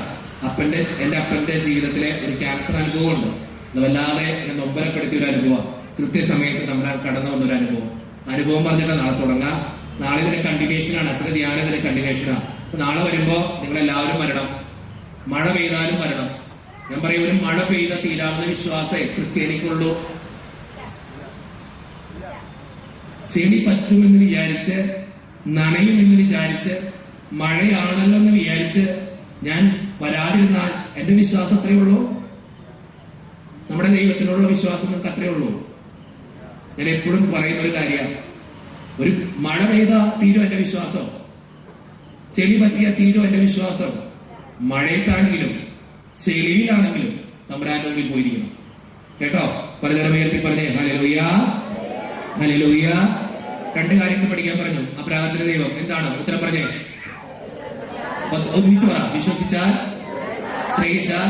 എന്റെ അപ്പന്റെ ജീവിതത്തിലെ ഒരു ക്യാൻസർ അനുഭവമുണ്ട്. അത് വല്ലാതെ എന്നെ നൊമ്പരപ്പെടുത്തിയ ഒരു അനുഭവം. കൃത്യസമയത്ത് നമ്മൾ കടന്നു വന്നൊരു അനുഭവം പറഞ്ഞിട്ട് നാളെ തുടങ്ങാം. നാളെ ഇതിന്റെ കണ്ടിന്യൂഷനാണ്. അച്ഛന്റെ ധ്യാനം ഇതിന്റെ കണ്ടിന്യൂഷനാണ്. നാളെ വരുമ്പോ നിങ്ങൾ എല്ലാവരും വരണം. മഴ പെയ്താലും വരണം. ഞാൻ പറയും, ഒരു മഴ പെയ്ത തീരാവുന്ന വിശ്വാസേ ക്രിസ്ത്യാനിക്കുള്ളൂ. ചെടി പറ്റുമെന്ന് വിചാരിച്ച്, നനയുമെന്ന് വിചാരിച്ച്, മഴയാണല്ലോ എന്ന് വിചാരിച്ച് ഞാൻ വരാതിരുന്നാൽ എന്റെ വിശ്വാസം അത്രയേ ഉള്ളൂ. നമ്മുടെ ദൈവത്തിനുള്ള വിശ്വാസം നിങ്ങൾക്ക് അത്രയേ ഉള്ളൂ. ഞാൻ എപ്പോഴും പറയുന്ന ഒരു കാര്യമാണ്, ഒരു മഴ പെയ്താ തീരും എന്റെ വിശ്വാസം, ചെടി പറ്റിയാ തീരും എന്റെ വിശ്വാസം. മഴയത്താണെങ്കിലും ചെളിയിലാണെങ്കിലും തമ്പുരാന്റെ മുമ്പിൽ പോയിരിക്കണം. കേട്ടോ? പലതരം ഉയർത്തി പറഞ്ഞേ ഹല്ലേലൂയ, ഹല്ലേലൂയ. രണ്ട് കാര്യങ്ങൾ പഠിക്കാൻ പറഞ്ഞു. അബ്രാഹത്തിന്റെ ദൈവം എന്താണ്? ഉത്തരം പറഞ്ഞേ, ഒരുമിച്ച് പറ. വിശ്വസിച്ചാൽ, സ്നേഹിച്ചാൽ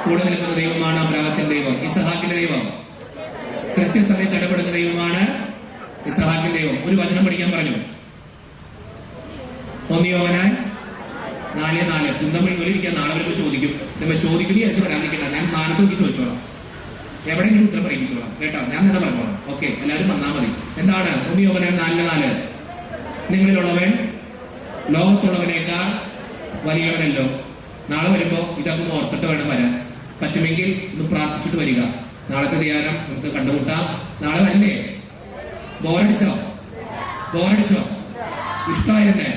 കൂടെ നിൽക്കുന്ന ദൈവമാണ് അബ്രാഹത്തിന്റെ ദൈവം. ഇസഹാക്കിന്റെ ദൈവം കൃത്യസമയത്ത് ഇടപെടുന്ന ദൈവമാണ് ഇസഹാക്കിന്റെ ദൈവം. ഒരു വചനം പഠിക്കാൻ പറഞ്ഞു. 1 യോഹന്നാൻ 4:4. കുന്തമണി ഒലിരിക്കാൻ നാളെ വരുമ്പോൾ ചോദിക്കും. നിങ്ങൾ ചോദിക്കും വിചാരിച്ച് വരാതിരിക്കണ്ട, ഞാൻ മാനത്ത് നോക്കി ചോദിച്ചോളാം, എവിടെയെങ്കിലും ഉത്തരം പറയിപ്പിച്ചോളാം. കേട്ടോ? ഞാൻ തന്നെ പറഞ്ഞോളാം. ഓക്കെ, എല്ലാവരും വന്നാൽ മതി. എന്താണ് 1 യോഹന്നാൻ 4:4? നിങ്ങളിലുള്ളവൻ ലോകത്തുള്ളവനേക്കാൾ വലിയവനല്ലോ. നാളെ വരുമ്പോ ഇതൊക്കെ ഒന്ന് ഓർത്തിട്ട് വേണം വരാൻ. പറ്റുമെങ്കിൽ ഒന്ന് പ്രാർത്ഥിച്ചിട്ട് വരിക. നാളത്തെ ധ്യാനം നമുക്ക് കണ്ടുമുട്ടാം. നാളെ വരില്ലേ? ബോറടിച്ചോ? ഇഷ്ടമായി തന്നെ